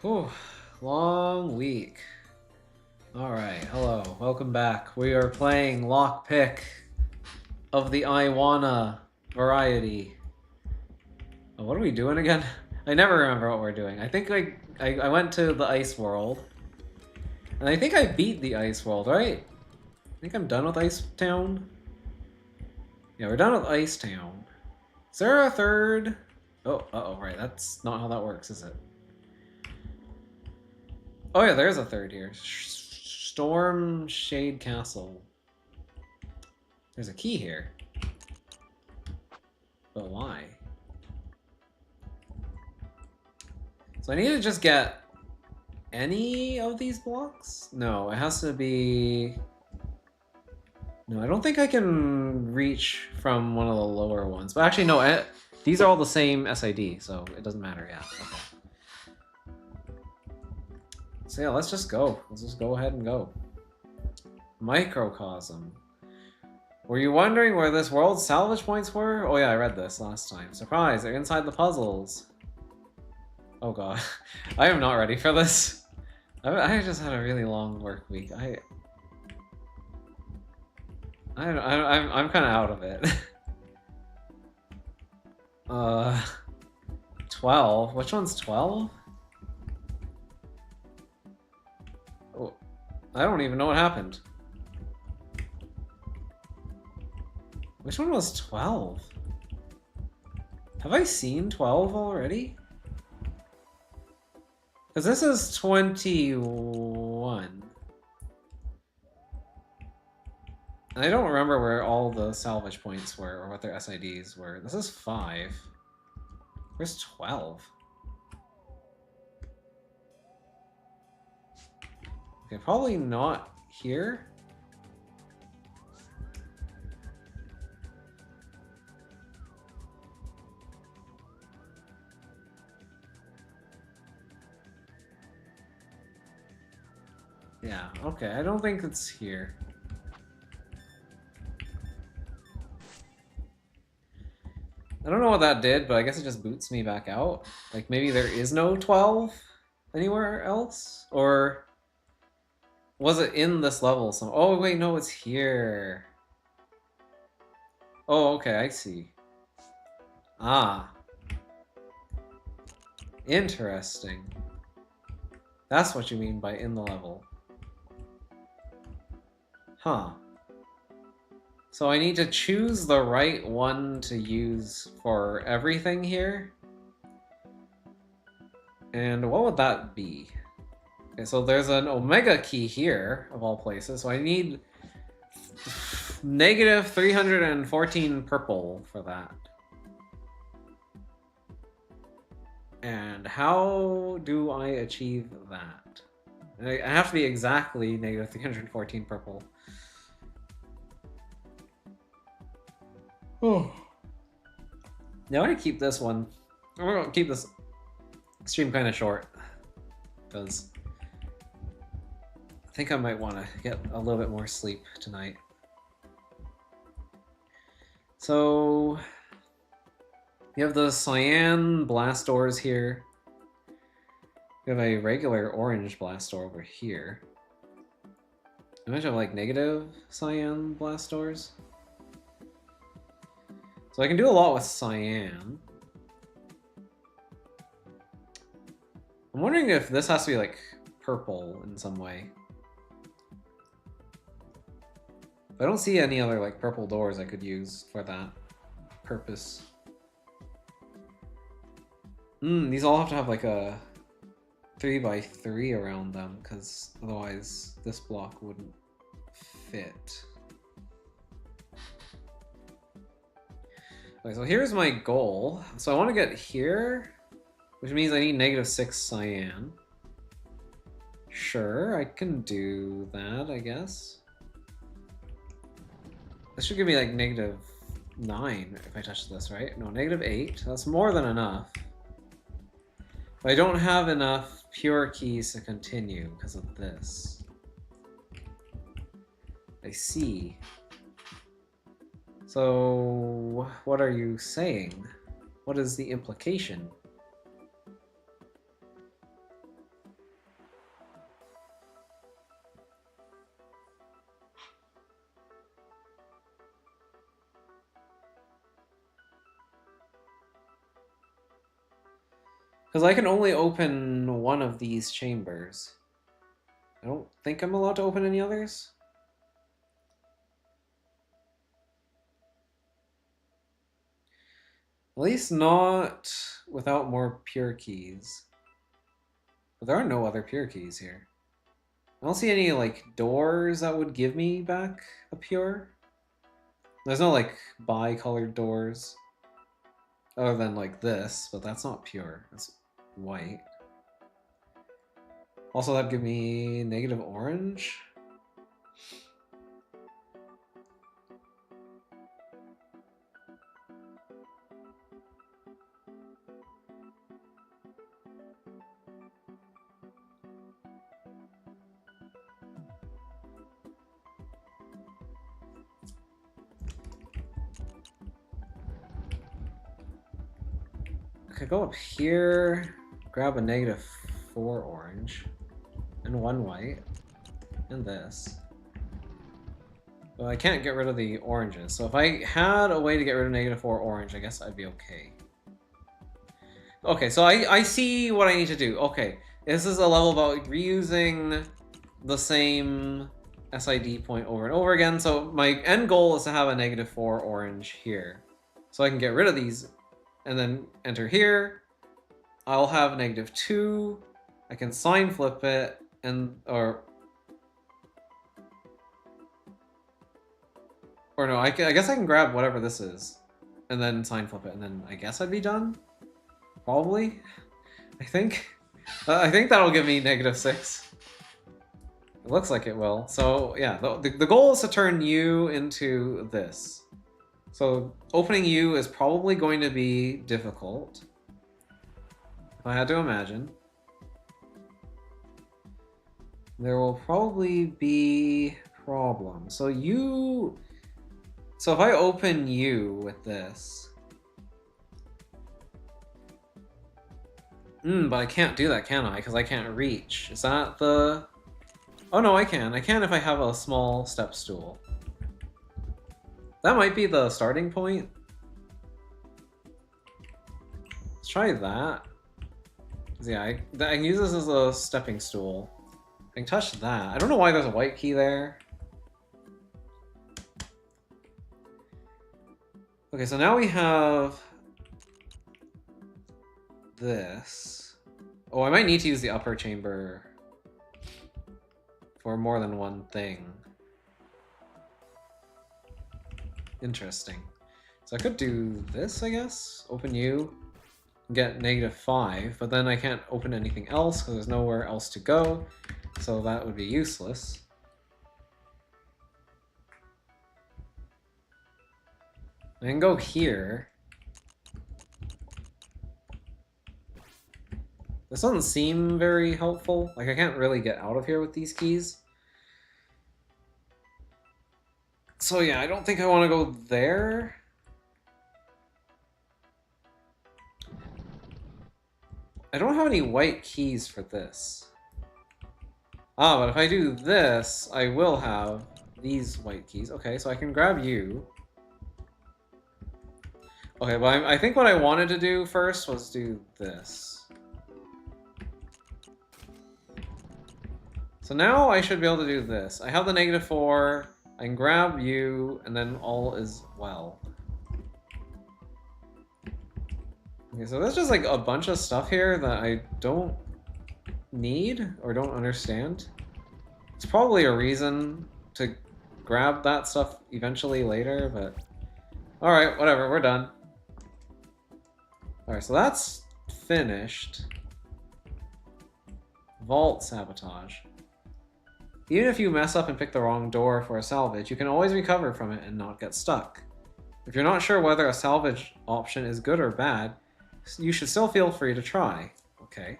Whew, long week. Alright, hello, welcome back. We are playing Lockpick of the I Wanna variety. Oh, what are we doing again? I never remember what we're doing. I think I went to the ice world. And I think I beat the ice world, right? I think I'm done with Ice Town. Yeah, we're done with Ice Town. Is there a third? Oh, uh-oh, right, that's not how that works, is it? Oh yeah, there's a third here. Storm Shade Castle. There's a key here. But why? So I need to just get any of these blocks? No, it has to be... No, I don't think I can reach from one of the lower ones. But actually, no, these are all the same SID, so it doesn't matter, yeah. Okay. So yeah, let's just go. Let's just go ahead and go. Microcosm. Were you wondering where this world's salvage points were? Oh yeah, I read this last time. Surprise, they're inside the puzzles. Oh god. I am not ready for this. I just had a really long work week. I'm kind of out of it. 12? Which one's 12? Oh, I don't even know what happened. Which one was 12? Have I seen 12 already? Because this is 21. And I don't remember where all the salvage points were or what their SIDs were. This is 5. Where's 12? Okay, probably not here. Yeah, okay, I don't think it's here. I don't know what that did, but I guess it just boots me back out. Like, maybe there is no 12 anywhere else? Or was it in this level? Oh, wait, no, it's here. Oh, okay, I see. Ah. Interesting. That's what you mean by in the level. Huh. So I need to choose the right one to use for everything here? And what would that be? Okay, so there's an Omega key here, of all places, so I need negative 314 purple for that. And how do I achieve that? I have to be exactly negative 314 purple. Oh. Now I want to keep this one. I'm going to keep this stream kind of short. Because I think I might want to get a little bit more sleep tonight. So you have the cyan blast doors here. We have a regular orange blast door over here. I might have like negative cyan blast doors. So I can do a lot with cyan. I'm wondering if this has to be like purple in some way. I don't see any other like purple doors I could use for that purpose. These all have to have like a 3x3 around them, because otherwise this block wouldn't fit. Okay, so here's my goal. So I want to get here, which means I need negative 6 cyan. Sure, I can do that, I guess. This should give me like negative 9 if I touch this, right? No, negative 8. That's more than enough. But I don't have enough pure keys to continue because of this. I see. So, what are you saying? What is the implication? Because I can only open one of these chambers. I don't think I'm allowed to open any others. At least not without more pure keys. But there are no other pure keys here. I don't see any, like, doors that would give me back a pure. There's no, like, bi-colored doors. Other than, like, this, but that's not pure. That's white. Also, that'd give me negative orange. I could go up here, grab a -4 orange, and 1 white, and this. Well, I can't get rid of the oranges, so if I had a way to get rid of -4 orange, I guess I'd be okay. Okay, so I see what I need to do. Okay, this is a level about reusing the same SID point over and over again, so my end goal is to have a -4 orange here. So I can get rid of these and then enter here. I'll have -2. I can sign flip it, and or no, I guess I can grab whatever this is, and then sign flip it, and then I guess I'd be done. Probably, I think. I think that'll give me -6. It looks like it will. So yeah, the goal is to turn U into this. So opening U is probably going to be difficult, if I had to imagine. There will probably be problems. So if I open U with this, but I can't do that, can I? Because I can't reach. Is that the... Oh no, I can. I can if I have a small step stool. That might be the starting point. Let's try that. Yeah, I can use this as a stepping stool. I can touch that. I don't know why there's a white key there. Okay, so now we have this. Oh, I might need to use the upper chamber for more than one thing. Interesting. So I could do this, I guess. Open U, get -5, but then I can't open anything else because there's nowhere else to go. So that would be useless. I can go here. This doesn't seem very helpful. Like, I can't really get out of here with these keys. So yeah, I don't think I want to go there. I don't have any white keys for this. Ah, but if I do this, I will have these white keys. Okay, so I can grab you. Okay, but I think what I wanted to do first was do this. So now I should be able to do this. I have the -4, I can grab you, and then all is well. Okay, so there's just like a bunch of stuff here that I don't need or don't understand. It's probably a reason to grab that stuff eventually later, but... Alright, whatever, we're done. Alright, so that's finished. Vault sabotage. Even if you mess up and pick the wrong door for a salvage, you can always recover from it and not get stuck. If you're not sure whether a salvage option is good or bad, you should still feel free to try. Okay.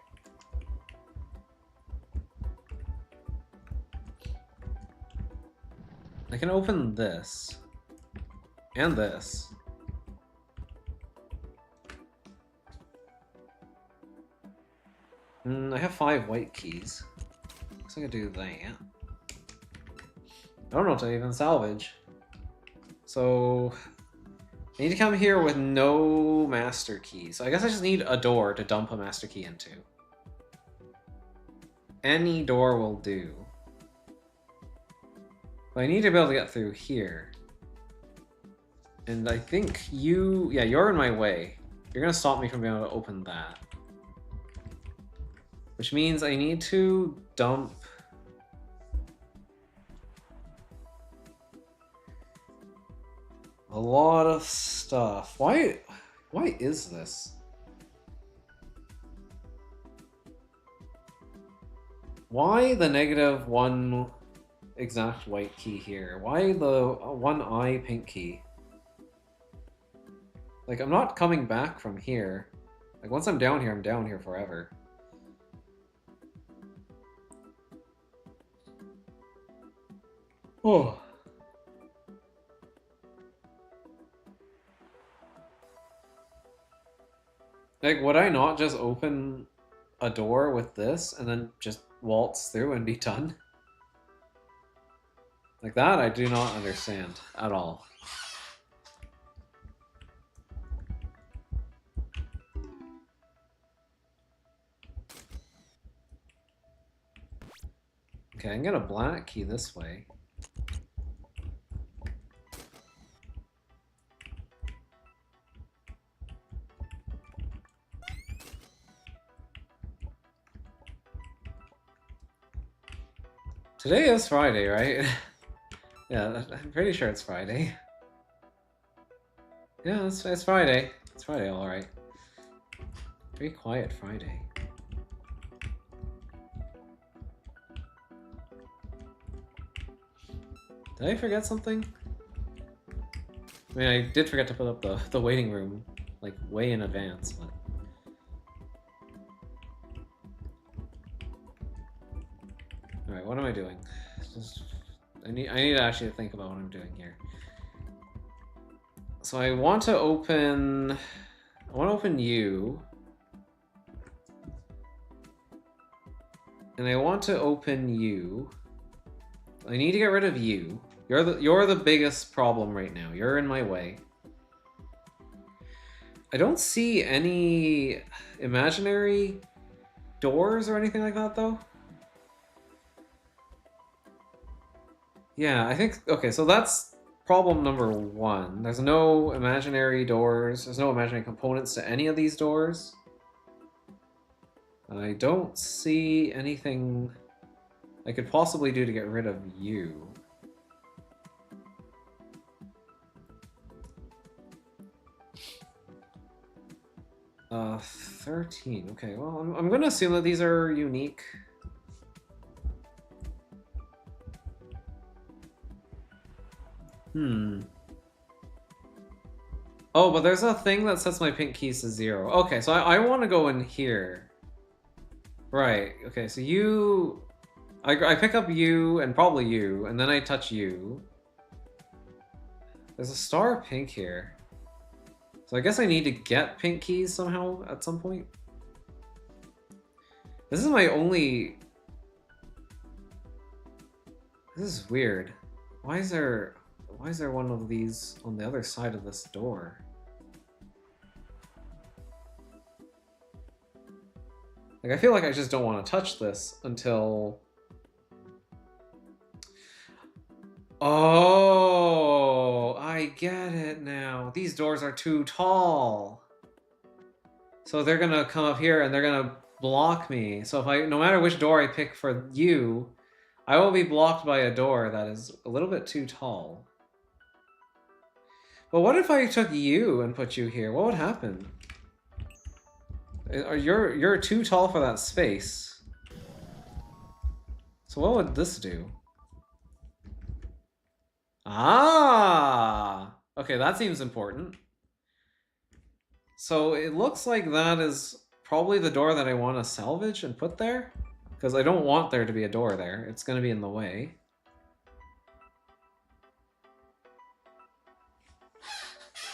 I can open this. And this. I have 5 white keys. Looks like I do that. I don't know what to even salvage. So I need to come here with no master key. So I guess I just need a door to dump a master key into. Any door will do. But I need to be able to get through here. And I think you... Yeah, you're in my way. You're going to stop me from being able to open that. Which means I need to dump... a lot of stuff. Why is this? Why the -1 exact white key here? Why the 1 eye pink key? Like, I'm not coming back from here. Like, once I'm down here forever. Oh. Like, would I not just open a door with this and then just waltz through and be done? Like, that I do not understand at all. Okay, I can get a black key this way. Today is Friday, right? Yeah, I'm pretty sure it's Friday. Yeah, it's Friday. It's Friday, alright. Very quiet Friday. Did I forget something? I mean, I did forget to put up the waiting room, like, way in advance, but... Alright, what am I doing? I need to actually think about what I'm doing here. So I want to open you. And I want to open you. I need to get rid of you. You're the biggest problem right now. You're in my way. I don't see any imaginary doors or anything like that, though. Yeah, I think... Okay, so that's problem number 1. There's no imaginary doors. There's no imaginary components to any of these doors. I don't see anything I could possibly do to get rid of you. Uh, 13. Okay, well, I'm gonna assume that these are unique. Oh, but there's a thing that sets my pink keys to 0. Okay, so I want to go in here. Right, okay, so you... I pick up you, and probably you, and then I touch you. There's a star pink here. So I guess I need to get pink keys somehow at some point. This is my only... This is weird. Why is there one of these on the other side of this door? Like, I feel like I just don't want to touch this until... Oh, I get it now. These doors are too tall. So they're gonna come up here and they're gonna block me. So if no matter which door I pick for you, I will be blocked by a door that is a little bit too tall. But what if I took you and put you here? What would happen? You're too tall for that space. So what would this do? Ah! Okay, that seems important. So it looks like that is probably the door that I want to salvage and put there. Because I don't want there to be a door there. It's going to be in the way.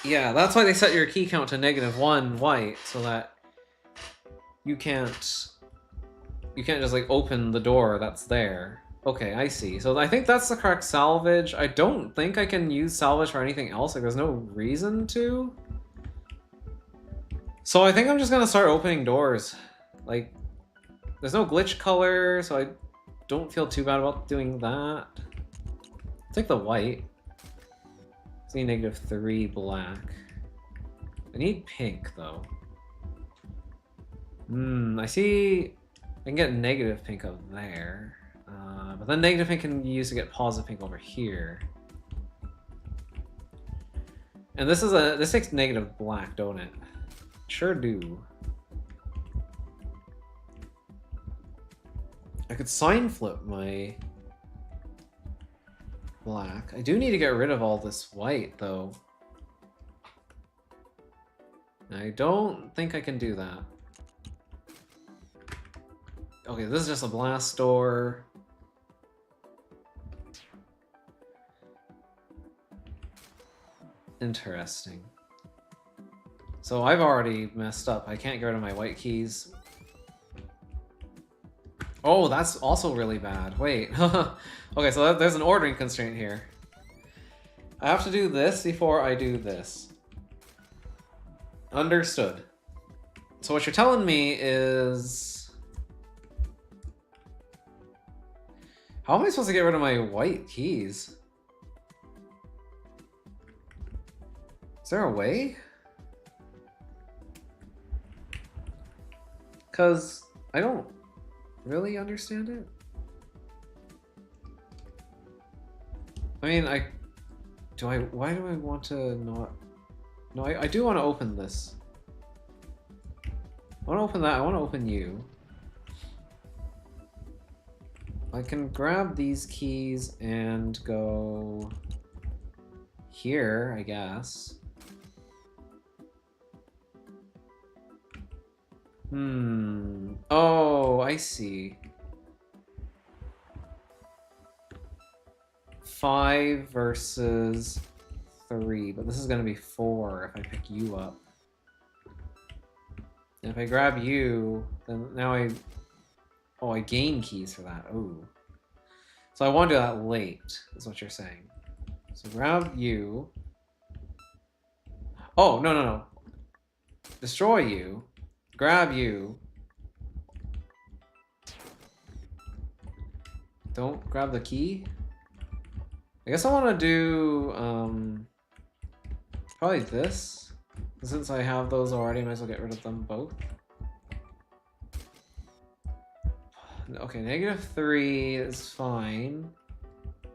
Yeah, that's why they set your key count to -1 white, so that you can't just like open the door that's there. Okay, I see. So I think that's the correct salvage. I don't think I can use salvage for anything else. Like, there's no reason to. So I think I'm just gonna start opening doors. Like, there's no glitch color, so I don't feel too bad about doing that. Take the white. I need -3 black. I need pink, though. I see I can get negative pink up there. But then negative pink can be used to get positive pink over here. And this takes negative black, don't it? Sure do. I could sign flip my black. I do need to get rid of all this white, though. I don't think I can do that. Okay, this is just a blast door. Interesting. So I've already messed up. I can't get rid of my white keys. Oh, that's also really bad. Wait. Okay, so there's an ordering constraint here. I have to do this before I do this. Understood. So what you're telling me is... How am I supposed to get rid of my white keys? Is there a way? Because I don't really understand it. I mean, why do I want to not... No, I do want to open this. I want to open that, I want to open you. I can grab these keys and go here, I guess. Oh, I see. 5 versus 3, but this is gonna be 4 if I pick you up. And if I grab you, then now I gain keys for that. Ooh. So I want to do that late, is what you're saying. So grab you. Oh, no. Destroy you. Grab you. Don't grab the key. I guess I want to do probably this. Since I have those already, I might as well get rid of them both. Okay, -3 is fine.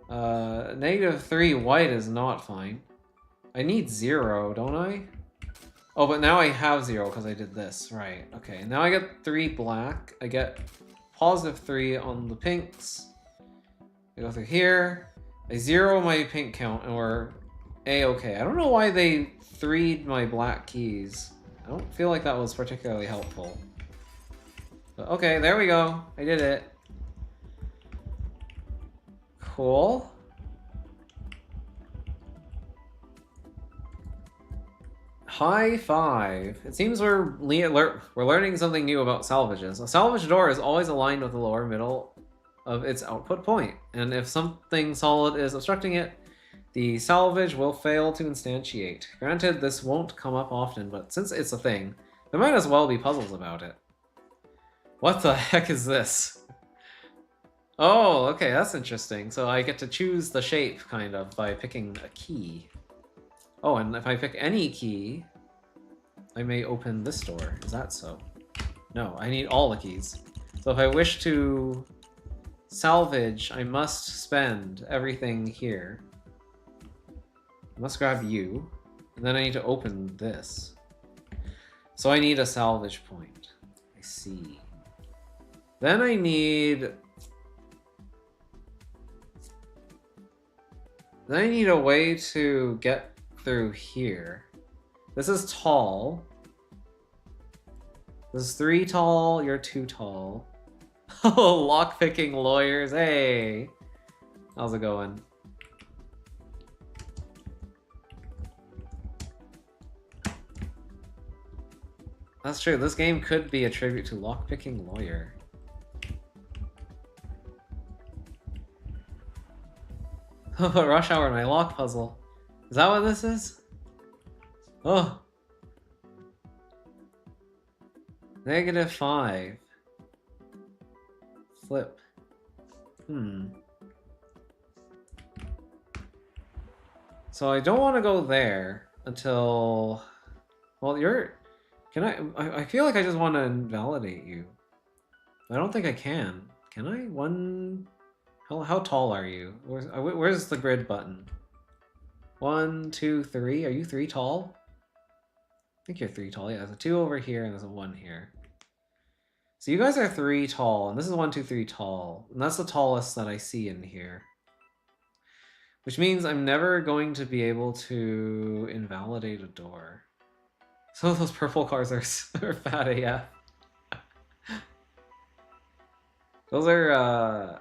-3 white is not fine. I need 0, don't I? Oh, but now I have 0 because I did this. Right, okay. Now I get 3 black. I get +3 on the pinks. I go through here. I 0 my pink count and we're A-okay. I don't know why they 3'd my black keys. I don't feel like that was particularly helpful. But okay, there we go. I did it. Cool. High five. It seems we're learning something new about salvages. A salvage door is always aligned with the lower middle of its output point, and if something solid is obstructing it, the salvage will fail to instantiate. Granted, this won't come up often, but since it's a thing, there might as well be puzzles about it. What the heck is this? Oh, okay, that's interesting. So I get to choose the shape, kind of, by picking a key. Oh, and if I pick any key, I may open this door. Is that so? No, I need all the keys. So if I wish to salvage, I must spend everything here. I must grab you, and then I need to open this. So I need a salvage point. I see. Then I need... Then I need a way to get through here. This is tall. This is 3 tall, you're 2 tall. Oh, lockpicking lawyers, hey! How's it going? That's true, this game could be a tribute to lockpicking lawyer. But rush hour, my lock puzzle. Is that what this is? Oh. -5. Flip. So I don't want to go there until... Well, you're... Can I feel like I just want to invalidate you. I don't think I can. Can I? How tall are you? Where's the grid button? 1, 2, 3. Are you 3 tall? I think you're 3 tall. Yeah, there's a 2 over here and there's a 1 here. So you guys are 3 tall, and this is 1, 2, 3 tall. And that's the tallest that I see in here. Which means I'm never going to be able to invalidate a door. So those purple cars are fat AF. Those are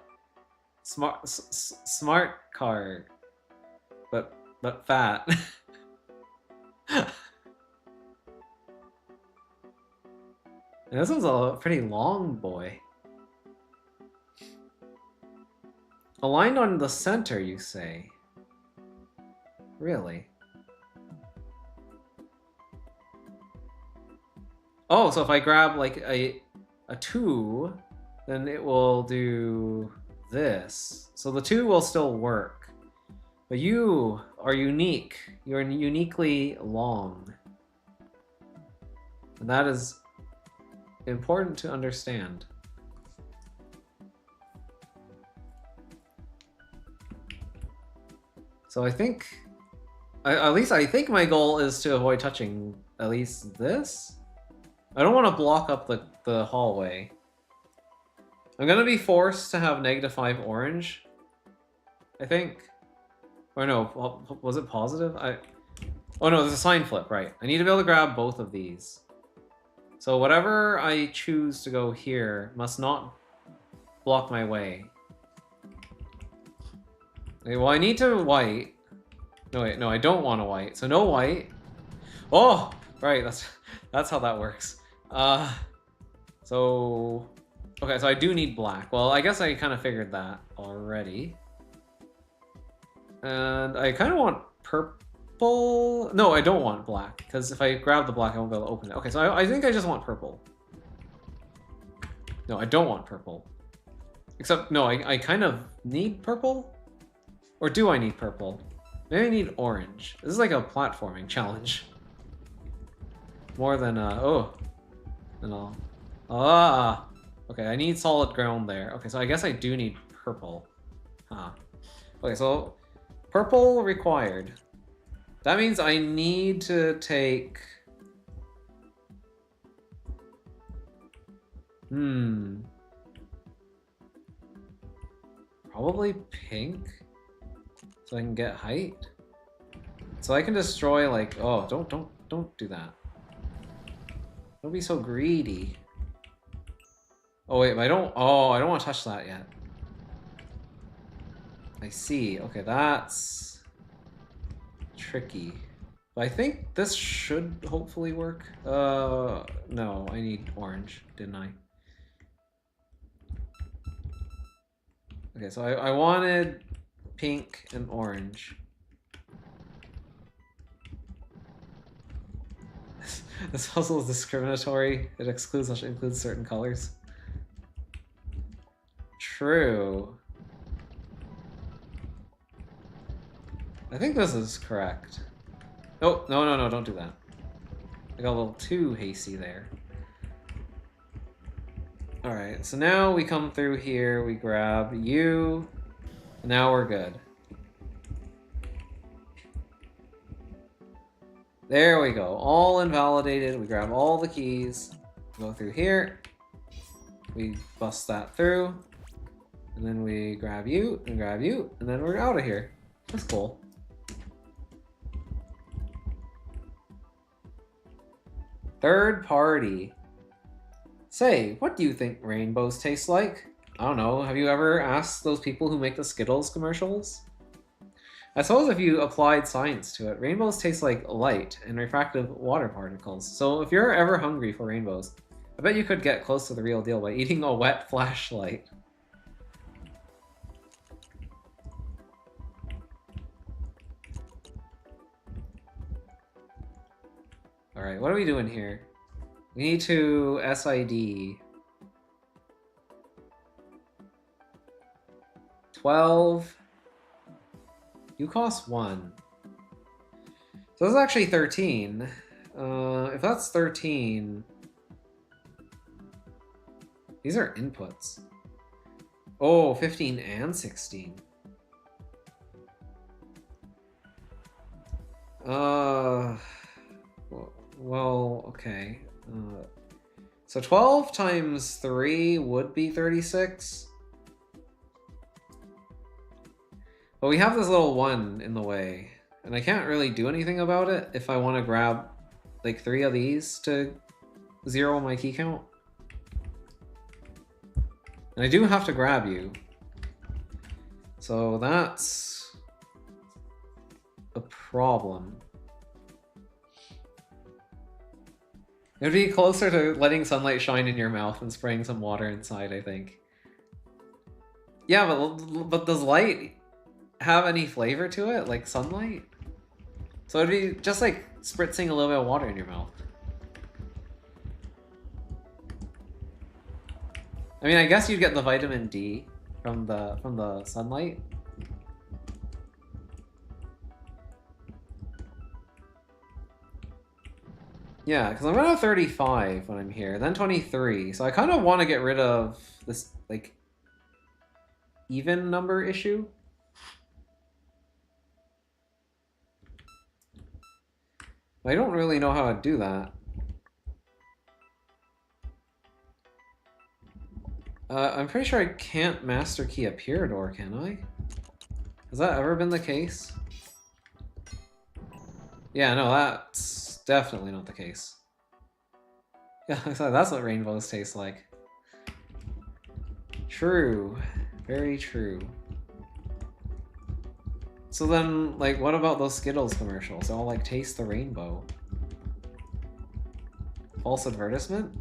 smart car, but fat. And this one's a pretty long boy. Aligned on the center, you say? Really? Oh, so if I grab like a 2, then it will do this. So the 2 will still work. But you are unique. You're uniquely long. And that is important to understand. So I think, at least I think my goal is to avoid touching at least this. I don't want to block up the hallway. I'm gonna be forced to have -5 orange, I think. Or no, was it positive? Oh no, there's a sign flip, right. I need to be able to grab both of these. So whatever I choose to go here must not block my way. Okay, well, I need to white. No, wait, no, I don't want to white. So no white. Oh, right, that's how that works. So... Okay, so I do need black. Well, I guess I kind of figured that already. And I kind of want purple. No, I don't want black, because if I grab the black, I won't be able to open it. Okay, so I think I just want purple. No, I don't want purple. Except, no, I kind of need purple? Or do I need purple? Maybe I need orange. This is like a platforming challenge. More than, oh. And all. Ah! Okay, I need solid ground there. Okay, so I guess I do need purple. Huh. Okay, so purple required. That means I need to take... Probably pink? So I can get height? So I can destroy like... Oh, don't do that. Don't be so greedy. Oh wait, but I don't want to touch that yet. I see. Okay, that's tricky. But I think this should hopefully work. No, I need orange, didn't I? Okay, so I wanted pink and orange. This puzzle is discriminatory. It includes certain colors. True. I think this is correct. Oh, no, don't do that. I got a little too hasty there. Alright, so now we come through here, we grab you, and now we're good. There we go, all invalidated, we grab all the keys, go through here, we bust that through, and then we grab you, and then we're out of here. That's cool. Third party. Say, what do you think rainbows taste like? I don't know, have you ever asked those people who make the Skittles commercials? I suppose if you applied science to it, rainbows taste like light and refractive water particles. So if you're ever hungry for rainbows, I bet you could get close to the real deal by eating a wet flashlight. Alright, what are we doing here? We need to SID. 12. You cost 1. So this is actually 13. If that's 13... These are inputs. Oh, 15 and 16. Well, okay. So 12 times 3 would be 36. But we have this little 1 in the way. And I can't really do anything about it if I want to grab like 3 of these to 0 my key count. And I do have to grab you. So that's a problem. It would be closer to letting sunlight shine in your mouth and spraying some water inside, I think. Yeah, but does light have any flavor to it, like sunlight? So it'd be just like spritzing a little bit of water in your mouth. I mean, I guess you'd get the vitamin D from the sunlight. Yeah, because I'm gonna have 35 when I'm here, then 23. So I kind of want to get rid of this like even number issue. I don't really know how to do that. I'm pretty sure I can't master key a pier door, can I? Has that ever been the case? Yeah, no, that's definitely not the case. Yeah, that's what rainbows taste like. True. Very true. So then, like, what about those Skittles commercials? They all, like, taste the rainbow. False advertisement?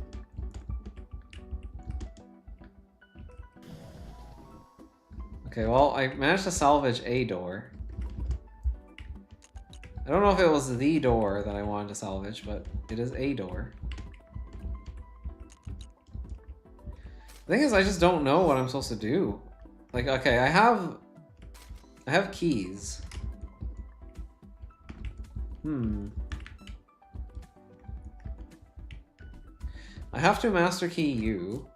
Okay, well, I managed to salvage a door. I don't know if it was the door that I wanted to salvage, but it is a door. The thing is, I just don't know what I'm supposed to do. Like, okay, I have keys. I have to master key you.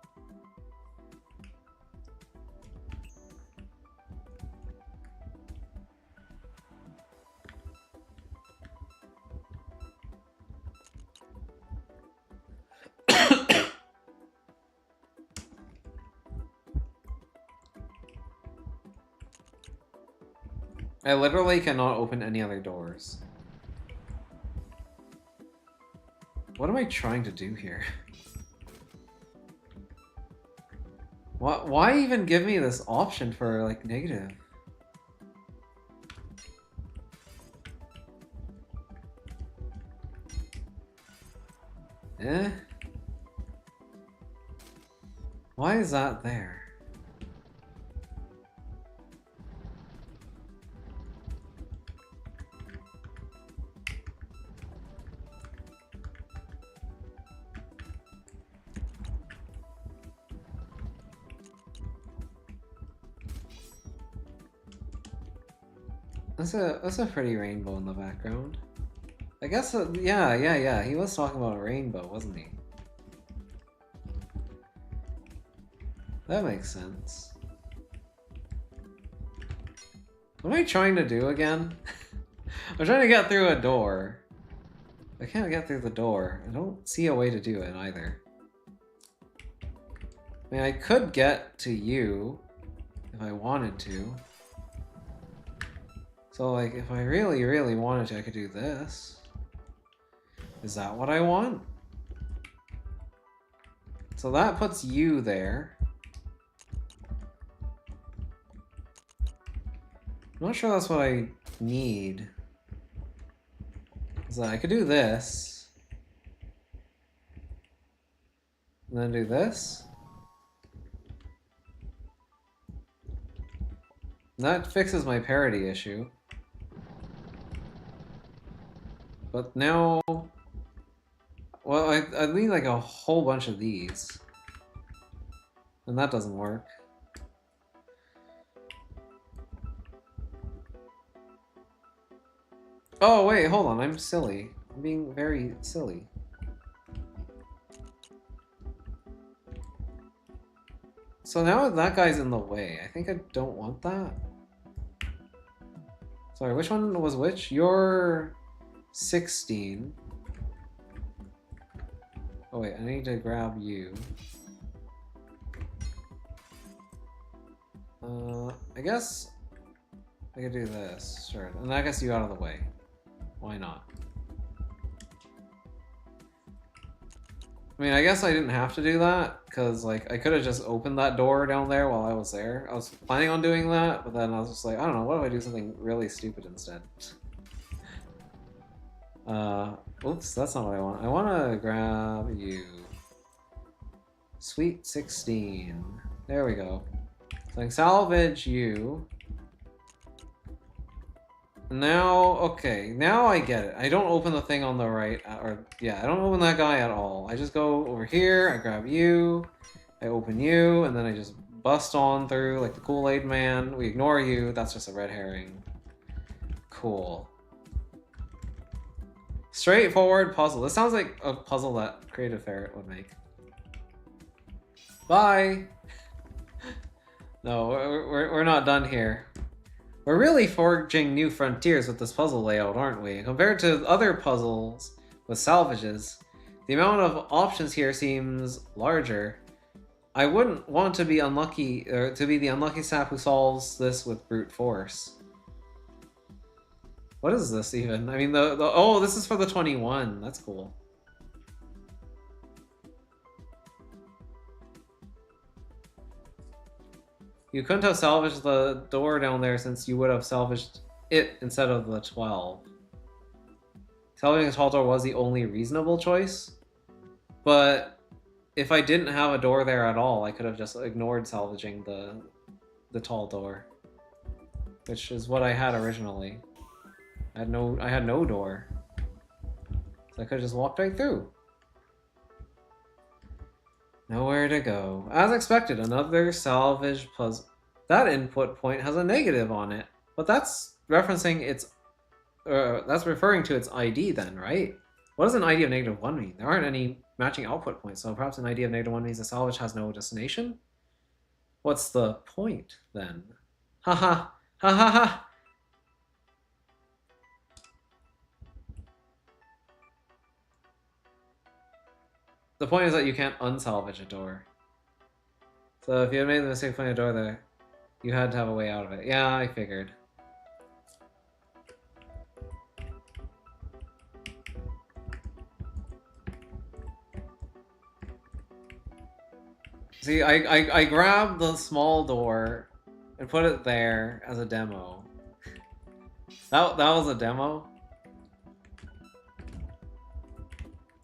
I literally cannot open any other doors. What am I trying to do here? Why even give me this option for, like, negative? Eh? Why is that there? That's a pretty rainbow in the background. I guess, yeah. He was talking about a rainbow, wasn't he? That makes sense. What am I trying to do again? I'm trying to get through a door. I can't get through the door. I don't see a way to do it either. I mean, I could get to you if I wanted to. So, like, if I really, really wanted to, I could do this. Is that what I want? So that puts you there. I'm not sure that's what I need. So I could do this. And then do this. And that fixes my parity issue. But now I need like a whole bunch of these. And that doesn't work. Oh, wait, hold on. I'm silly. I'm being very silly. So now that guy's in the way. I think I don't want that. Sorry, which one was which? You're 16. Oh wait, I need to grab you. I guess I could do this. Sure. And that gets you out of the way. Why not? I mean, I guess I didn't have to do that, because, like, I could have just opened that door down there while I was there. I was planning on doing that, but then I was just like, I don't know, what if I do something really stupid instead? Oops, that's not what I want. I want to grab you. Sweet 16. There we go. So I can salvage you. Now, okay, now I get it. I don't open the thing on the right, or, yeah, I don't open that guy at all. I just go over here, I grab you, I open you, and then I just bust on through like the Kool-Aid Man. We ignore you, that's just a red herring. Cool. Straightforward puzzle. This sounds like a puzzle that Creative Ferret would make. Bye! No, we're not done here. We're really forging new frontiers with this puzzle layout, aren't we? Compared to other puzzles with salvages, the amount of options here seems larger. I wouldn't want to be unlucky, or to be the unlucky sap who solves this with brute force. What is this even? I mean, oh, this is for the 21. That's cool. You couldn't have salvaged the door down there since you would have salvaged it instead of the 12. Salvaging a tall door was the only reasonable choice, but if I didn't have a door there at all, I could have just ignored salvaging the tall door, which is what I had originally. I had no door, so I could have just walked right through. Nowhere to go. As expected, another salvage puzzle. That input point has a negative on it, but that's referencing its. That's referring to its ID then, right? What does an ID of -1 mean? There aren't any matching output points, so perhaps an ID of -1 means the salvage has no destination? What's the point then? Haha! Ha ha ha! The point is that you can't unsalvage a door. So if you had made the mistake of putting a door there, you had to have a way out of it. Yeah, I figured. See, I grabbed the small door and put it there as a demo. That was a demo?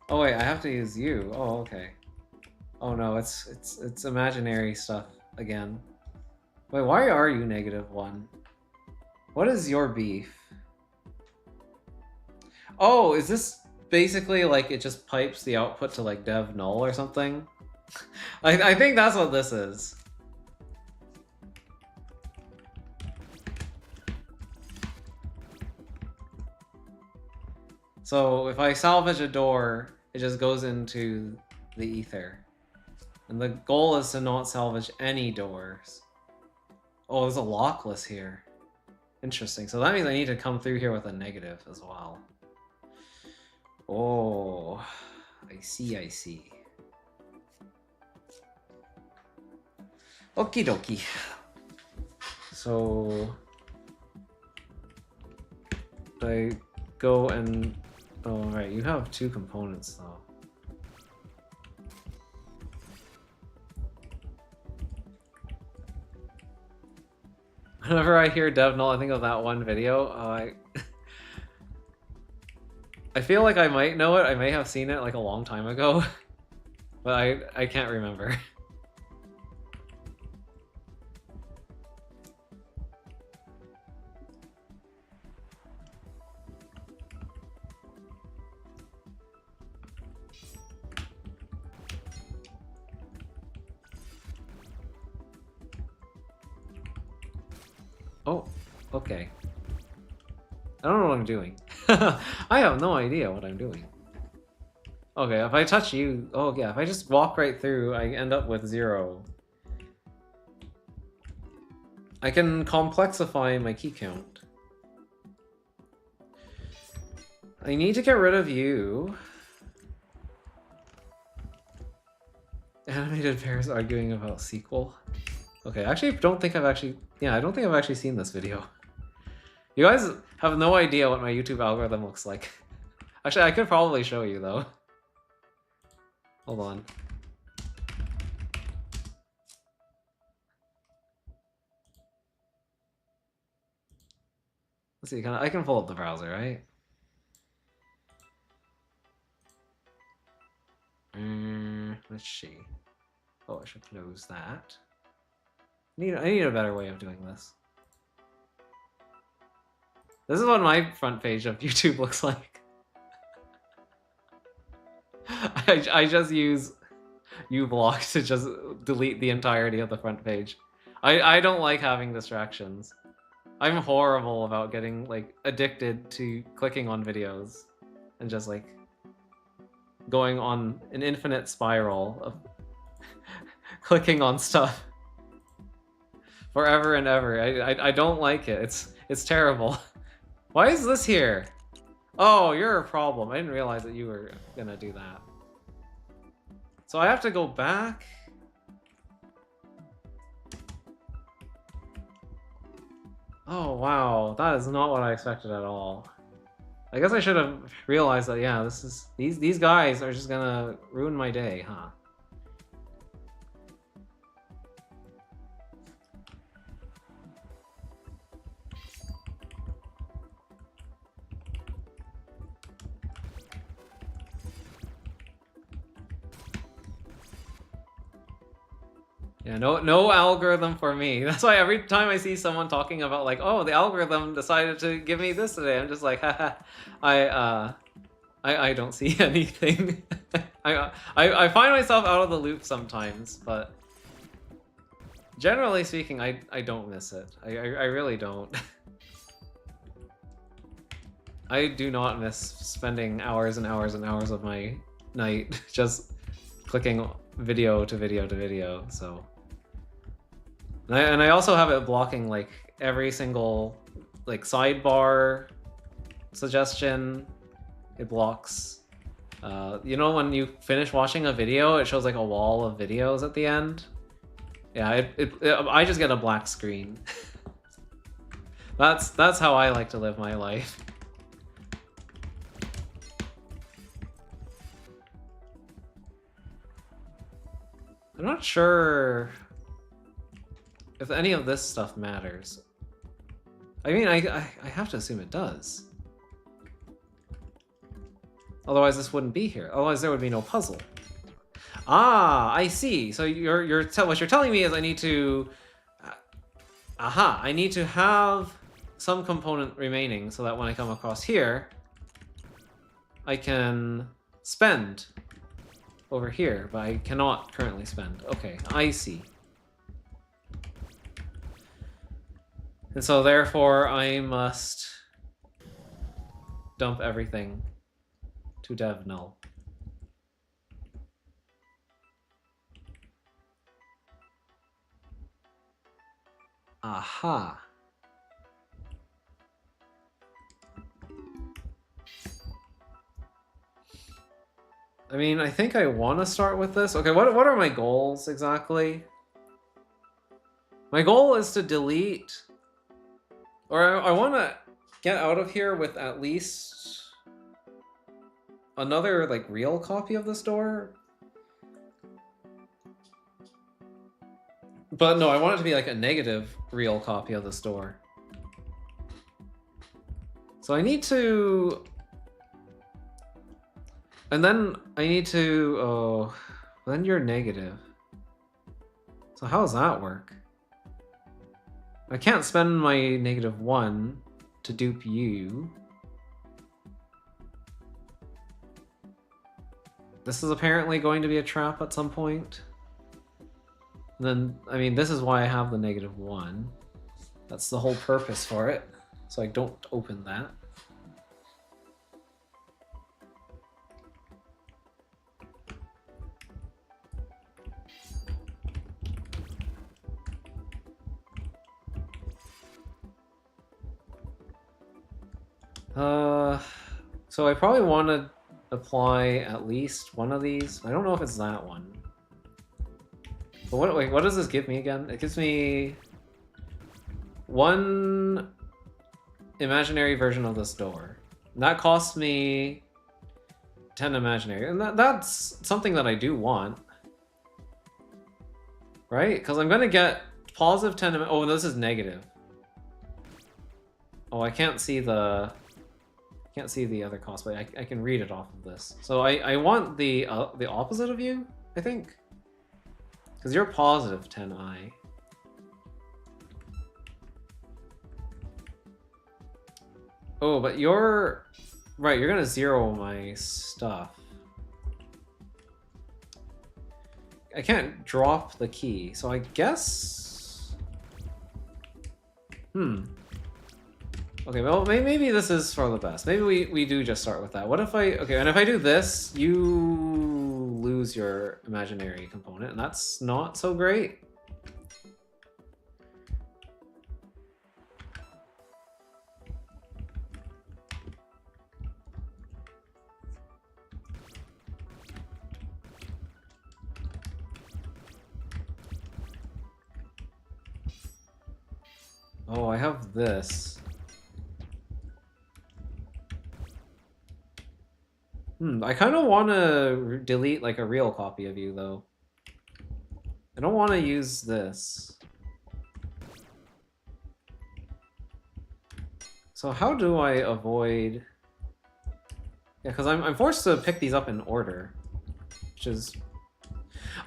Oh wait, I have to use you. Oh, okay. Oh no, it's imaginary stuff again. Wait, why are you -1? What is your beef? Oh, is this basically like it just pipes the output to like dev null or something? I think that's what this is. So if I salvage a door, it just goes into the ether. And the goal is to not salvage any doors. Oh, there's a lockless here. Interesting. So that means I need to come through here with a negative as well. Oh, I see, I see. Okie dokie. So I go and... Oh, right, you have 2 components though. Whenever I hear dev null, I think of that one video. I feel like I might know it. I may have seen it like a long time ago, but I can't remember. Okay. I don't know what I'm doing. I have no idea what I'm doing. Okay, if I touch you... Oh, yeah, if I just walk right through, I end up with 0. I can complexify my key count. I need to get rid of you. Animated pairs arguing about sequel. Okay, I actually don't think I've actually... Yeah, I don't think I've actually seen this video. You guys have no idea what my YouTube algorithm looks like. Actually, I could probably show you, though. Hold on. Let's see, I can pull up the browser, right? Let's see. Oh, I should close that. I need a better way of doing this. This is what my front page of YouTube looks like. I just use uBlock to just delete the entirety of the front page. I don't like having distractions. I'm horrible about getting like addicted to clicking on videos and just like going on an infinite spiral of clicking on stuff forever and ever. I don't like it. It's terrible. Why is this here? Oh, you're a problem. I didn't realize that you were gonna do that. So I have to go back. Oh wow, that is not what I expected at all. I guess I should have realized that, yeah, these guys are just gonna ruin my day, huh? Yeah, no algorithm for me. That's why every time I see someone talking about like, oh, the algorithm decided to give me this today, I'm just like, haha, I don't see anything. I find myself out of the loop sometimes, but generally speaking, I don't miss it. I really don't. I do not miss spending hours and hours and hours of my night just clicking video to video to video, so. And I also have it blocking like every single like sidebar suggestion. It blocks. You know when you finish watching a video, it shows like a wall of videos at the end? Yeah, I just get a black screen. That's how I like to live my life. I'm not sure if any of this stuff matters. I mean, I have to assume it does. Otherwise, this wouldn't be here. Otherwise, there would be no puzzle. Ah, I see. So what you're telling me is I need to... aha, I need to have some component remaining so that when I come across here, I can spend over here, but I cannot currently spend. Okay, I see. And so therefore I must dump everything to dev null. Aha. I mean, I think I want to start with this. Okay, what are my goals exactly? My goal is to delete... Or I want to get out of here with at least another, like, real copy of the store. But no, I want it to be, like, a negative real copy of the store. So I need to... And then I need to... Oh, then you're negative. So how does that work? I can't spend my -1 to dupe you. This is apparently going to be a trap at some point. And then, I mean, this is why I have the -1. That's the whole purpose for it. So I don't open that. So I probably want to apply at least one of these. I don't know if it's that one. But what does this give me again? It gives me one imaginary version of this door. And that costs me 10 imaginary. And that's something that I do want. Right? Because I'm going to get positive 10... Oh, this is negative. Oh, I can't see the... Can't see the other cost, but I can read it off of this. So I want the opposite of you, I think. Because you're positive 10i. Oh, but you're... Right, you're gonna zero my stuff. I can't drop the key, so I guess... Okay, well, maybe this is for the best. Maybe we do just start with that. What if I... Okay, and if I do this, you lose your imaginary component, and that's not so great. Oh, I have this. I kind of want to delete like a real copy of you, though. I don't want to use this. So how do I avoid... Yeah, because I'm forced to pick these up in order, which is...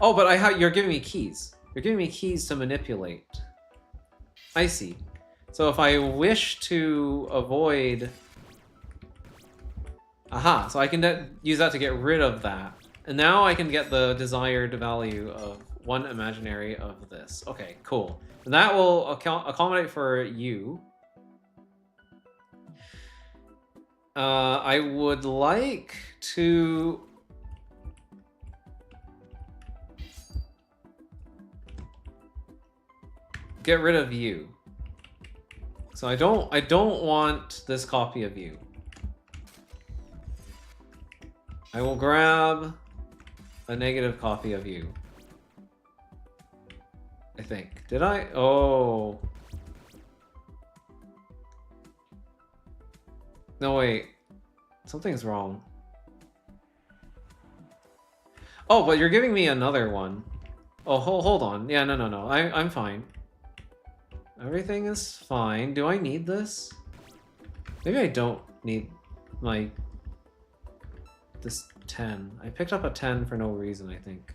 Oh, but you're giving me keys. You're giving me keys to manipulate. I see. So if I wish to avoid... Aha, so I can use that to get rid of that. And now I can get the desired value of one imaginary of this. Okay, cool. And that will accommodate for you. I would like to... get rid of you. So I don't want this copy of you. I will grab a negative copy of you. I think. Did I? Oh. No, wait. Something's wrong. Oh, but you're giving me another one. Oh, hold on. Yeah, no. I'm fine. Everything is fine. Do I need this? Maybe I don't need my... this 10. I picked up a 10 for no reason, I think.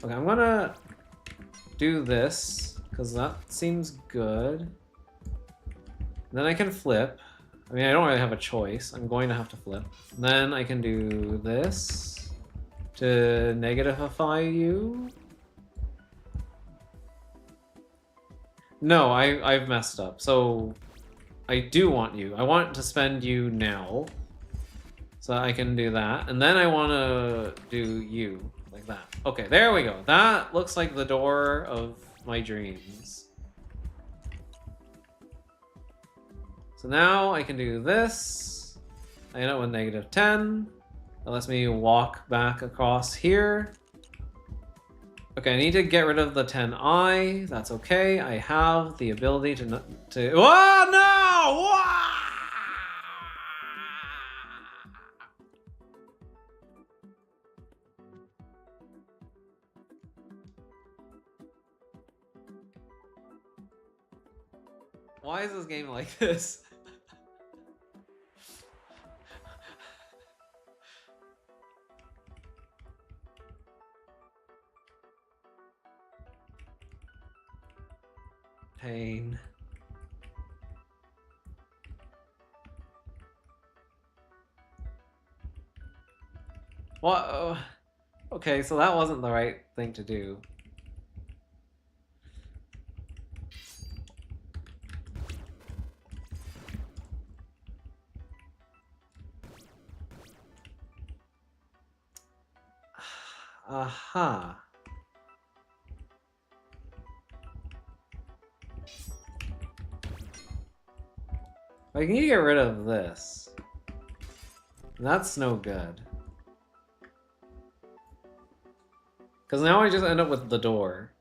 Okay, I'm gonna do this, because that seems good. And then I can flip. I mean, I don't really have a choice. I'm going to have to flip. And then I can do this to negatify you. No, I've messed up. So I do want you. I want to spend you now. So I can do that. And then I want to do you. Like that. Okay, there we go. That looks like the door of my dreams. So now I can do this. I end up with negative 10. That lets me walk back across here. Okay, I need to get rid of the 10i. That's okay. I have the ability to... Oh, no! Whoa! Why is this game like this? Pain. What? Okay, so that wasn't the right thing to do. Aha. I need to get rid of this. That's no good. Because now I just end up with the door.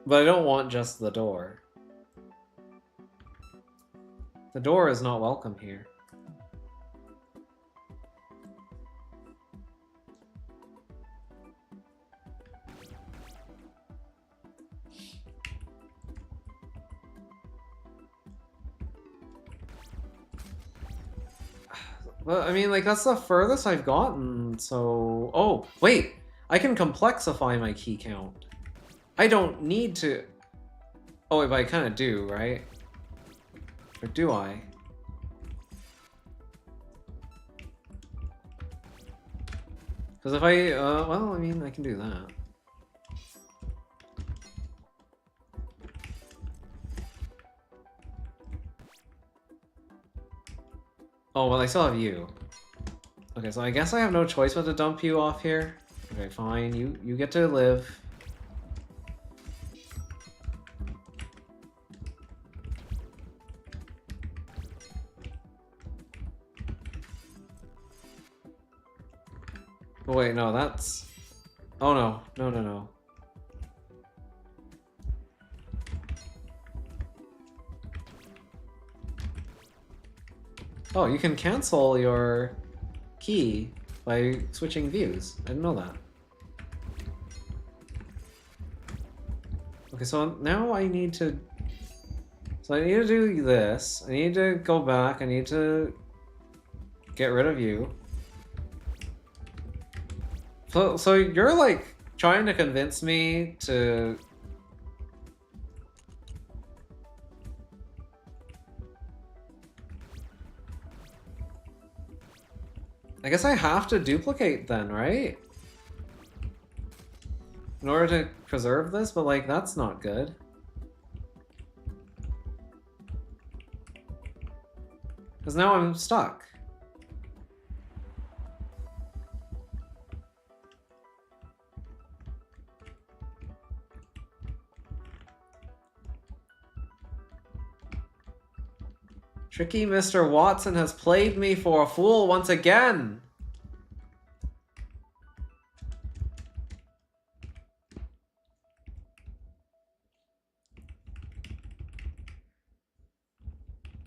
But I don't want just the door. The door is not welcome here. Well, I mean, like, that's the furthest I've gotten, so... Oh, wait! I can complexify my key count. I don't need to... Oh, wait, but I kind of do, right? Or do I? Because if I... well, I mean, I can do that. Oh, well, I still have you. Okay, so I guess I have no choice but to dump you off here. Okay, fine. You get to live. Oh, wait, no, that's... Oh, no. No, no, no. Oh, you can cancel your key by switching views. I didn't know that. Okay, so now I need to... So I need to do this. I need to go back. I need to get rid of you. So you're like trying to convince me to... I guess I have to duplicate then, right? In order to preserve this, but like that's not good. Because now I'm stuck. Tricky Mr. Watson has played me for a fool once again!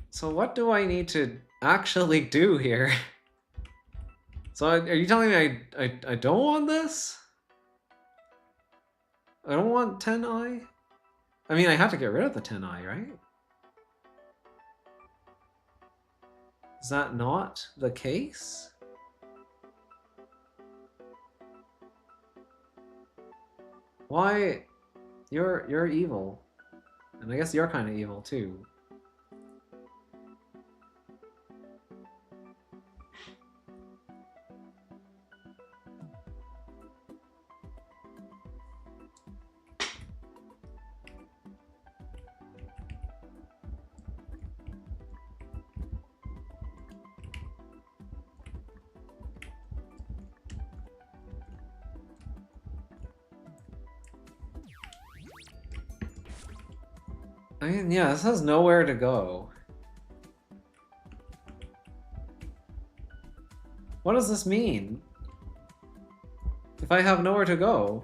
So what do I need to actually do here? So are you telling me I don't want this? I don't want 10i? I mean, I have to get rid of the 10i, right? Is that not the case? Why? You're evil. And I guess you're kind of evil too. I mean, yeah, this has nowhere to go. What does this mean? If I have nowhere to go?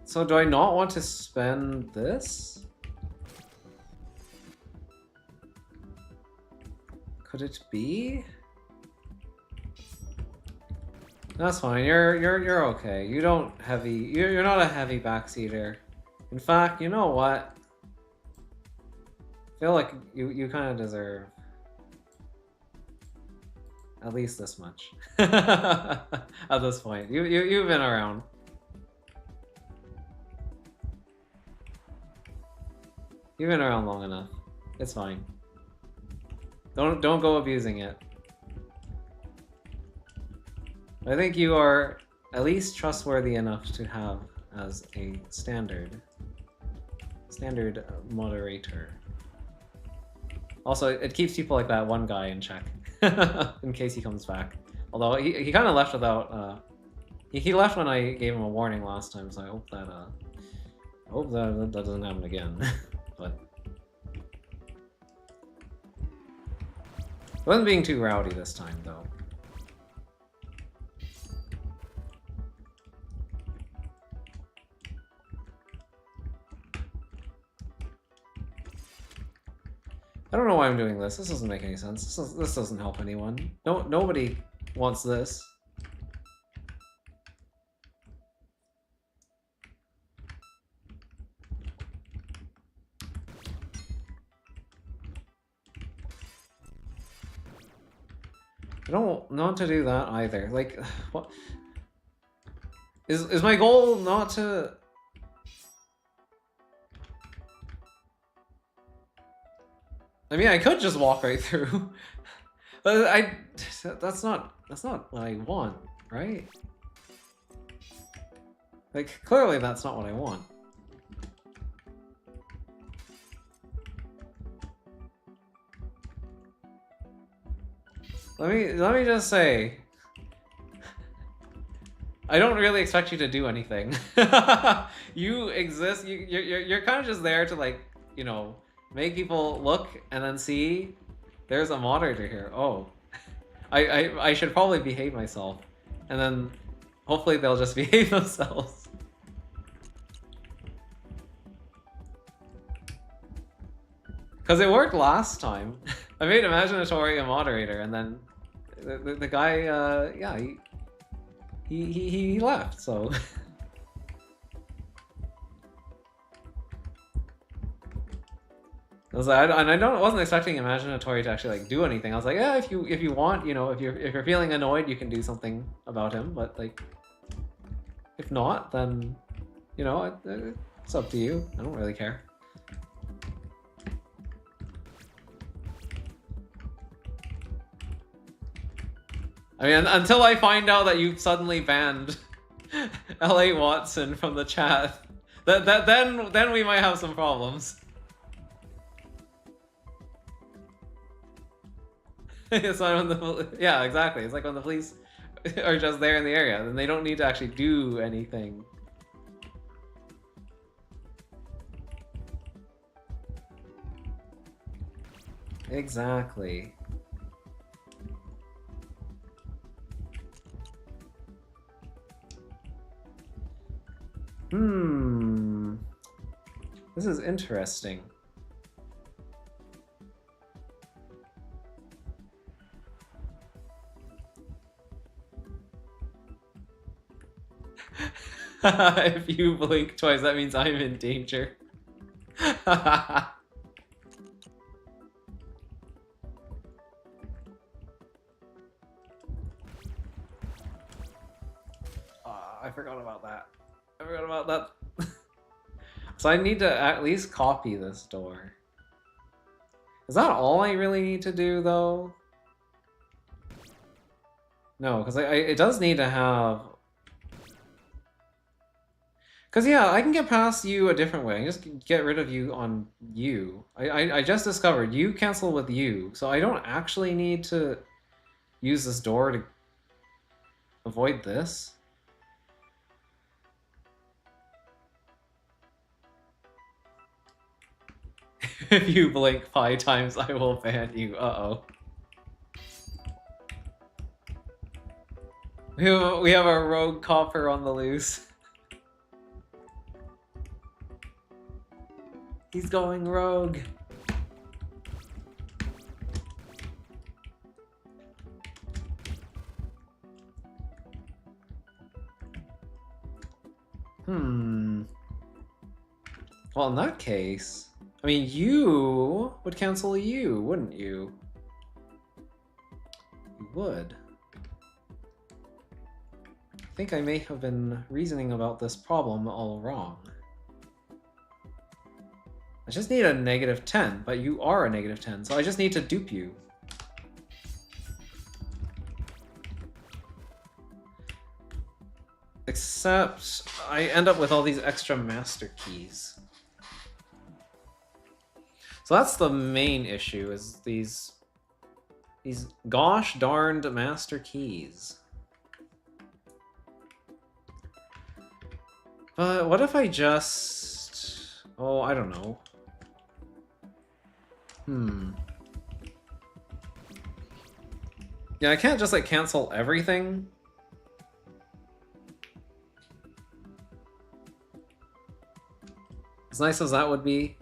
So do I not want to spend this? Could it be? That's fine. You're okay. You don't heavy. You're not a heavy backseater. In fact, you know what? I feel like you kind of deserve at least this much. At this point, you've been around. You've been around long enough. It's fine. Don't go abusing it. I think you are at least trustworthy enough to have as a standard moderator. Also, it keeps people like that one guy in check in case he comes back. Although he kind of left without he left when I gave him a warning last time, so I hope that doesn't happen again. But it wasn't being too rowdy this time, though. I don't know why I'm doing this. This doesn't make any sense. This doesn't help anyone. Nobody wants this. I don't want to do that either. Like, what? Is my goal not to... I mean, I could just walk right through, but that's not what I want, right? Like, clearly that's not what I want. Let me just say, I don't really expect you to do anything. You exist. You're kind of just there to, like, you know, make people look and then see there's a moderator here. Oh, I should probably behave myself, and then hopefully they'll just behave themselves. Because it worked last time. I made Imaginatory a moderator, and then the guy, yeah, he left. So. I was like, I wasn't expecting Imaginatory to actually like do anything. I was like, yeah, if you want, you know, if you're feeling annoyed, you can do something about him. But like, if not, then, you know, it's up to you. I don't really care. I mean, until I find out that you've suddenly banned L.A. Watson from the chat, then we might have some problems. It's not when the... Yeah, exactly. It's like when the police are just there in the area, then they don't need to actually do anything. Exactly. This is interesting. If you blink twice, that means I'm in danger. I forgot about that. I forgot about that. So I need to at least copy this door. Is that all I really need to do, though? No, because it does need to have... Because, yeah, I can get past you a different way. I can just get rid of you on you. I just discovered you cancel with you, so I don't actually need to use this door to avoid this. If you blink 5 times, I will ban you. Uh-oh. We have a rogue copper on the loose. He's going rogue. Well, in that case, I mean, you would cancel you, wouldn't you? You would. I think I may have been reasoning about this problem all wrong. I just need a -10, but you are a -10, so I just need to dupe you. Except I end up with all these extra master keys. So that's the main issue, is these gosh darned master keys. But what if I just... Oh, I don't know. Yeah, I can't just, like, cancel everything. As nice as that would be.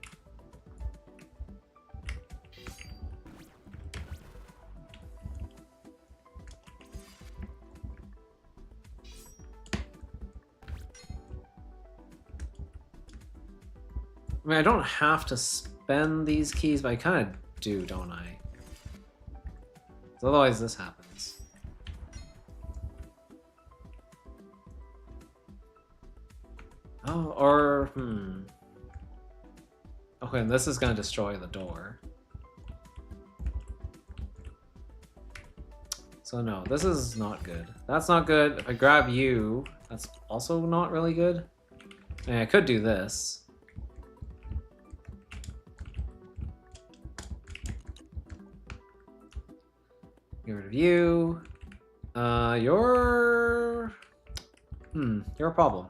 I mean, I don't have to spend these keys, but I kind of do, don't I? So otherwise this happens. Oh, or... Okay, and this is going to destroy the door. So no, this is not good. That's not good. If I grab you, that's also not really good. I mean, I could do this. Get rid of you. You're a problem.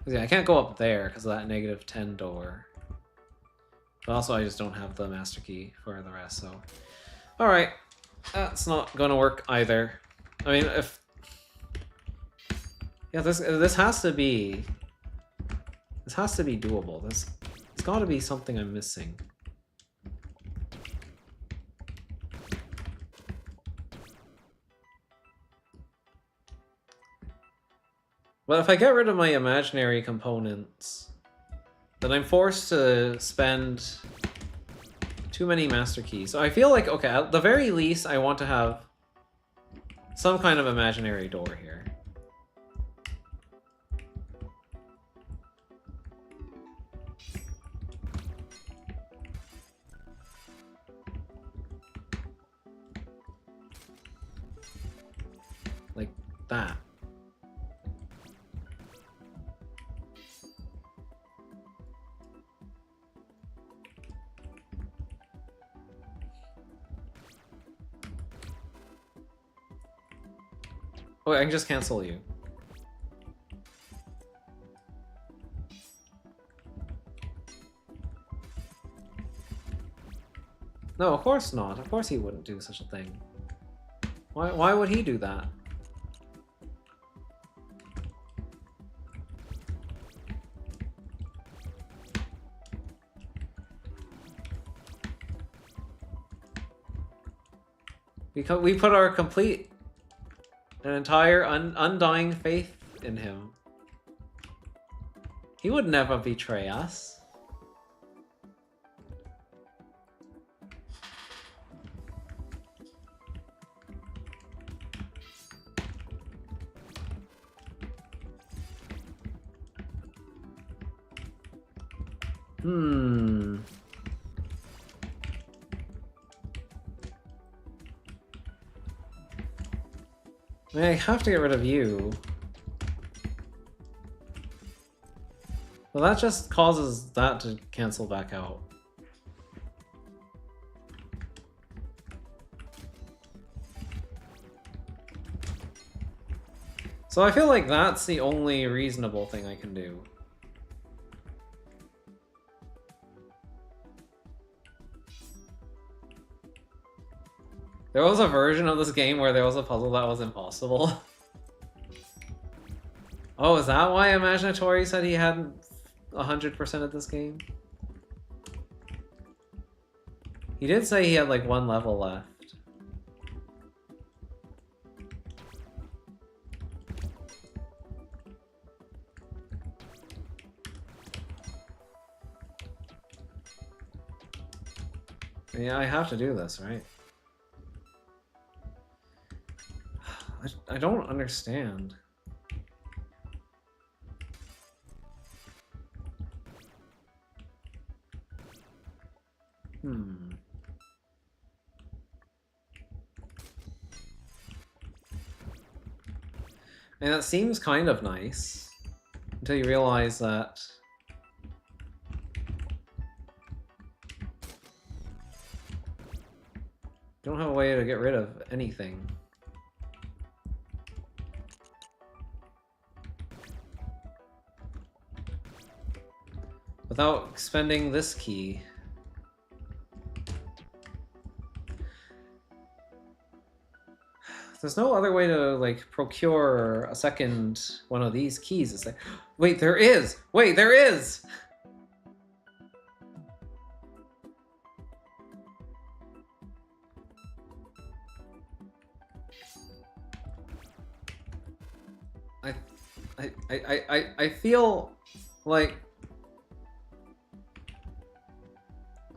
Yeah, I can't go up there because of that -10 door. But also, I just don't have the master key for the rest, so... Alright. That's not gonna work either. I mean, if... Yeah, this has to be... This has to be doable. There's gotta be something I'm missing. But if I get rid of my imaginary components, then I'm forced to spend too many master keys. So I feel like, okay, at the very least, I want to have some kind of imaginary door here. Like that. Oh, I can just cancel you. No, of course not. Of course he wouldn't do such a thing. Why would he do that? Because we put our an entire undying faith in him. He would never betray us. I mean, I have to get rid of you. Well, that just causes that to cancel back out. So I feel like that's the only reasonable thing I can do. There was a version of this game where there was a puzzle that was impossible. Oh, is that why Imaginatory said he hadn't 100% of this game? He did say he had like one level left. Yeah, I have to do this, right? I don't understand. Hmm. And that seems kind of nice until you realize that you don't have a way to get rid of anything. Without expending this key. There's no other way to, like, procure a second one of these keys. It's like, wait, there is! Wait, there is! I feel like...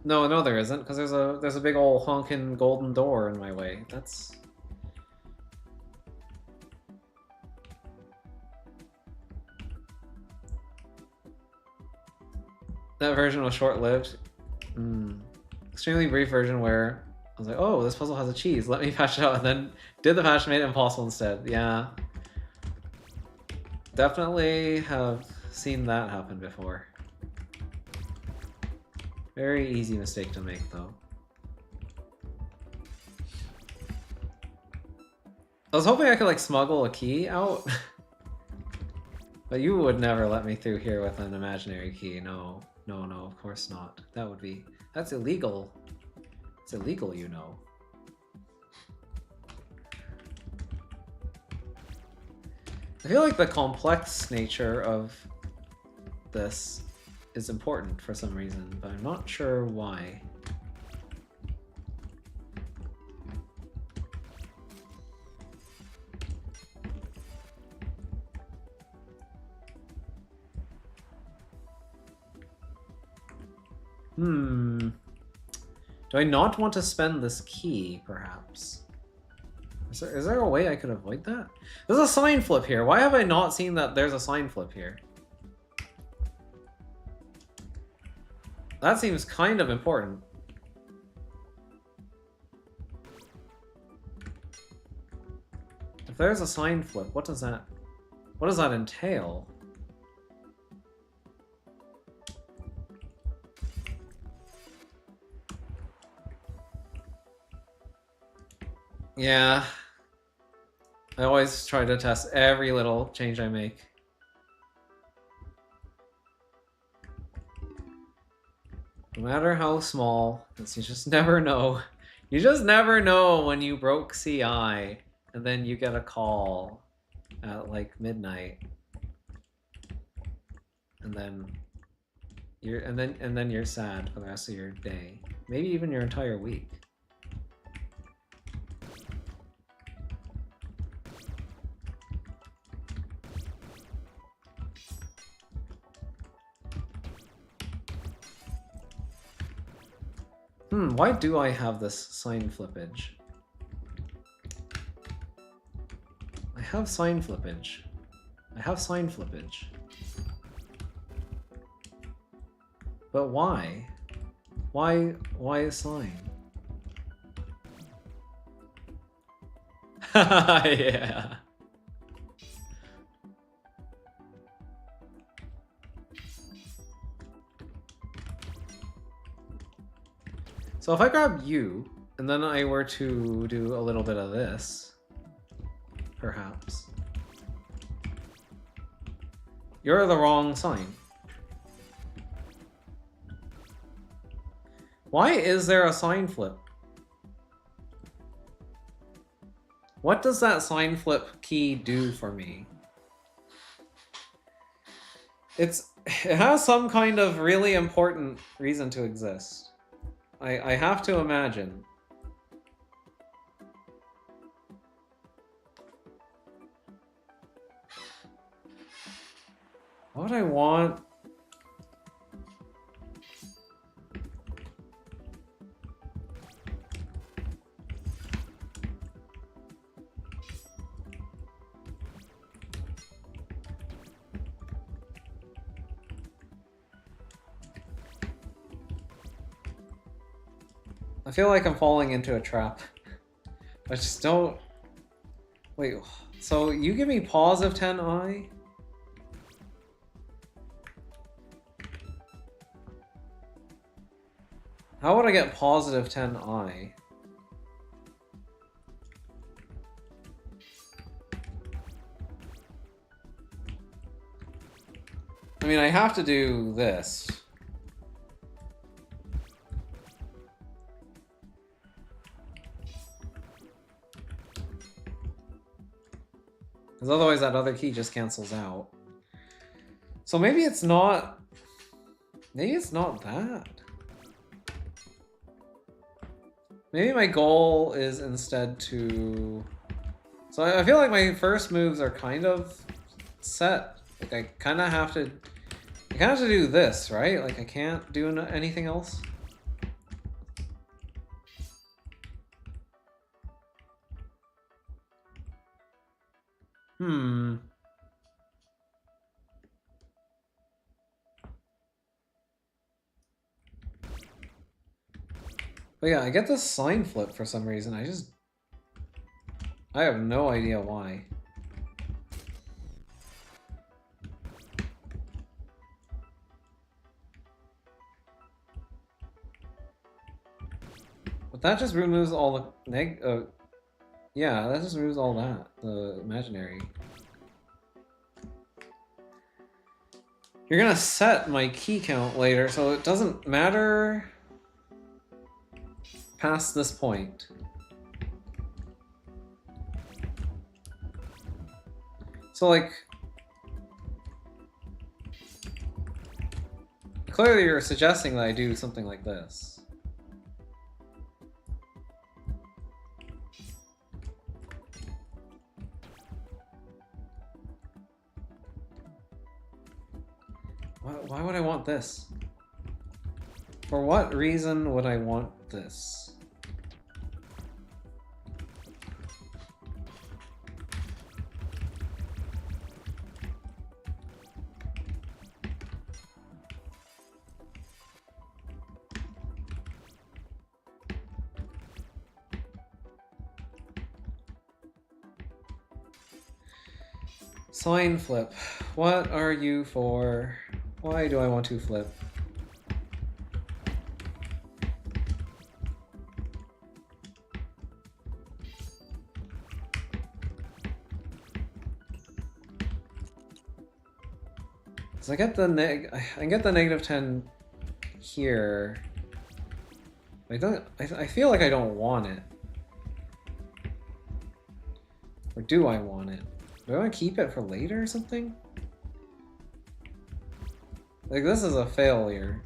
No, there isn't, because there's a big old honkin' golden door in my way. That's... That version was short-lived. Extremely brief version where I was like, oh, this puzzle has a cheese. Let me patch it out, and then did the patch and made it impossible instead. Yeah. Definitely have seen that happen before. Very easy mistake to make, though. I was hoping I could, like, smuggle a key out. But you would never let me through here with an imaginary key. No, of course not. That would be... That's illegal. It's illegal, you know. I feel like the complex nature of this is important for some reason, but I'm not sure why. Do I not want to spend this key, perhaps? Is there a way I could avoid that? There's a sign flip here. Why have I not seen that there's a sign flip here? That seems kind of important. If there's a sign flip, what does that entail? Yeah. I always try to test every little change I make. No matter how small, because you just never know. You just never know when you broke CI, and then you get a call at like midnight. And then you're sad for the rest of your day. Maybe even your entire week. Why do I have this sign flippage? I have sign flippage. I have sign flippage. But why? Why a sign? Yeah. So if I grab you, and then I were to do a little bit of this, perhaps. You're the wrong sign. Why is there a sign flip? What does that sign flip key do for me? It has some kind of really important reason to exist. I have to imagine. What I want... I feel like I'm falling into a trap. I just don't... Wait, so you give me positive 10i? How would I get positive 10i? I mean, I have to do this. Because otherwise that other key just cancels out. So maybe it's not... Maybe it's not that. Maybe my goal is instead to... So I feel like my first moves are kind of set. Like I kind of have to... I kind of have to do this, right? Like I can't do anything else. But yeah, I get this sign flip for some reason. I have no idea why. But that just removes all the yeah, that just removes all that, the imaginary. You're gonna set my key count later, so it doesn't matter past this point. So like, clearly you're suggesting that I do something like this. Why would I want this? For what reason would I want this? Sign flip. What are you for? Why do I want to flip? So I get the negative 10 here. I feel like I don't want it. Or do I want it? Do I want to keep it for later or something? Like, this is a failure.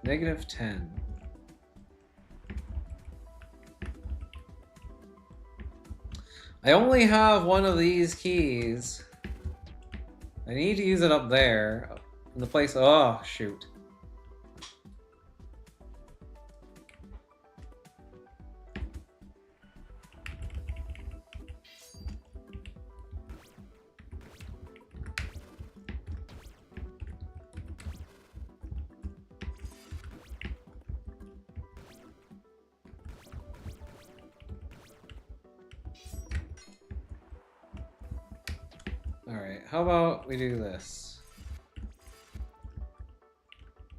Negative 10. I only have one of these keys. I need to use it up there. In the place... Oh, shoot. Alright, how about we do this?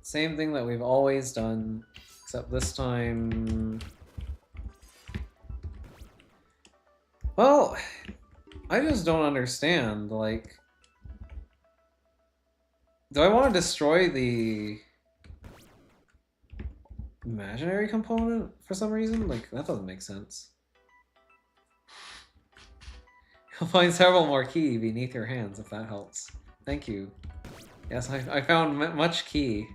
Same thing that we've always done, except this time... Well, I just don't understand, like... Do I want to destroy the... imaginary component for some reason? Like, that doesn't make sense. You'll find several more key beneath your hands, if that helps. Thank you. Yes, I found much key.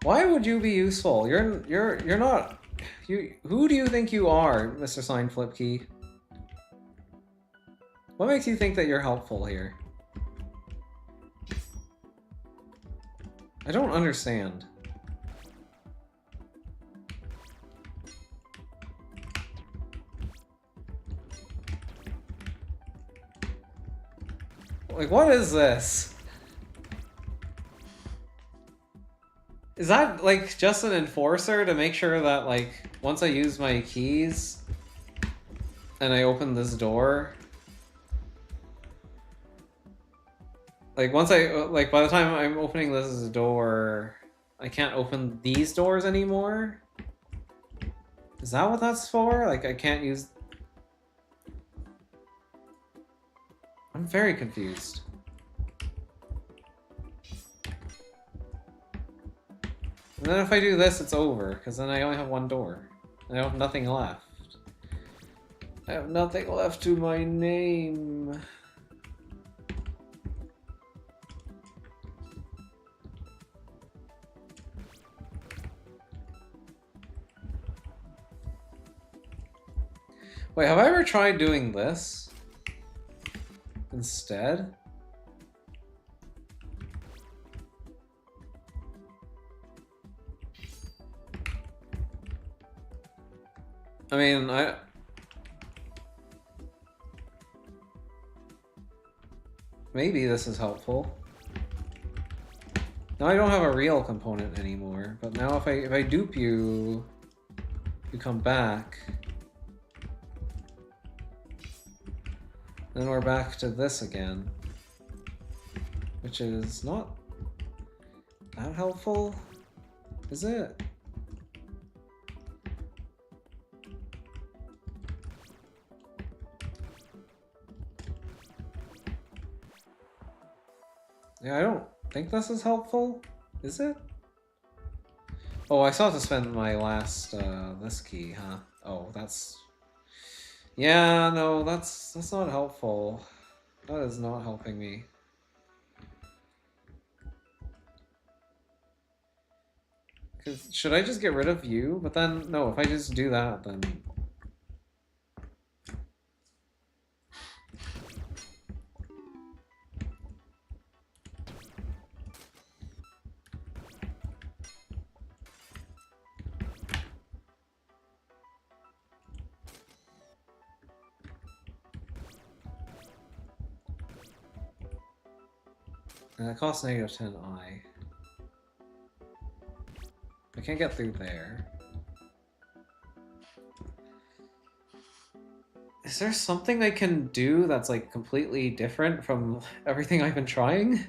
Why would you be useful? You're not... Who do you think you are, Mr. Sign Flip Key? What makes you think that you're helpful here? I don't understand. Like, what is this? Is that, like, just an enforcer to make sure that, like, once I use my keys and I open this door, like, once I, like, by the time I'm opening this door, I can't open these doors anymore? Is that what that's for? Like, I can't use... I'm very confused. And then if I do this, it's over, because then I only have one door. I have nothing left. I have nothing left to my name. Wait, have I ever tried doing this instead? I mean, maybe this is helpful. Now I don't have a real component anymore, but now if I dupe you, you come back. Then we're back to this again, which is not that helpful, is it? Yeah, I don't think this is helpful, is it? Oh, I still have to spend my last, this key, huh? Oh, that's... Yeah, no, that's not helpful. That is not helping me. Should I just get rid of you? But then, no, if I just do that, then... And it costs negative 10i. I can't get through there. Is there something I can do that's like completely different from everything I've been trying?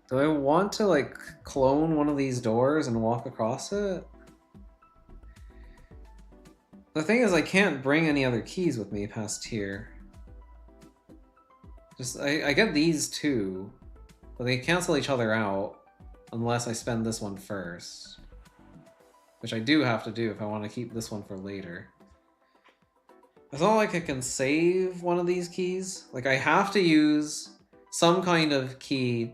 Do I want to like clone one of these doors and walk across it? The thing is, I can't bring any other keys with me past here. I get these two, but they cancel each other out unless I spend this one first. Which I do have to do if I want to keep this one for later. It's not like I can save one of these keys. Like, I have to use some kind of key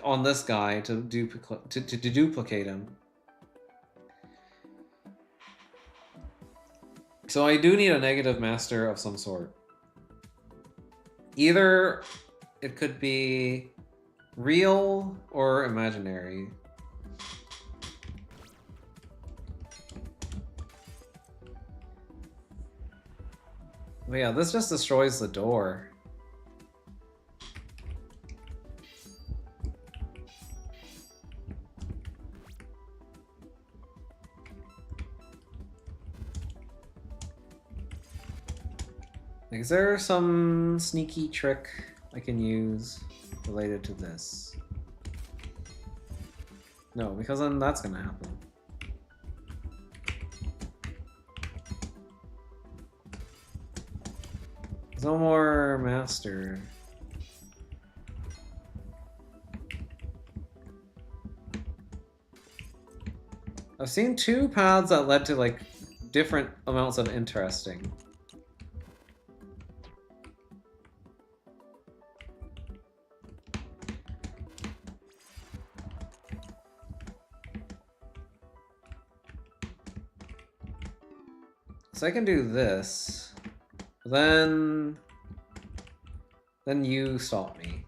on this guy to duplicate him. So I do need a negative master of some sort. Either it could be real or imaginary. But yeah, this just destroys the door. Is there some sneaky trick I can use related to this? No, because then that's gonna happen. There's no more master. I've seen two paths that led to like different amounts of interesting. So I can do this. Then you stop me.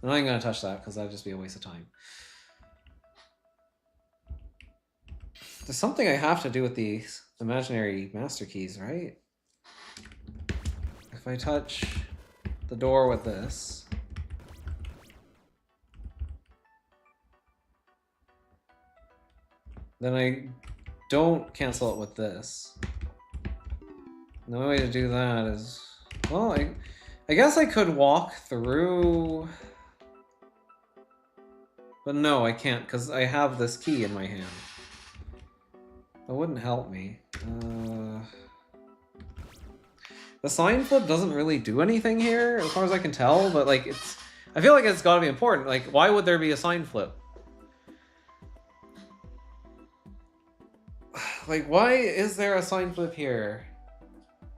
I'm not even gonna touch that because that'd just be a waste of time. There's something I have to do with these imaginary master keys, right? If I touch the door with this, then I don't cancel it with this. The only way to do that is, well, I guess I could walk through, but no, I can't because I have this key in my hand. That wouldn't help me. The sign flip doesn't really do anything here, as far as I can tell, but like I feel like it's gotta be important. Like, why would there be a sign flip? Like, why is there a sign flip here?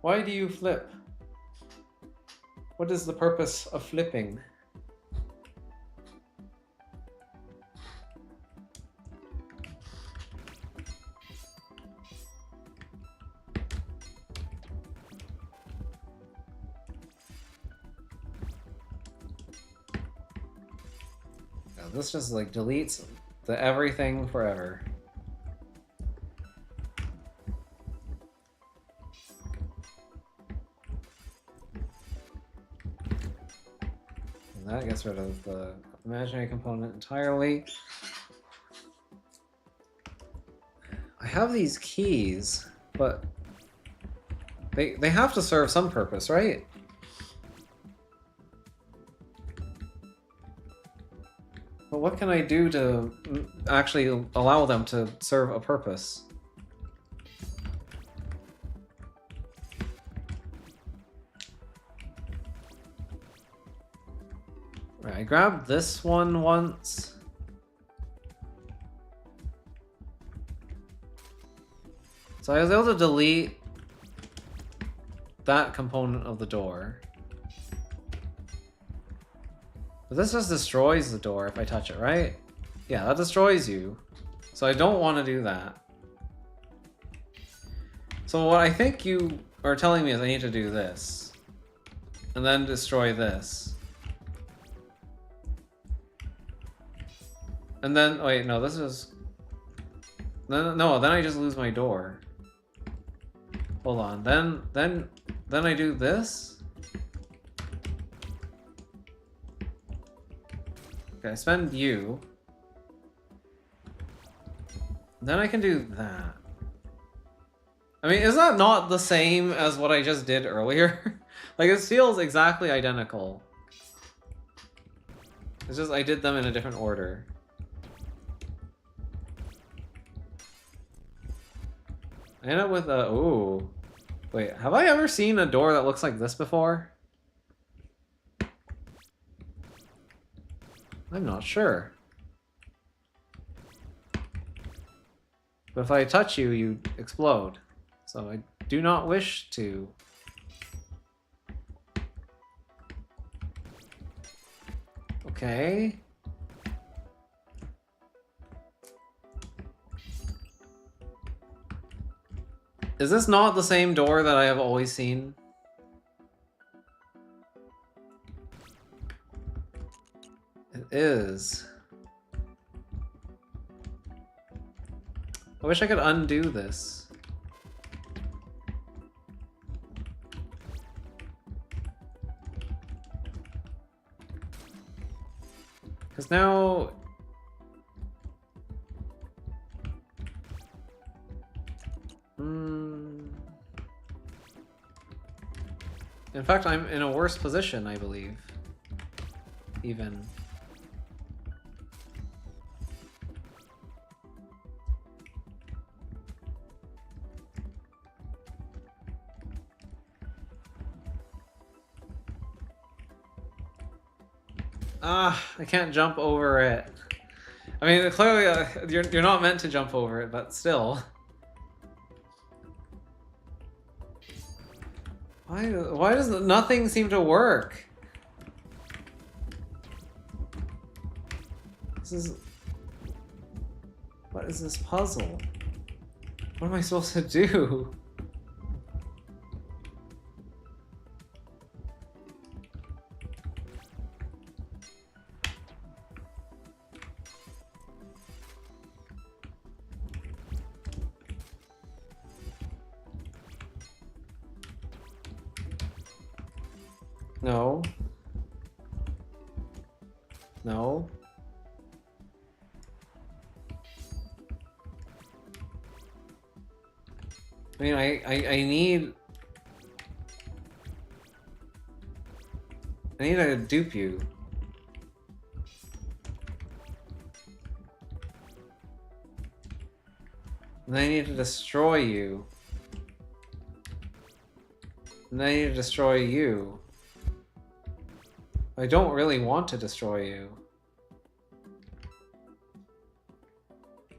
Why do you flip? What is the purpose of flipping? This just like deletes the everything forever. And that gets rid of the imaginary component entirely. I have these keys, but they have to serve some purpose, right? But what can I do to actually allow them to serve a purpose? Right, I grabbed this one once. So I was able to delete that component of the door. But this just destroys the door if I touch it, right? Yeah, that destroys you. So I don't want to do that. So what I think you are telling me is I need to do this. And then destroy this. And then, wait, no, this is... No, then I just lose my door. Hold on, then I do this? Okay, I spend you. Then I can do that. I mean, is that not the same as what I just did earlier? Like, it feels exactly identical. It's just I did them in a different order. I end up with a... Ooh. Wait, have I ever seen a door that looks like this before? I'm not sure. But if I touch you, you explode. So I do not wish to. Okay. Is this not the same door that I have always seen? It is. I wish I could undo this. Because now... In fact, I'm in a worse position, I believe. Even. Ah, I can't jump over it. I mean, clearly you're not meant to jump over it, but still. Why does nothing seem to work? What is this puzzle? What am I supposed to do? No. No. I mean, I need to dupe you. And I need to destroy you. And I need to destroy you. I don't really want to destroy you.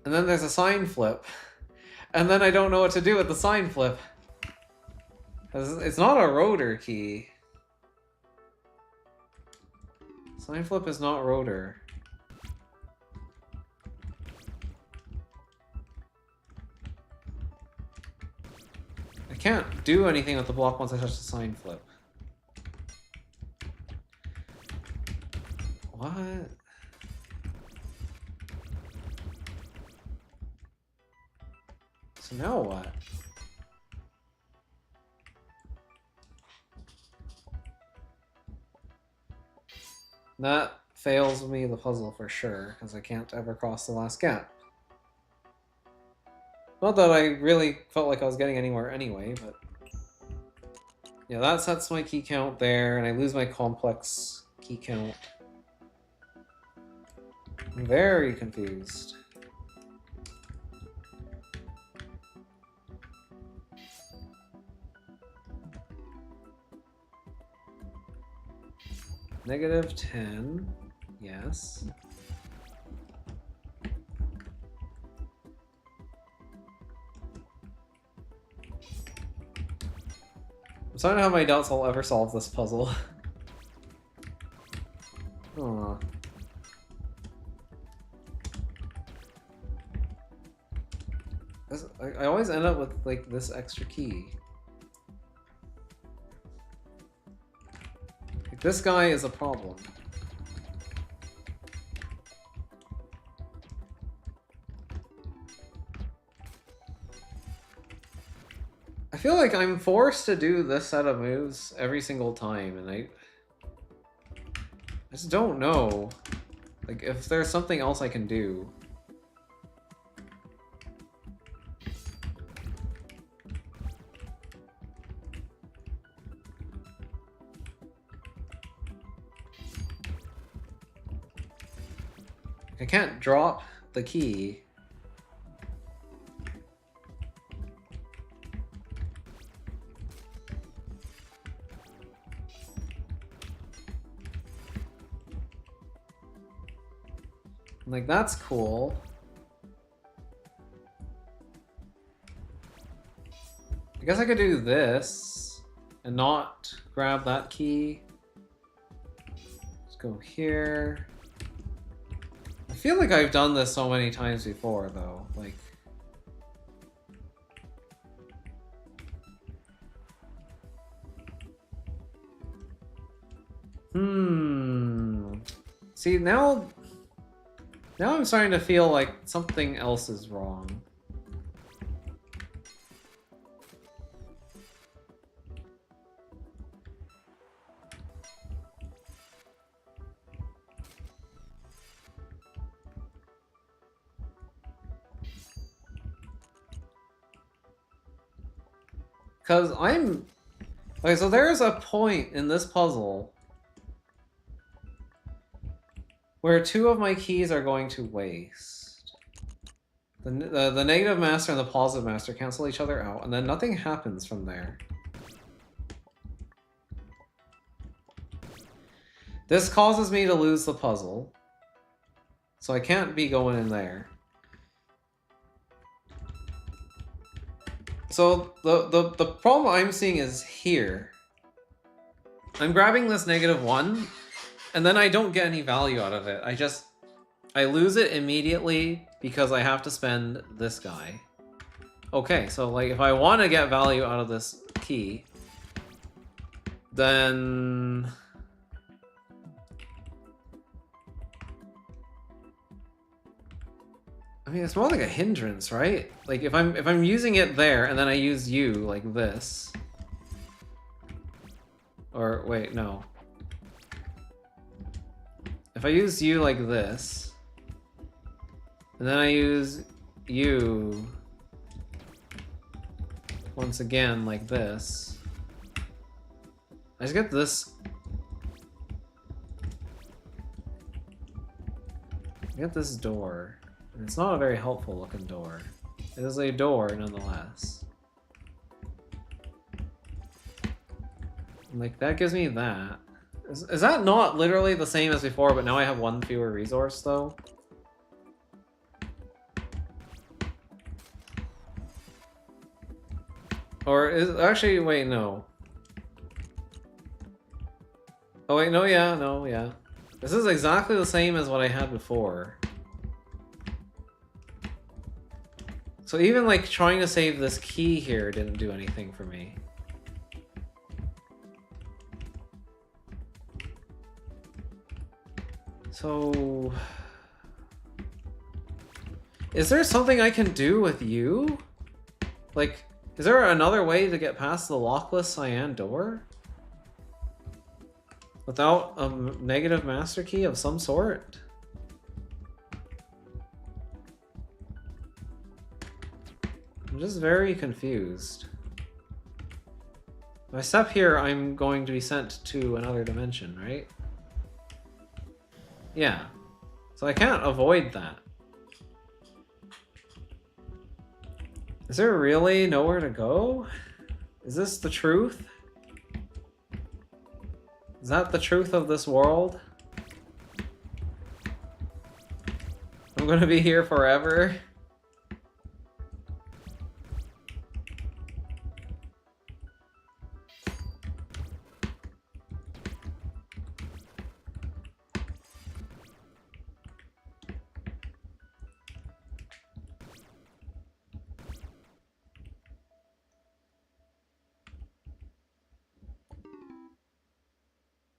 And then there's a sign flip. And then I don't know what to do with the sign flip. It's not a rotor key. Sign flip is not rotor. I can't do anything with the block once I touch the sign flip. What? So now what? That fails me the puzzle for sure, because I can't ever cross the last gap. Not that I really felt like I was getting anywhere anyway, but... yeah, that sets my key count there, and I lose my complex key count. I'm very confused. -10, yes. I'm starting to have my doubts I'll ever solve this puzzle. Aw. I always end up with, like, this extra key. Like, this guy is a problem. I feel like I'm forced to do this set of moves every single time, and I just don't know, like, if there's something else I can do. I can't drop the key. Like, that's cool. I guess I could do this and not grab that key. Let's go here. I feel like I've done this so many times before, though. Like... See, now I'm starting to feel like something else is wrong. Because I'm... okay, so there's a point in this puzzle where two of my keys are going to waste. The negative master and the positive master cancel each other out, and then nothing happens from there. This causes me to lose the puzzle, so I can't be going in there. So the problem I'm seeing is here. I'm grabbing this -1, and then I don't get any value out of it. I lose it immediately because I have to spend this guy. Okay, so like if I want to get value out of this key, then I mean it's more like a hindrance, right? Like if I'm using it there and then I use you like this. Or wait, no. If I use you like this, and then I use you once again like this, I just get this. I get this door. And it's not a very helpful looking door. It is a door nonetheless. And like that gives me that. Is that not literally the same as before, but now I have one fewer resource though? Or is actually wait, no. Oh wait, no, yeah, no, yeah. This is exactly the same as what I had before. So even like trying to save this key here didn't do anything for me. So is there something I can do with you? Like, is there another way to get past the lockless cyan door? Without a negative master key of some sort? I'm just very confused. If I step here, I'm going to be sent to another dimension, right? Yeah. So I can't avoid that. Is there really nowhere to go? Is this the truth? Is that the truth of this world? I'm gonna be here forever?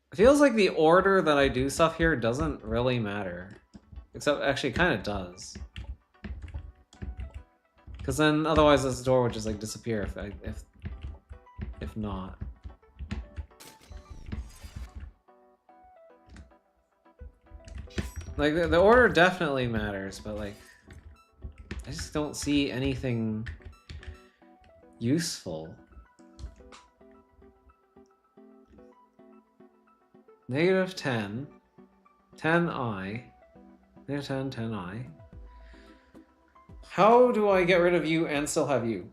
It feels like the order that I do stuff here doesn't really matter. Except, actually, it kind of does. Because then, otherwise, this door would just, like, disappear if not. Like, the order definitely matters, but, like, I just don't see anything useful. Negative 10, 10i, negative 10, 10i. How do I get rid of you and still have you?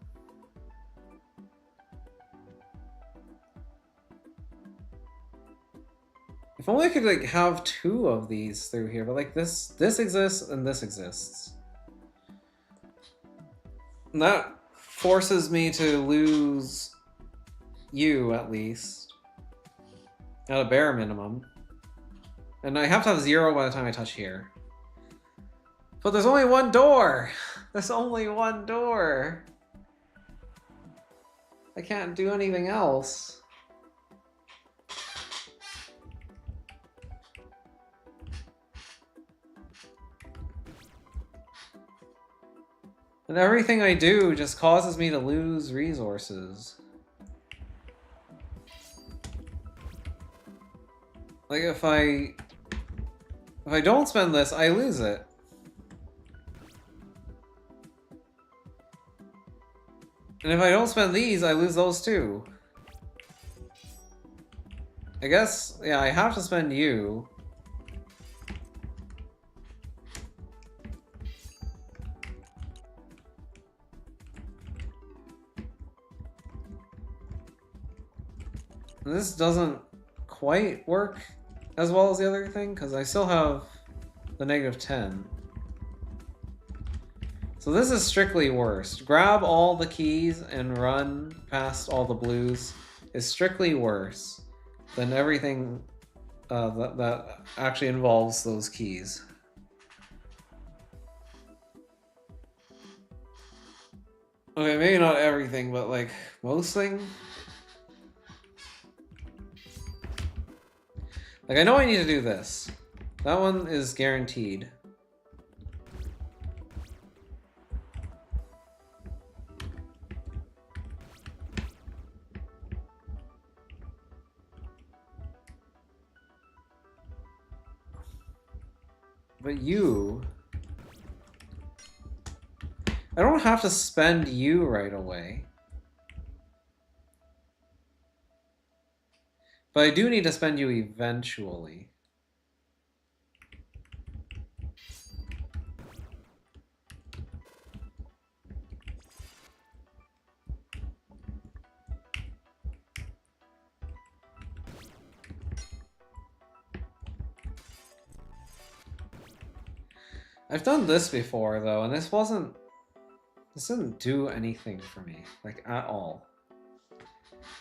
If only I could like have two of these through here, but like this exists and this exists. And that forces me to lose you at least. At a bare minimum. And I have to have 0 by the time I touch here. But there's only one door! There's only one door! I can't do anything else. And everything I do just causes me to lose resources. Like if I don't spend this, I lose it. And if I don't spend these, I lose those too. I guess, yeah, I have to spend you. And this doesn't quite work as well as the other thing, because I still have the negative 10. So this is strictly worst. Grab all the keys and run past all the blues is strictly worse than everything that actually involves those keys. Okay, maybe not everything, but like most things. Like I know I need to do this. That one is guaranteed. But you... I don't have to spend you right away. But I do need to spend you eventually. I've done this before, though, and this didn't do anything for me, like, at all.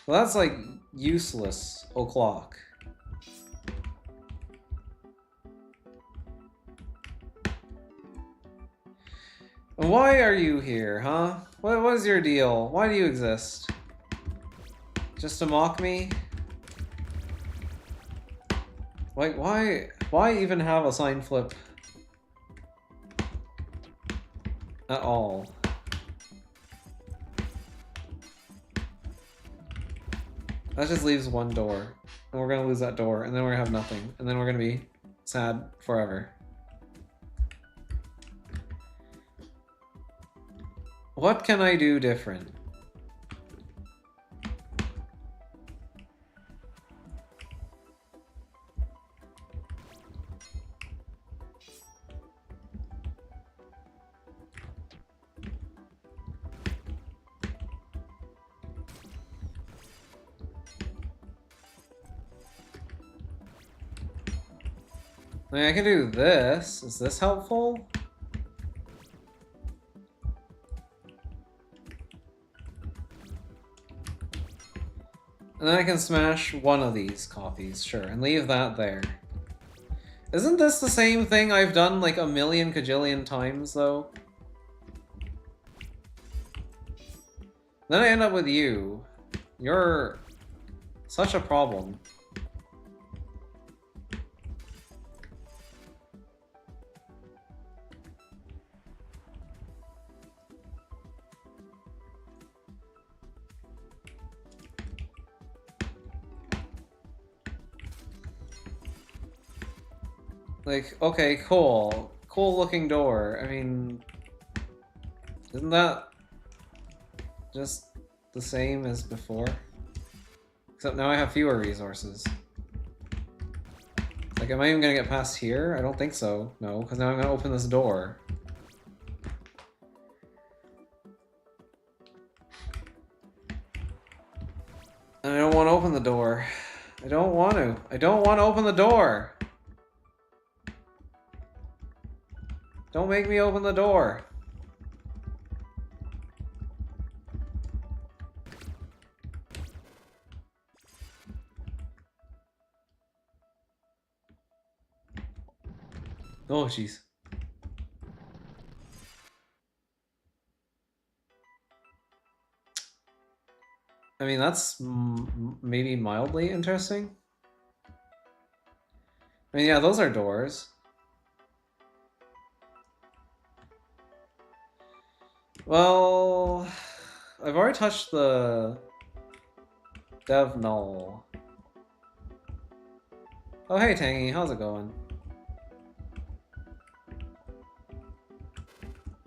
So that's, like, useless o'clock. Why are you here, huh? What is your deal? Why do you exist? Just to mock me? Like, why even have a sign flip? At all. That just leaves one door. And we're gonna lose that door, and then we're gonna have nothing. And then we're gonna be sad forever. What can I do different? I mean, I can do this. Is this helpful? And then I can smash one of these copies, sure, and leave that there. Isn't this the same thing I've done like a million kajillion times, though? Then I end up with you. You're such a problem. Like, okay, cool. Cool looking door. I mean, isn't that just the same as before? Except now I have fewer resources. Like, am I even gonna get past here? I don't think so. No, because now I'm gonna open this door. And I don't want to open the door. I don't want to. I don't want to open the door! Don't make me open the door. Oh, jeez. I mean, that's maybe mildly interesting. I mean, yeah, those are doors. Well, I've already touched the dev null. Oh, hey, Tangy, how's it going?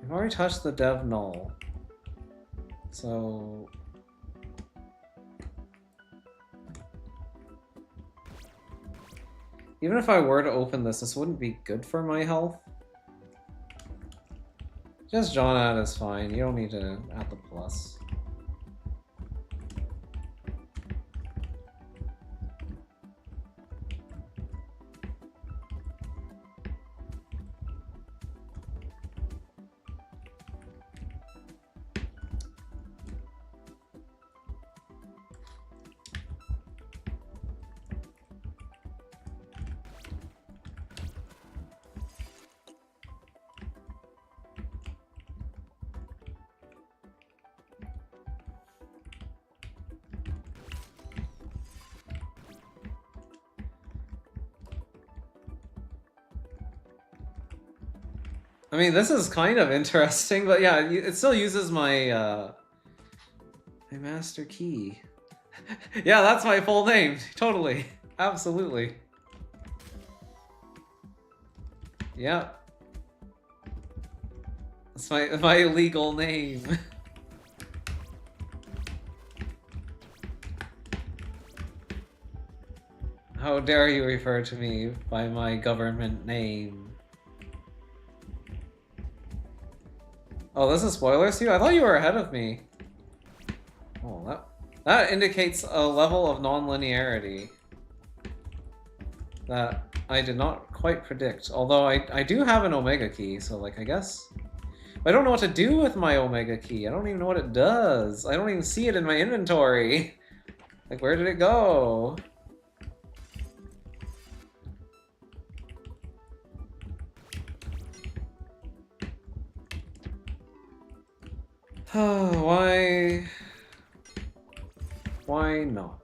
I've already touched the dev null. So... even if I were to open this, this wouldn't be good for my health. Just John add is fine. You don't need to add the plus. I mean, this is kind of interesting, but yeah, it still uses my my master key. Yeah, that's my full name. Totally. Absolutely. Yeah. That's my legal name. How dare you refer to me by my government name? Oh, this is spoilers to you? I thought you were ahead of me. Oh, that indicates a level of non-linearity that I did not quite predict. Although I do have an Omega key, so like I guess... I don't know what to do with my Omega key. I don't even know what it does. I don't even see it in my inventory. Like, where did it go? Why? Why not?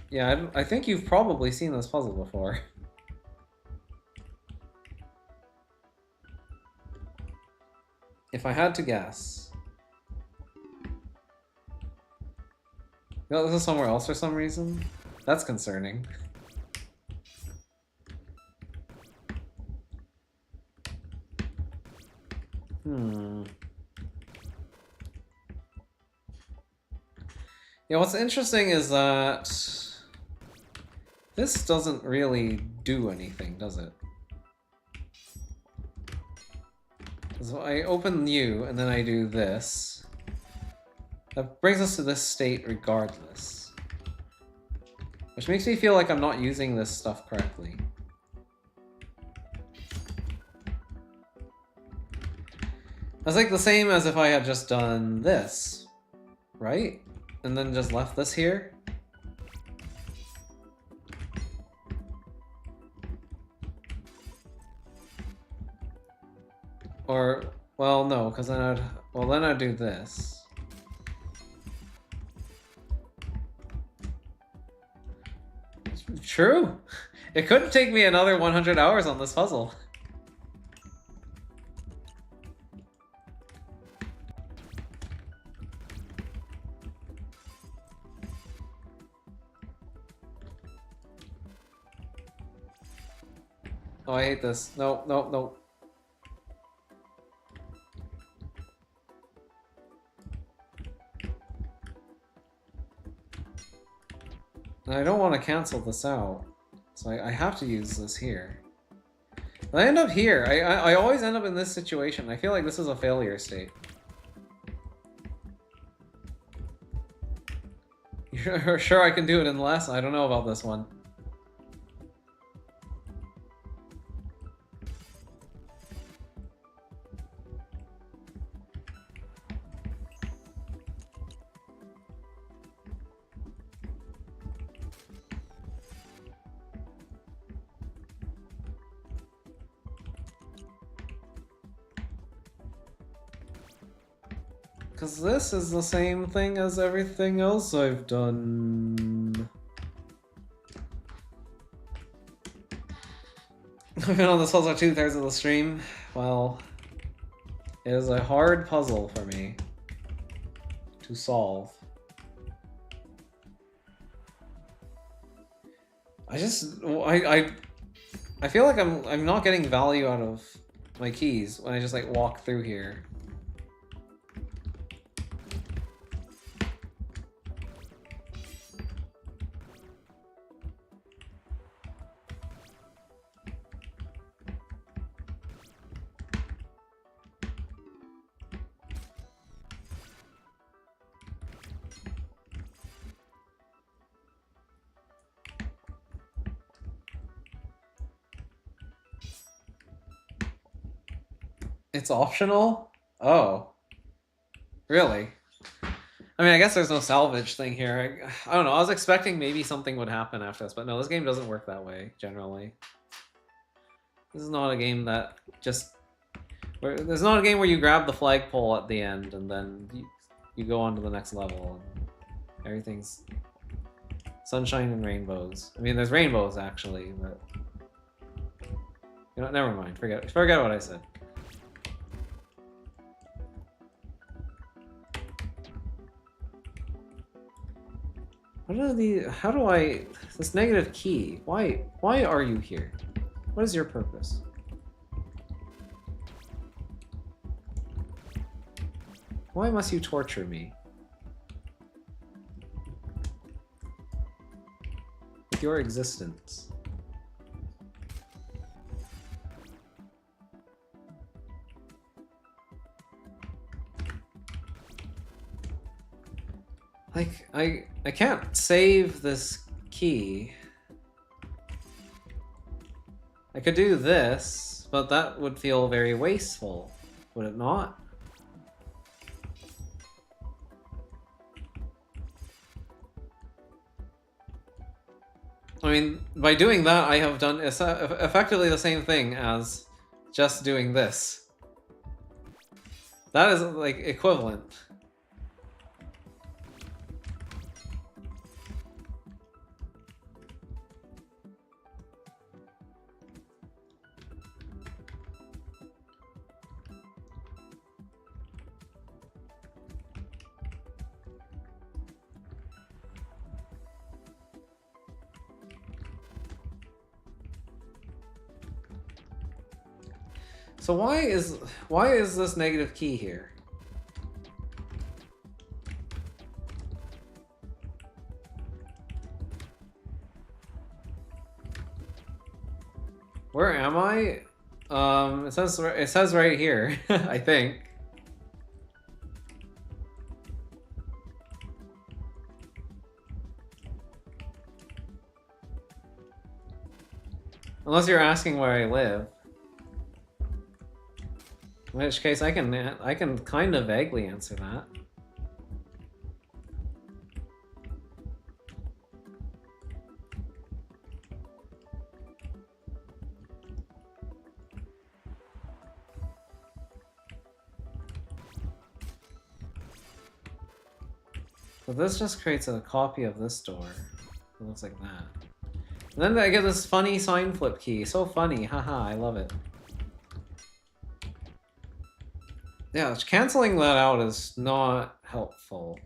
Yeah, I think you've probably seen this puzzle before. If I had to guess. No, this is somewhere else for some reason? That's concerning. Yeah, what's interesting is that this doesn't really do anything, does it? So I open new, and then I do this. That brings us to this state regardless. Which makes me feel like I'm not using this stuff correctly. That's like the same as if I had just done this, right? And then just left this here. Or, well, no, because then I'd do this. True. It could take me another 100 hours on this puzzle. Oh, I hate this. No, no, no. I don't want to cancel this out, so I have to use this here. I end up here. I always end up in this situation. I feel like this is a failure state. You're sure I can do it in less? I don't know about this one. Because this is the same thing as everything else I've done. I've been on this puzzle 2/3 of the stream. Well, it is a hard puzzle for me to solve. I feel like I'm not getting value out of my keys when I just like walk through here. It's optional? Oh. Really? I mean, I guess there's no salvage thing here. I don't know, I was expecting maybe something would happen after this, but no, this game doesn't work that way, generally. This is not a game that just... There's not a game where you grab the flagpole at the end and then you go on to the next level and everything's sunshine and rainbows. I mean, there's rainbows, actually, but... You know, never mind. Forget what I said. What are the? How do I? This negative key. Why are you here? What is your purpose? Why must you torture me? With your existence. Like, I can't save this key. I could do this, but that would feel very wasteful, would it not? I mean, by doing that, I have done effectively the same thing as just doing this. That is, like, equivalent. So why is this negative key here? Where am I? It says right here, I think. Unless you're asking where I live. In which case, I can kind of vaguely answer that. So this just creates a copy of this door. It looks like that. And then I get this funny sign flip key. So funny, haha, I love it. Yeah, canceling that out is not helpful.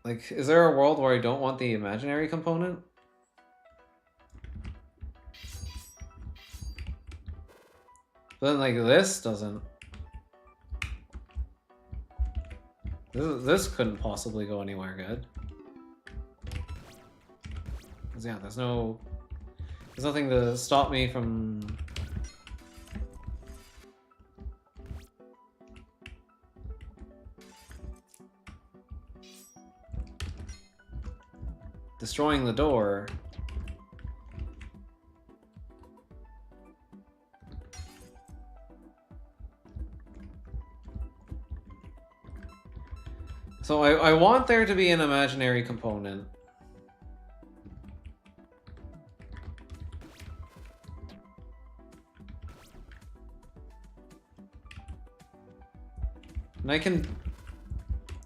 Like, is there a world where I don't want the imaginary component? But then, like, this doesn't. This couldn't possibly go anywhere good. Yeah, there's nothing to stop me from destroying the door. So I want there to be an imaginary component.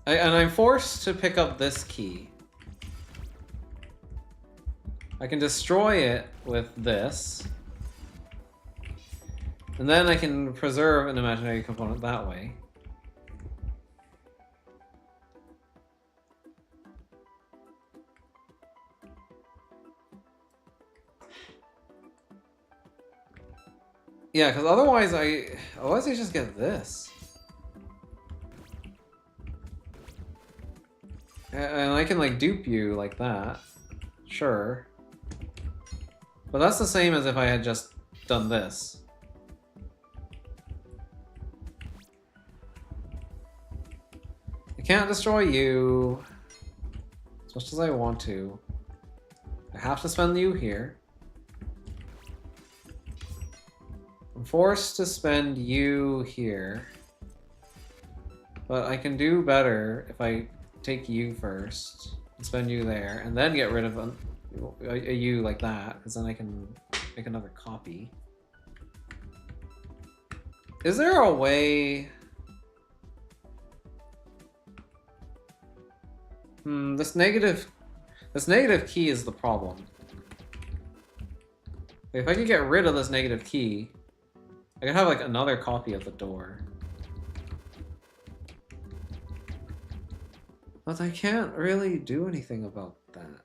And I'm forced to pick up this key. I can destroy it with this. And then I can preserve an imaginary component that way. Yeah, because otherwise I just get this. And I can, like, dupe you like that. Sure. But that's the same as if I had just done this. I can't destroy you as much as I want to. I have to spend you here. I'm forced to spend you here. But I can do better if I take you first and spend you there, and then get rid of a you like that, because then I can make another copy. Is there a way This negative key is the problem. If I could get rid of this negative key, I could have like another copy of the door. But I can't really do anything about that.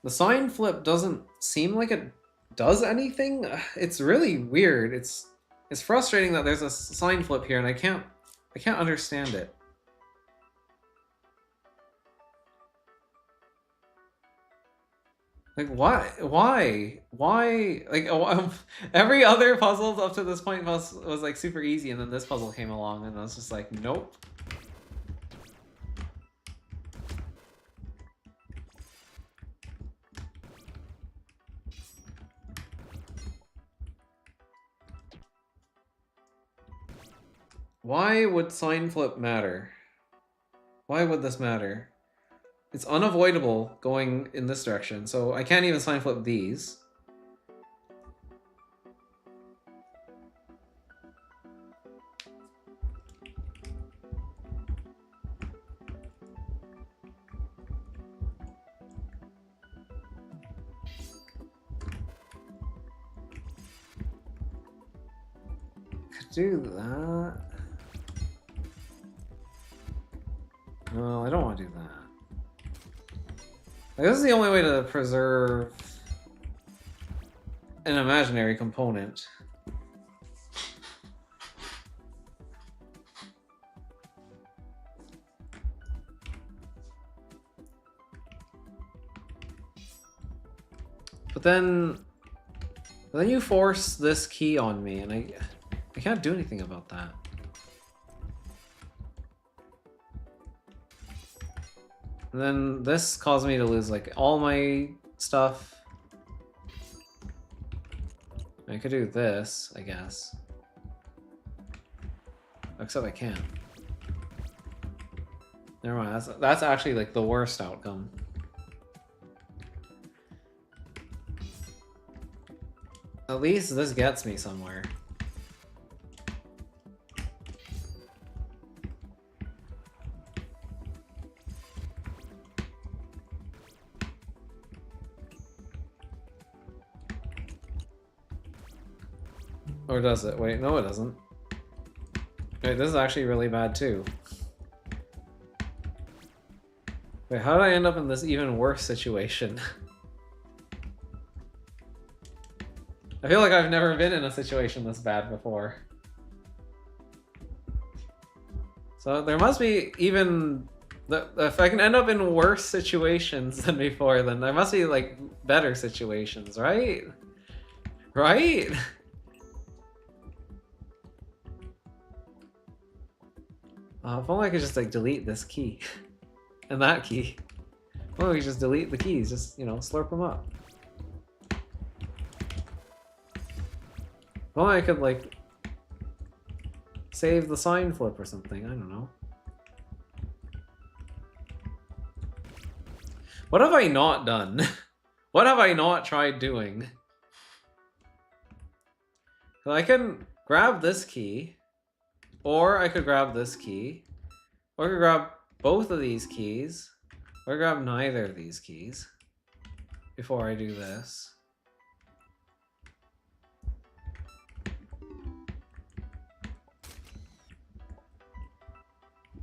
The sign flip doesn't seem like it does anything. It's really weird. It's frustrating that there's a sign flip here and I can't understand it. Like, why? Like, every other puzzle up to this point was like super easy, and then this puzzle came along, and I was just like, nope. Why would sign flip matter? Why would this matter? It's unavoidable going in this direction, so I can't even sign flip these. Could do that. No, I don't want to do that. Like, this is the only way to preserve an imaginary component. But then you force this key on me, and I can't do anything about that. And then this caused me to lose like all my stuff. I could do this, I guess. Except I can't. Never mind, that's actually like the worst outcome. At least this gets me somewhere. Or does it? Wait, no it doesn't. Wait, this is actually really bad too. Wait, how did I end up in this even worse situation? I feel like I've never been in a situation this bad before. So there must be even... If I can end up in worse situations than before, then there must be like better situations, right? Right? If only I could just like delete this key and that key. If only we could just delete the keys, just, you know, slurp them up. If only I could like save the sign flip or something, I don't know. What have I not done? What have I not tried doing? So I can grab this key. Or I could grab this key, or I could grab both of these keys, or grab neither of these keys before I do this.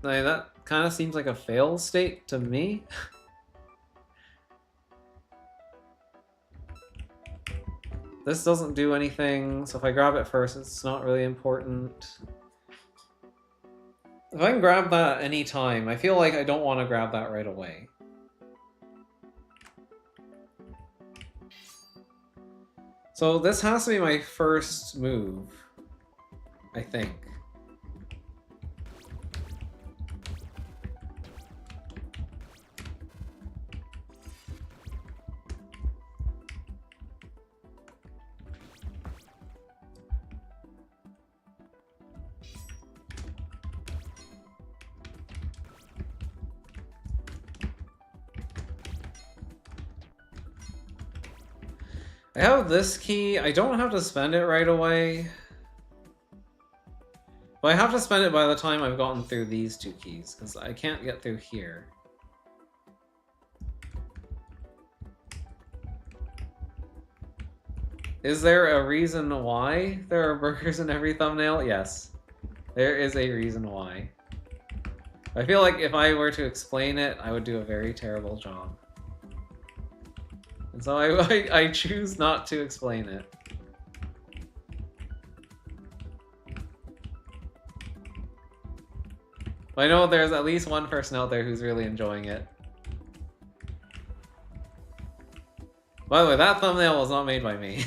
Like, that kind of seems like a fail state to me. This doesn't do anything, so if I grab it first, it's not really important. If I can grab that any time, I feel like I don't want to grab that right away. So this has to be my first move, I think. I have this key. I don't have to spend it right away. But I have to spend it by the time I've gotten through these 2 keys, because I can't get through here. Is there a reason why there are burgers in every thumbnail? Yes. There is a reason why. I feel like if I were to explain it, I would do a very terrible job. And so I choose not to explain it. I know there's at least one person out there who's really enjoying it. By the way, that thumbnail was not made by me.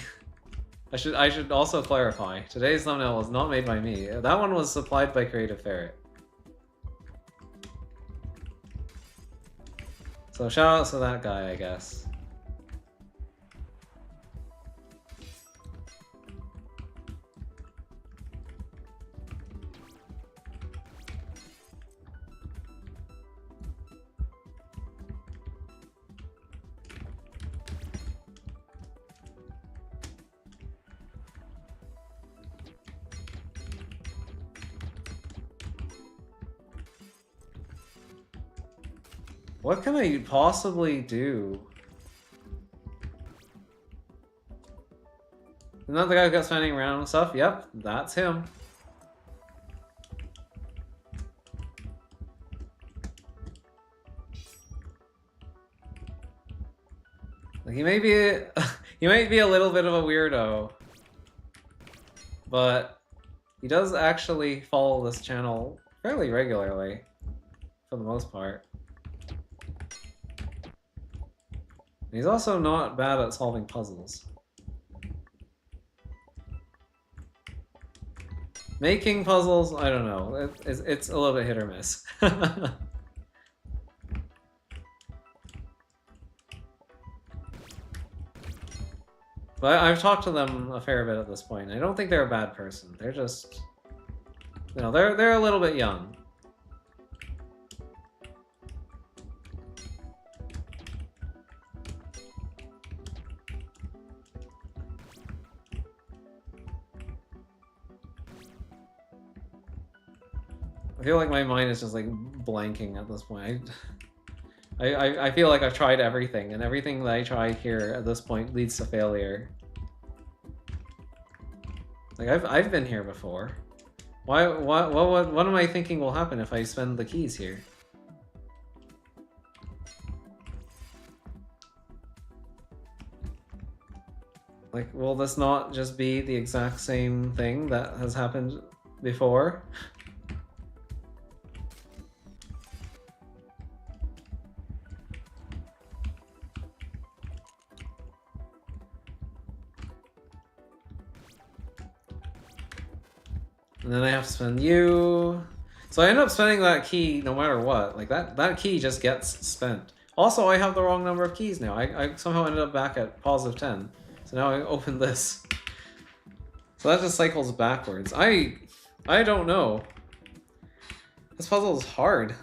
I should also clarify. Today's thumbnail was not made by me. That one was supplied by Creative Ferret. So shout out to that guy, I guess. What can I possibly do? Isn't that the guy who got spending around and stuff? Yep, that's him. Like, he may be he might be a little bit of a weirdo, but he does actually follow this channel fairly regularly, for the most part. He's also not bad at solving puzzles. Making puzzles, I don't know. It's a little bit hit or miss. But I've talked to them a fair bit at this point. I don't think they're a bad person. They're just, you know, they're a little bit young. I feel like my mind is just like blanking at this point. I feel like I've tried everything, and everything that I try here at this point leads to failure. Like I've been here before. What am I thinking will happen if I spend the keys here? Like, will this not just be the exact same thing that has happened before? And then I have to spend you. So I end up spending that key no matter what. Like, that key just gets spent. Also, I have the wrong number of keys now. I somehow ended up back at positive 10. So now I open this. So that just cycles backwards. I don't know. This puzzle is hard.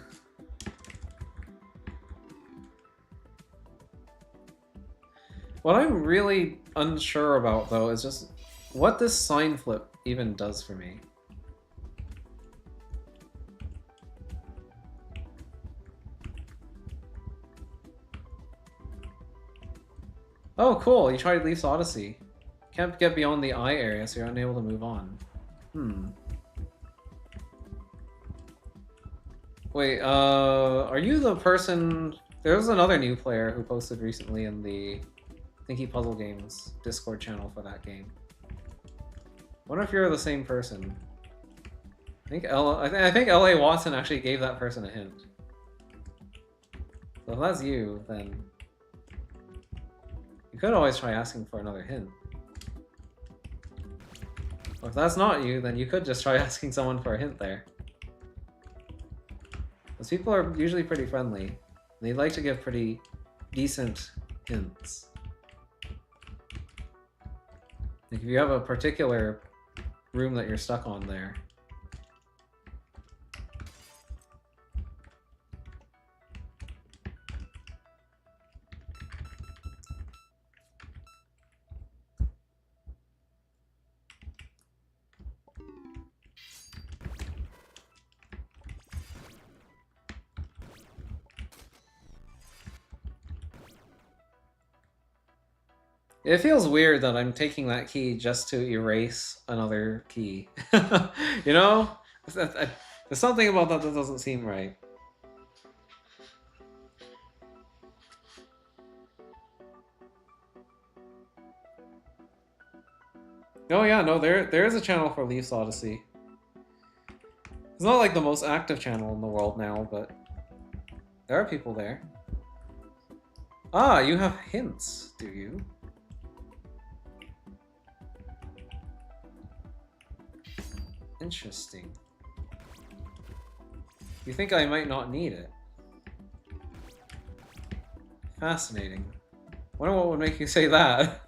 What I'm really unsure about, though, is just what this sign flip even does for me. Oh, cool. You tried Leaf's Odyssey. Can't get beyond the eye area, so you're unable to move on. Wait, are you the person... There was another new player who posted recently in the Thinky Puzzle Games Discord channel for that game. Wonder if you're the same person. I think LA Watson actually gave that person a hint. So if that's you, then you could always try asking for another hint. Or if that's not you, then you could just try asking someone for a hint there. Those people are usually pretty friendly. They like to give pretty decent hints. Like if you have a particular room that you're stuck on there. It feels weird that I'm taking that key just to erase another key. You know? There's something about that that doesn't seem right. Oh yeah, no, there is a channel for Leaf's Odyssey. It's not like the most active channel in the world now, but there are people there. Ah, you have hints, do you? Interesting. You think I might not need it? Fascinating. Wonder what would make you say that?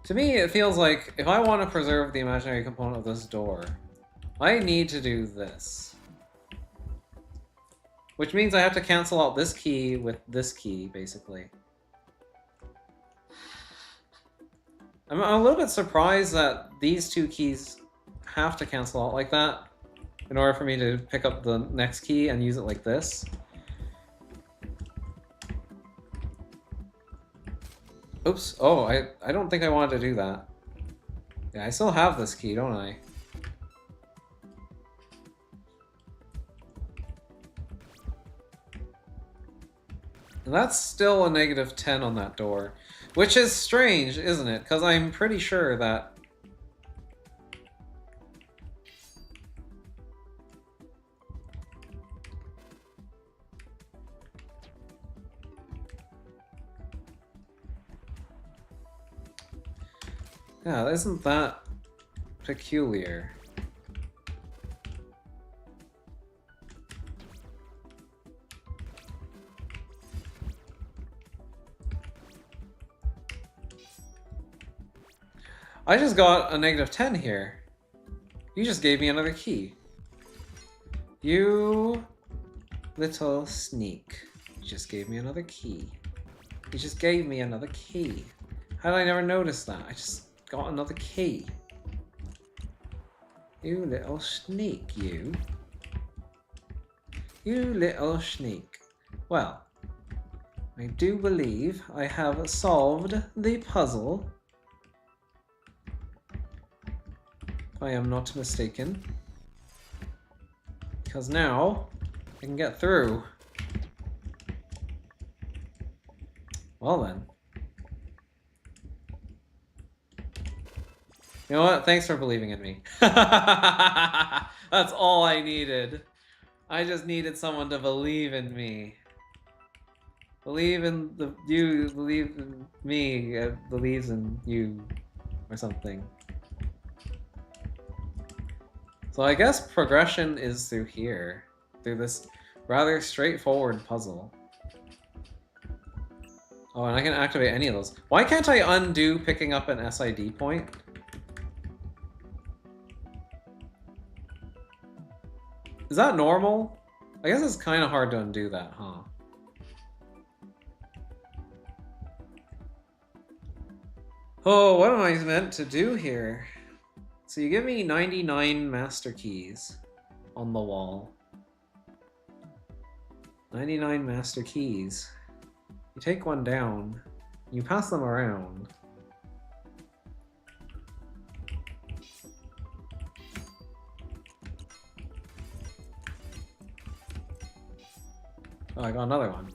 To me, it feels like if I want to preserve the imaginary component of this door, I need to do this. Which means I have to cancel out this key with this key, basically. I'm a little bit surprised that these two keys have to cancel out like that in order for me to pick up the next key and use it like this. Oops. Oh, I don't think I wanted to do that. Yeah, I still have this key, don't I? And that's still a -10 on that door. Which is strange, isn't it? Because I'm pretty sure that... Yeah, isn't that peculiar? I just got a -10 here. You just gave me another key. You little sneak. You just gave me another key. You just gave me another key. How did I never notice that? I just got another key. You little sneak, you. You little sneak. Well, I do believe I have solved the puzzle. If I am not mistaken. Because now I can get through. Well then. You know what? Thanks for believing in me. That's all I needed. I just needed someone to believe in me. Believe in you, believe in me, believes in you, or something. So I guess progression is through here, through this rather straightforward puzzle. Oh, and I can activate any of those. Why can't I undo picking up an SID point? Is that normal? I guess it's kind of hard to undo that, huh? Oh, what am I meant to do here? So you give me 99 master keys on the wall. 99 master keys. You take one down, you pass them around. Oh, I got another one.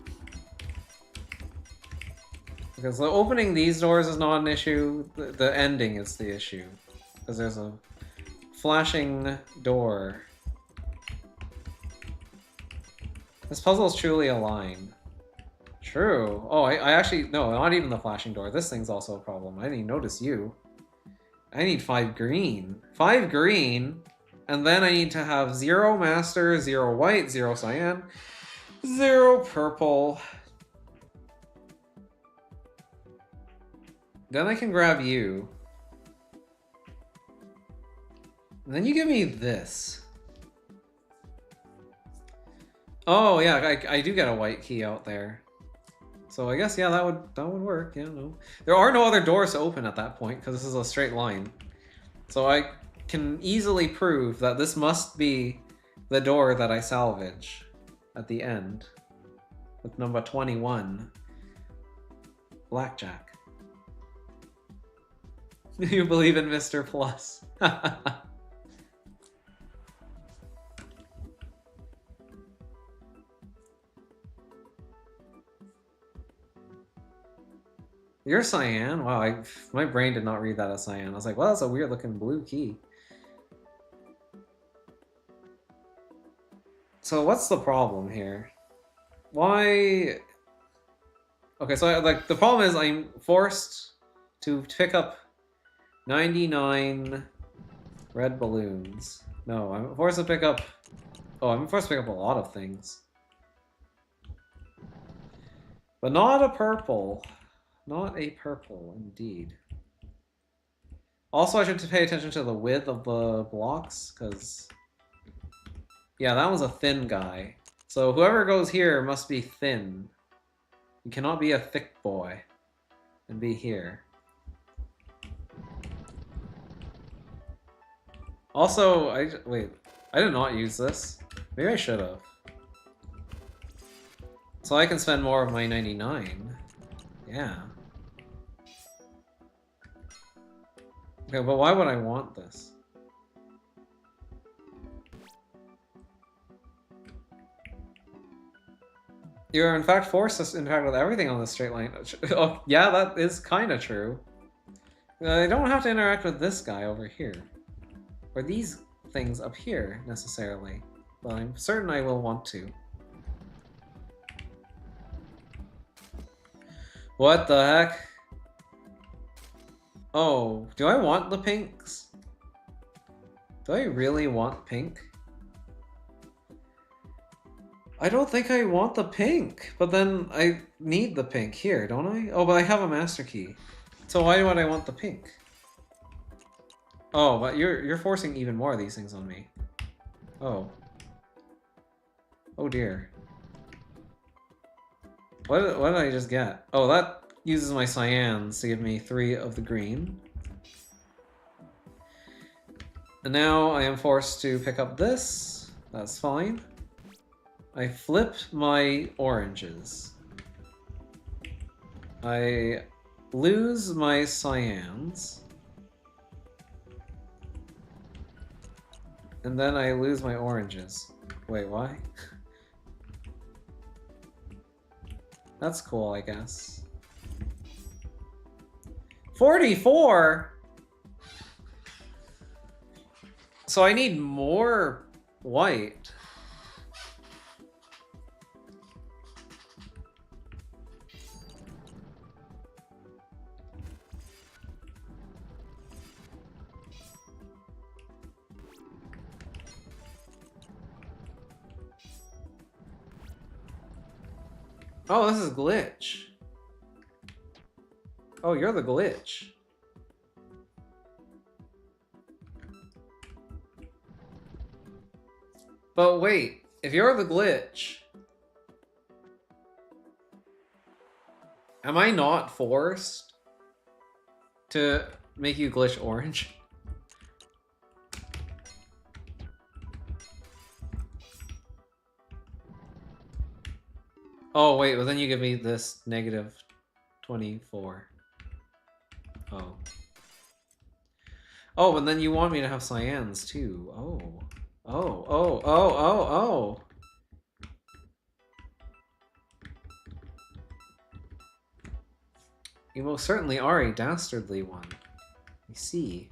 Because opening these doors is not an issue, the ending is the issue. Because there's a flashing door. This puzzle is truly a line. True. Oh, I actually... No, not even the flashing door. This thing's also a problem. I didn't even notice you. I need 5 green. 5 green? And then I need to have 0 master, 0 white, 0 cyan, 0 purple. Then I can grab you. And then you give me this. Oh yeah, I do get a white key out there. So I guess yeah, that would work. Yeah, no. There are no other doors to open at that point because this is a straight line. So I can easily prove that this must be the door that I salvage at the end with number 21. Blackjack. You believe in Mr. Plus. You're cyan? Wow, my brain did not read that as cyan. I was like, well, that's a weird looking blue key. So what's the problem here? Why? Okay, so like the problem is I'm forced to pick up 99 red balloons. No, I'm forced to pick up... Oh, I'm forced to pick up a lot of things. But not a purple. Not a purple, indeed. Also, I should pay attention to the width of the blocks, because... Yeah, that was a thin guy. So whoever goes here must be thin. You cannot be a thick boy and be here. Also, wait, I did not use this. Maybe I should have. So I can spend more of my 99. Yeah. Okay, but why would I want this? You're in fact forced to interact with everything on the straight line. Oh, yeah, that is kind of true. I don't have to interact with this guy over here. Or these things up here, necessarily. But I'm certain I will want to. What the heck? Oh, do I want the pinks? Do I really want pink? I don't think I want the pink, but then I need the pink here, don't I? Oh, but I have a master key. So why would I want the pink? Oh, but you're forcing even more of these things on me. Oh. Oh dear. What did I just get? Oh, that uses my cyans to give me 3 of the green. And now I am forced to pick up this. That's fine. I flip my oranges. I lose my cyans. And then I lose my oranges. Wait, why? That's cool, I guess. 44?! So I need more white. Oh, this is glitch. Oh, you're the glitch. But wait, if you're the glitch, am I not forced to make you glitch orange? Oh, wait, well then you give me this negative 24. Oh. Oh, and then you want me to have cyans too. Oh. Oh, oh, oh, oh, oh. You most certainly are a dastardly one. I see.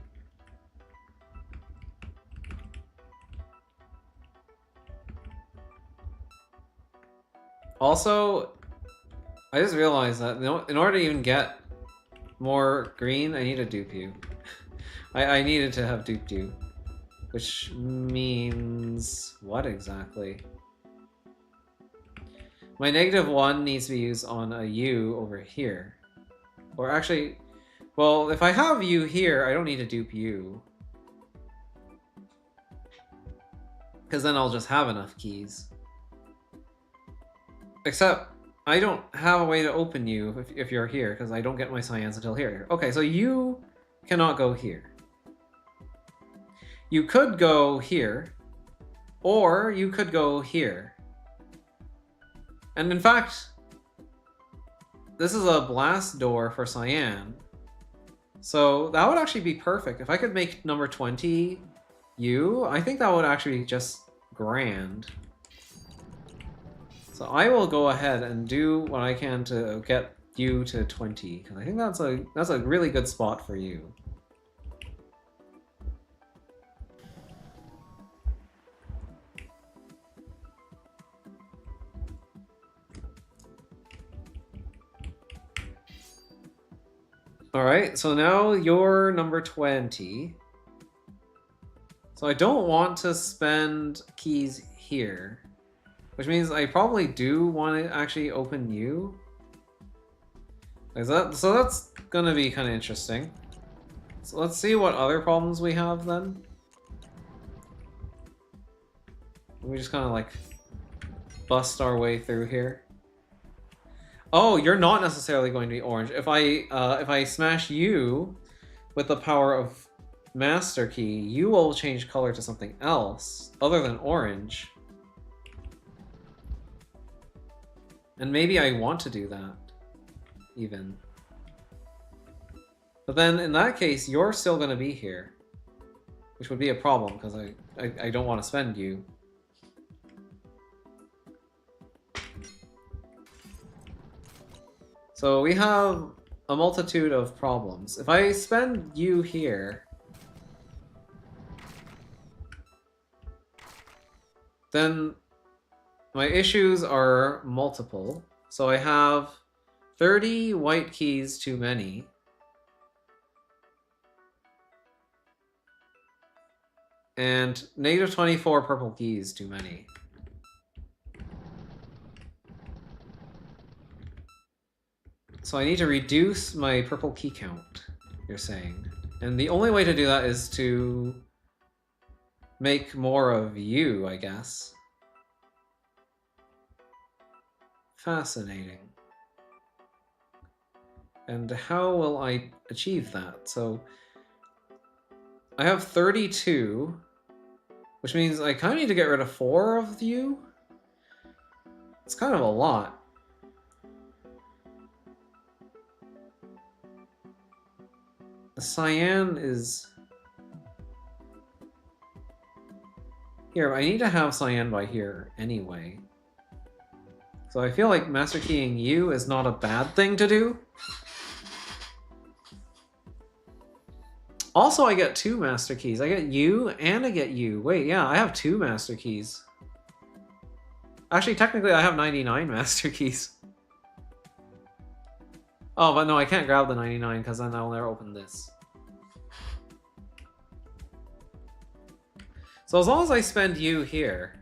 Also, I just realized that in order to even get more green, I need to dupe you. I needed to have duped you. Which means... what exactly? My -1 needs to be used on a U over here. Or actually... well, if I have U here, I don't need to dupe U. Because then I'll just have enough keys. Except, I don't have a way to open you if you're here, because I don't get my cyans until here. Okay, so you cannot go here. You could go here, Or you could go here. And in fact, this is a blast door for cyan. So that would actually be perfect. If I could make number 20 you, I think that would actually be just grand. So I will go ahead and do what I can to get you to 20, because I think that's a really good spot for you. Alright, so now you're number 20. So I don't want to spend keys here, which means I probably do want to actually open you. So that's gonna be kind of interesting. So let's see what other problems we have then. We just kind of like bust our way through here. Oh, you're not necessarily going to be orange. If I smash you with the power of Master Key, you will change color to something else other than orange. And maybe I want to do that, even. But then in that case, you're still going to be here, which would be a problem because I don't want to spend you. So we have a multitude of problems. If I spend you here, then my issues are multiple. So I have 30 white keys too many. And negative 24 purple keys too many. So I need to reduce my purple key count, you're saying. And the only way to do that is to make more of you, I guess. Fascinating. And how will I achieve that? So I have 32, which means I kind of need to get rid of 4 of you. It's kind of a lot. The cyan is... Here, I need to have cyan by here anyway. So I feel like master keying you is not a bad thing to do. Also, I get 2 master keys. I get you and I get you. Wait, yeah, I have 2 master keys. Actually, technically, I have 99 master keys. Oh, but no, I can't grab the 99 because then I'll never open this. So as long as I spend you here,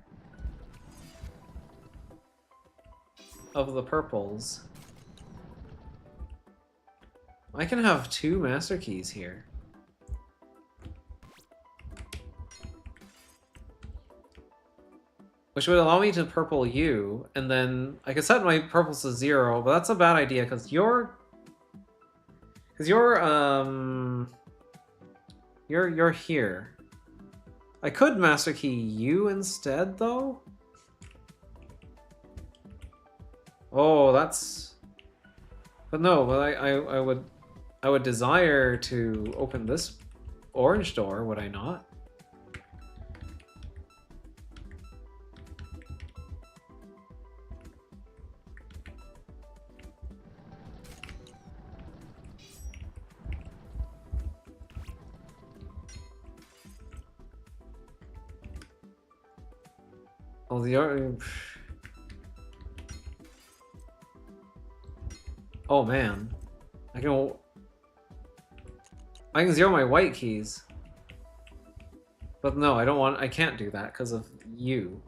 of the purples, I can have 2 master keys here. Which would allow me to purple you, and then I could set my purples to 0, but that's a bad idea because you're here. I could master key you instead, though. Oh, that's... But no, but I would desire to open this orange door, would I not? Oh, the... Oh man, I can zero my white keys, but no, I don't want. I can't do that because of you.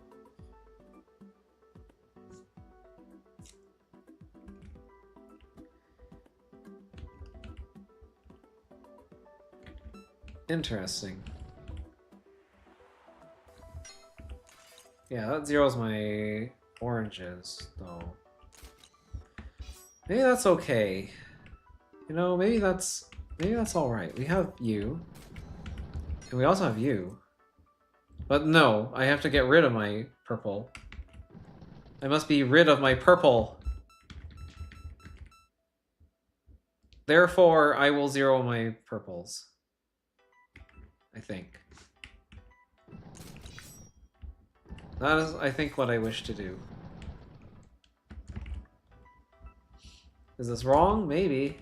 Interesting. Yeah, that zeroes my oranges though. Maybe that's okay. You know, maybe that's all right. We have you, and we also have you. But no, I have to get rid of my purple. I must be rid of my purple. Therefore, I will zero my purples. I think. That is, I think, what I wish to do. Is this wrong? Maybe.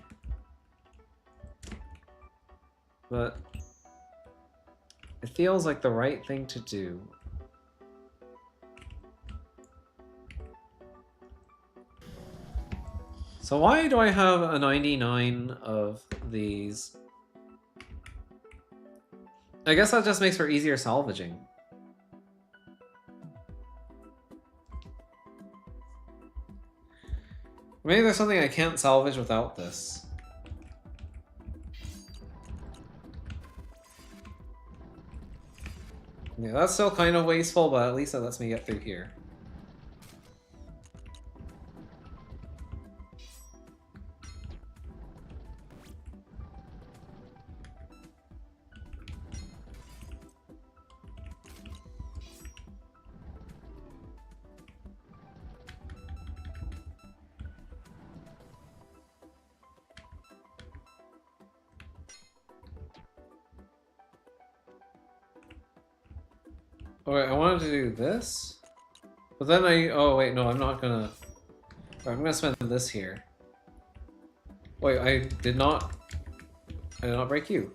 But it feels like the right thing to do. So why do I have a 99 of these? I guess that just makes for easier salvaging. Maybe there's something I can't salvage without this. Yeah, that's still kind of wasteful, but at least it lets me get through here. Alright, I wanted to do this, but then oh wait, no, I'm not gonna... I'm gonna spend this here. Wait, I did not break you.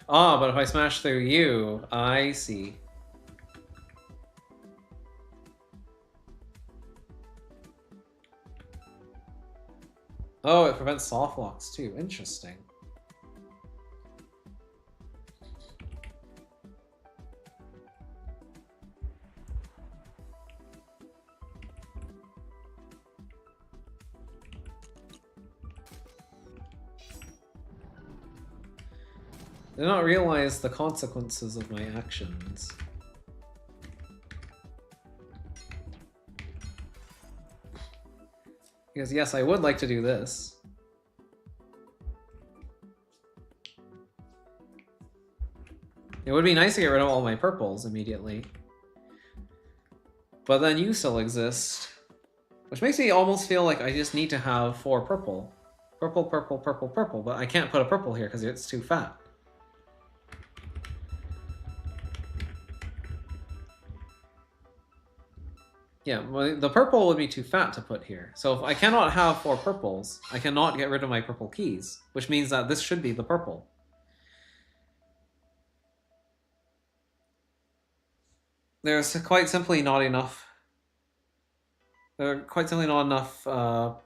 Ah, but if I smash through you, I see. Oh, it prevents soft locks too. Interesting. I did not realize the consequences of my actions. Because yes, I would like to do this. It would be nice to get rid of all my purples immediately. But then you still exist. Which makes me almost feel like I just need to have 4 purple. Purple, purple, purple, purple. But I can't put a purple here because it's too fat. Yeah, well, the purple would be too fat to put here. So if I cannot have 4 purples, I cannot get rid of my purple keys, which means that this should be the purple. There's quite simply not enough. There are quite simply not enough. Oh.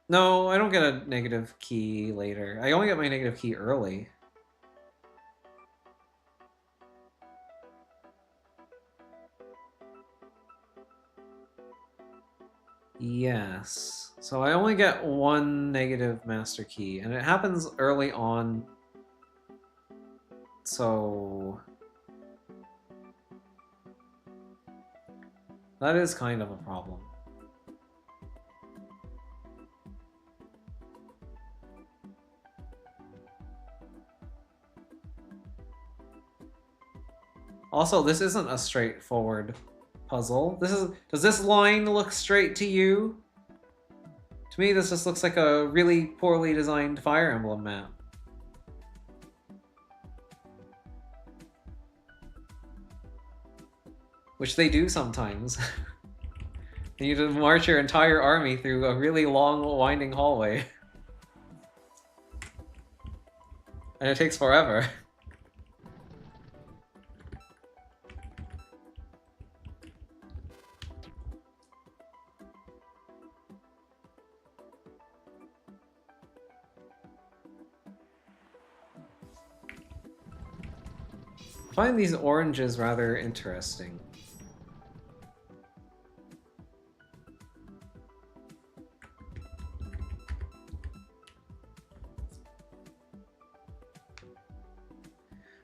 No, I don't get a negative key later. I only get my negative key early. Yes. So I only get 1 negative master key, and it happens early on. So that is kind of a problem. Also, this isn't a straightforward puzzle. Does this line look straight to you? To me, this just looks like a really poorly designed Fire Emblem map. Which they do sometimes. You need to march your entire army through a really long, winding hallway. And it takes forever. I find these oranges rather interesting.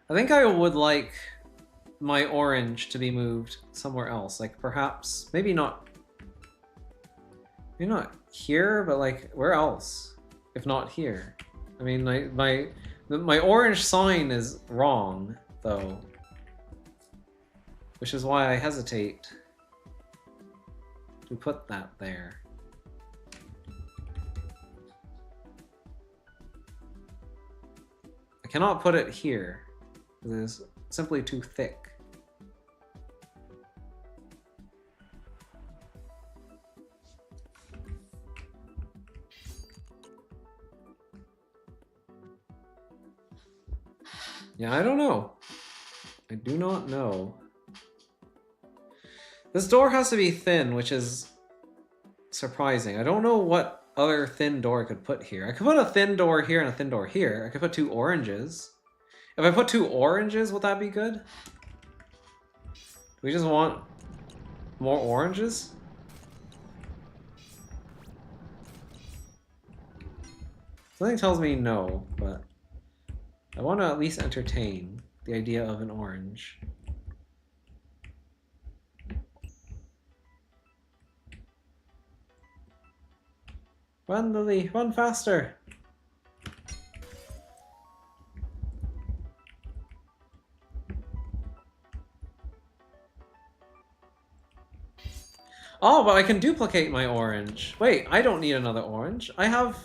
I think I would like my orange to be moved somewhere else. Like perhaps, maybe not here, but like where else? If not here. I mean, my orange sign is wrong, though. Which is why I hesitate to put that there. I cannot put it here. It is simply too thick. Yeah, I don't know. I do not know. This door has to be thin, which is surprising. I don't know what other thin door I could put here. I could put a thin door here and a thin door here. I could put 2 oranges. If I put 2 oranges, would that be good? Do we just want more oranges? Something tells me no, but I want to at least entertain the idea of an orange. Run, Lily! Run faster! Oh, but I can duplicate my orange. Wait, I don't need another orange. I have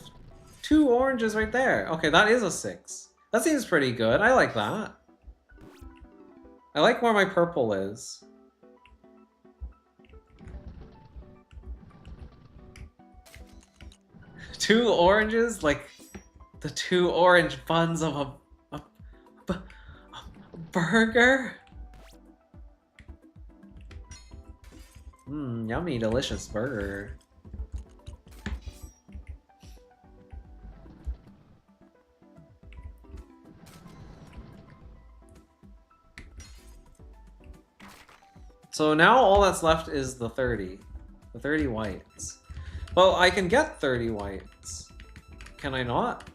2 oranges right there. Okay, that is a 6. That seems pretty good. I like that. I like where my purple is. Two oranges? Like the 2 orange buns of a burger? Mmm, yummy, delicious burger. So now all that's left is the 30. The 30 whites. Well, I can get 30 whites. Can I not?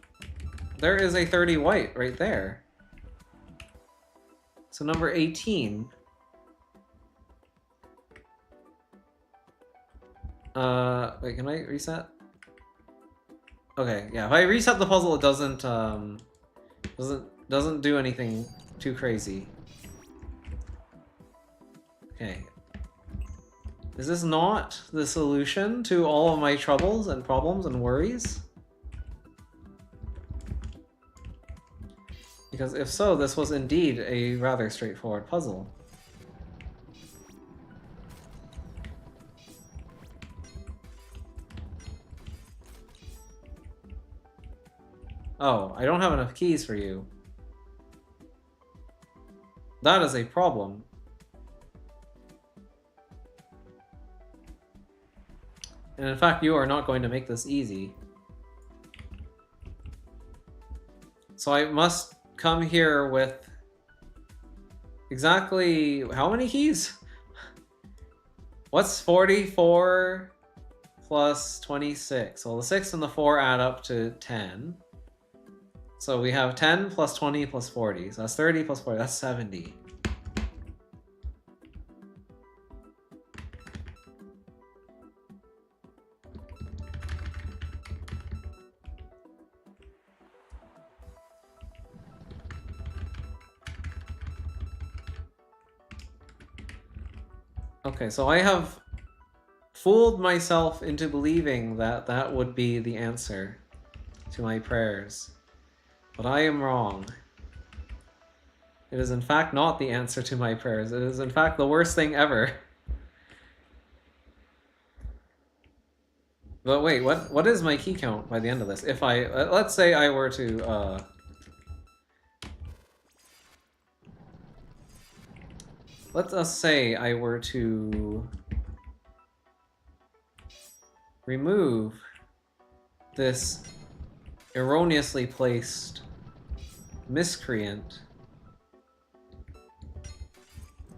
There is a 30 white right there. So number 18. Wait, can I reset? Okay, yeah, if I reset the puzzle, it doesn't do anything too crazy. Okay. Is this not the solution to all of my troubles and problems and worries? Because if so, this was indeed a rather straightforward puzzle. Oh, I don't have enough keys for you. That is a problem. And in fact, you are not going to make this easy. So I must come here with exactly how many keys? What's 44 plus 26? Well, the 6 and the 4 add up to 10. So we have 10 plus 20 plus 40. So that's 30 plus 40. That's 70. Okay, so I have fooled myself into believing that that would be the answer to my prayers. But I am wrong. It is in fact not the answer to my prayers. It is in fact the worst thing ever. But wait, what is my key count by the end of this? If I, let's say I were to, let us say I were to remove this erroneously placed miscreant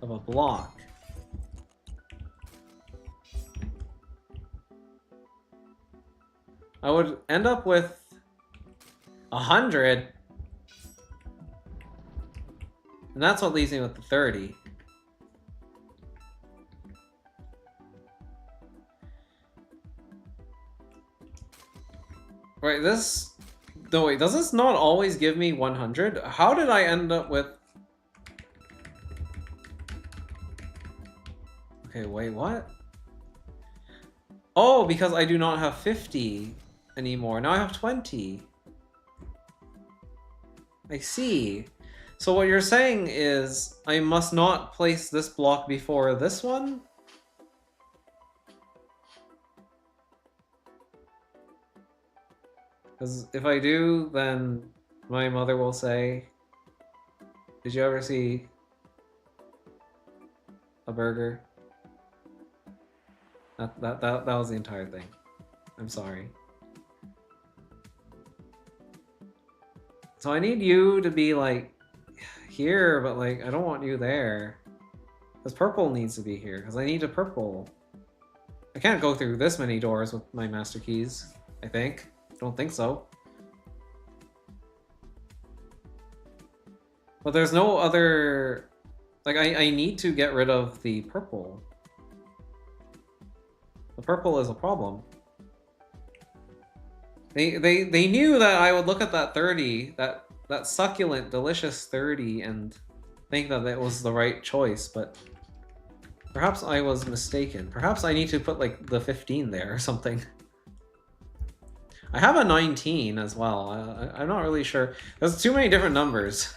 of a block. I would end up with 100. And that's what leaves me with the 30. Right, this... No, wait, does this not always give me 100? How did I end up with... Okay, wait, what? Oh, because I do not have 50 anymore. Now I have 20. I see. So what you're saying is I must not place this block before this one? Because if I do, then my mother will say, "Did you ever see a burger?" That was the entire thing. I'm sorry. So I need you to be like here, but like I don't want you there. Because purple needs to be here, because I need a purple. I can't go through this many doors with my master keys, I think. Don't think so. But there's no other... Like, I need to get rid of the purple. The purple is a problem. They knew that I would look at that 30, that succulent, delicious 30, and think that it was the right choice, but perhaps I was mistaken. Perhaps I need to put, like, the 15 there or something. I have a 19 as well. I'm not really sure. There's too many different numbers.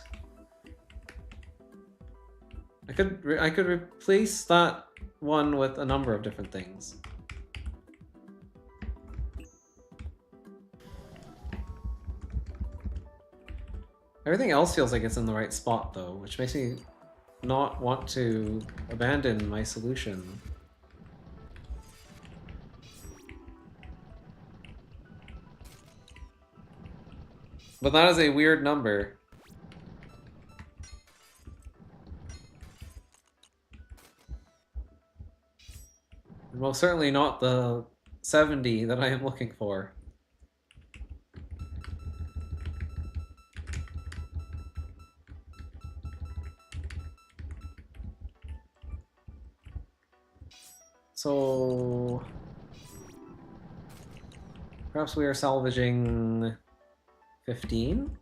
I could replace that one with a number of different things. Everything else feels like it's in the right spot though, which makes me not want to abandon my solution. But that is a weird number. Most certainly not the 70 that I am looking for. So... perhaps we are salvaging 15?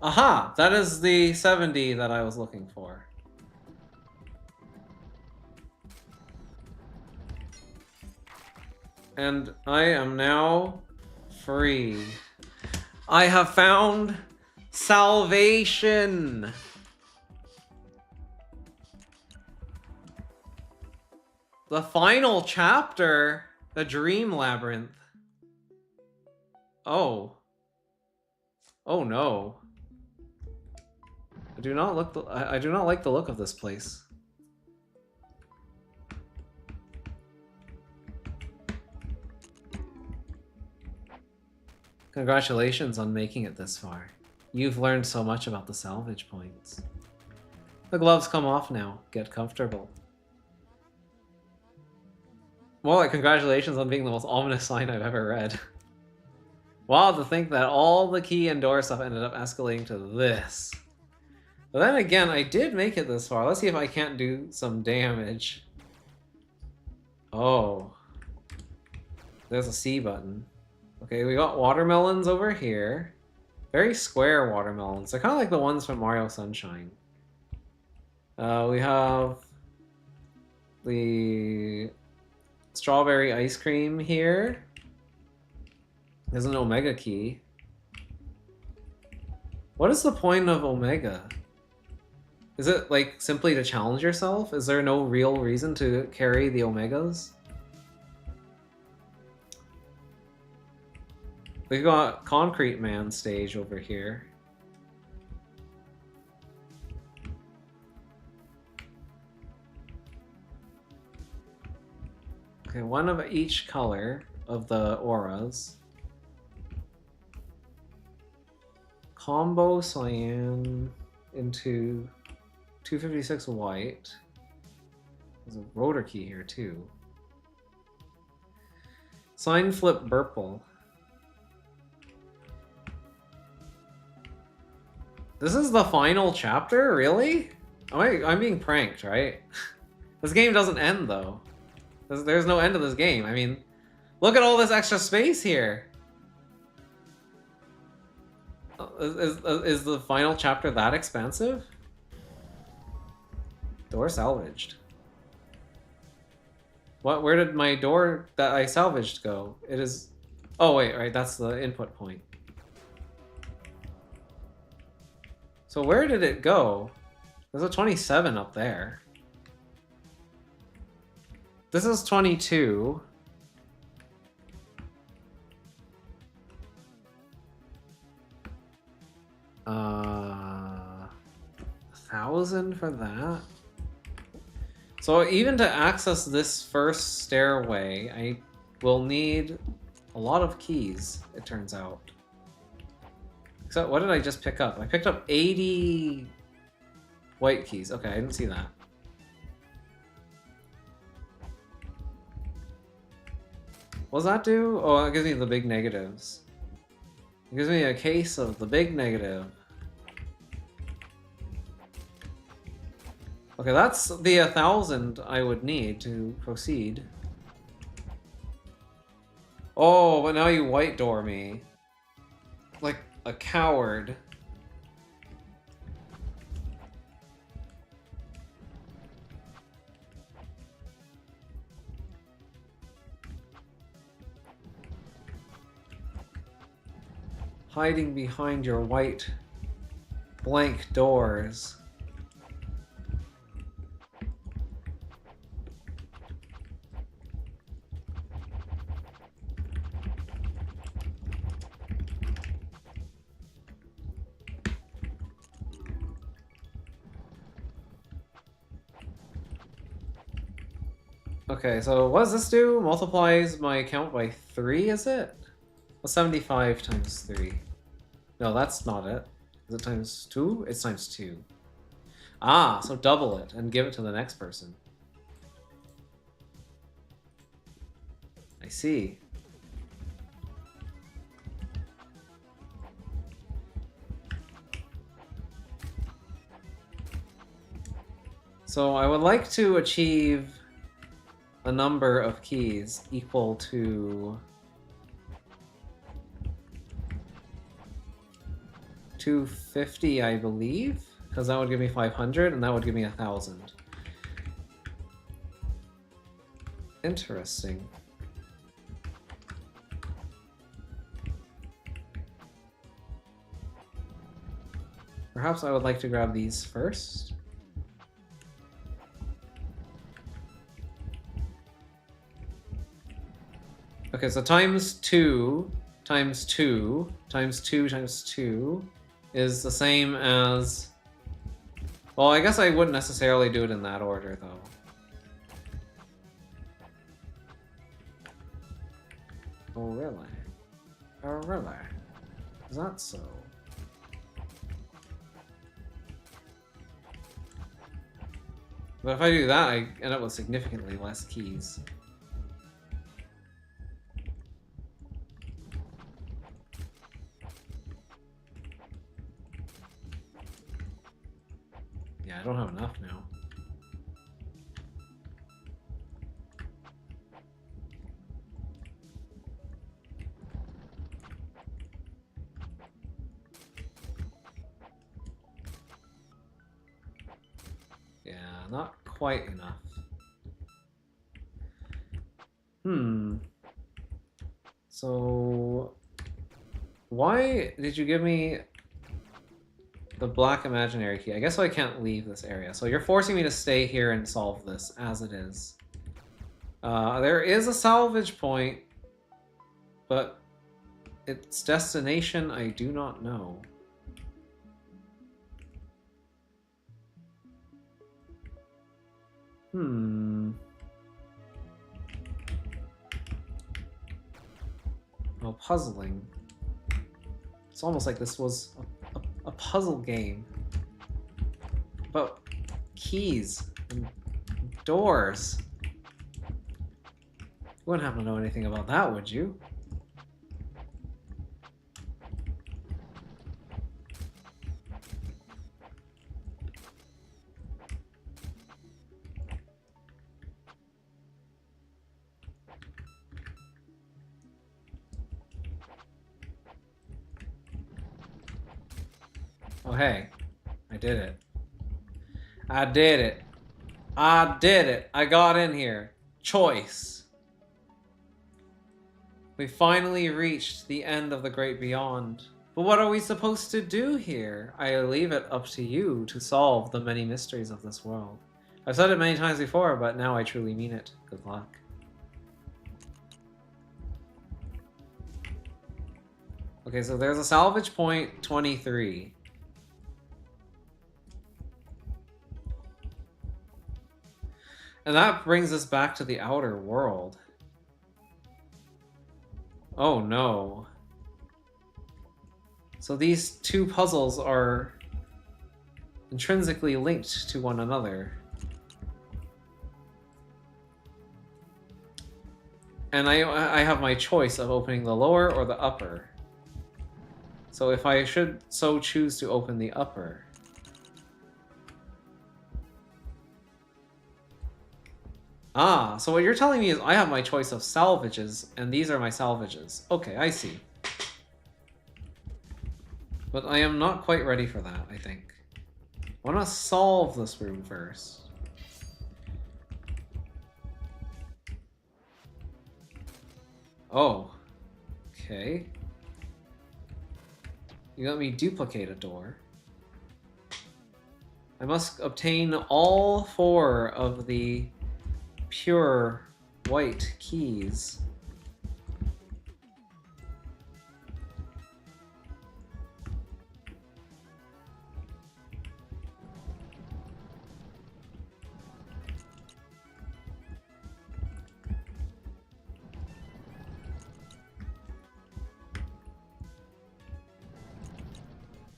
Aha! That is the 70 that I was looking for. And I am now free. I have found salvation! The final chapter! The Dream Labyrinth. Oh. Oh no. I do not like the look of this place. Congratulations on making it this far. You've learned so much about the salvage points. The gloves come off now. Get comfortable. More like congratulations on being the most ominous sign I've ever read. Wow, to think that all the key and door stuff ended up escalating to this. But then again, I did make it this far. Let's see if I can't do some damage. Oh. There's a C button. Okay, we got watermelons over here. Very square watermelons. They're kind of like the ones from Mario Sunshine. We have the strawberry ice cream here. There's an Omega key. What is the point of Omega? Is it, like, simply to challenge yourself? Is there no real reason to carry the Omegas? We got Concrete Man stage over here. Okay, one of each color of the auras. Combo cyan into 256 white. There's a rotor key here too. Sign flip Burple. This is the final chapter? Really? I'm being pranked, right? This game doesn't end though. There's no end to this game. I mean, look at all this extra space here. Is the final chapter that expansive? Door salvaged. What? Where did my door that I salvaged go? It is... Oh wait, right, that's the input point. So where did it go? There's a 27 up there. This is 22. $1,000 for that? So even to access this first stairway, I will need a lot of keys, it turns out. So what did I just pick up? I picked up 80 white keys. Okay, I didn't see that. What does that do? Oh, it gives me the big negatives. It gives me a case of the big negative. Okay, that's the 1,000 I would need to proceed. Oh, but now you white door me. Like a coward. Hiding behind your white blank doors. Okay, so what does this do? Multiplies my count by 3, is it? Well, 75 times 3. No, that's not it. Is it times 2? It's times 2. Ah, so double it and give it to the next person. I see. So I would like to achieve a number of keys equal to 250, I believe, because that would give me 500 and that would give me 1,000. Interesting. Perhaps I would like to grab these first. Okay, so times 2 times 2 times 2 times 2 is the same as... Well, I guess I wouldn't necessarily do it in that order, though. Oh, really? Oh, really? Is that so? But if I do that, I end up with significantly less keys. Yeah, I don't have enough now. Yeah, not quite enough. So, why did you give me the black imaginary key? I guess I can't leave this area. So you're forcing me to stay here and solve this as it is. There is a salvage point, but Its destination, I do not know. Oh, puzzling. It's almost like this was a puzzle game. About keys and doors. You wouldn't happen to know anything about that, would you? Oh, hey. I did it. I did it. I did it. I got in here. Choice. We finally reached the end of the Great Beyond. But what are we supposed to do here? I leave it up to you to solve the many mysteries of this world. I've said it many times before, but now I truly mean it. Good luck. Okay, so there's a salvage point 23. And that brings us back to the outer world. Oh no. So these two puzzles are intrinsically linked to one another. And I have my choice of opening the lower or the upper. So if I should so choose to open the upper. Ah, so what you're telling me is I have my choice of salvages, and these are my salvages. Okay, I see. But I am not quite ready for that, I think. I want to solve this room first. Oh. Okay. You let me duplicate a door. I must obtain all 4 of the pure white keys.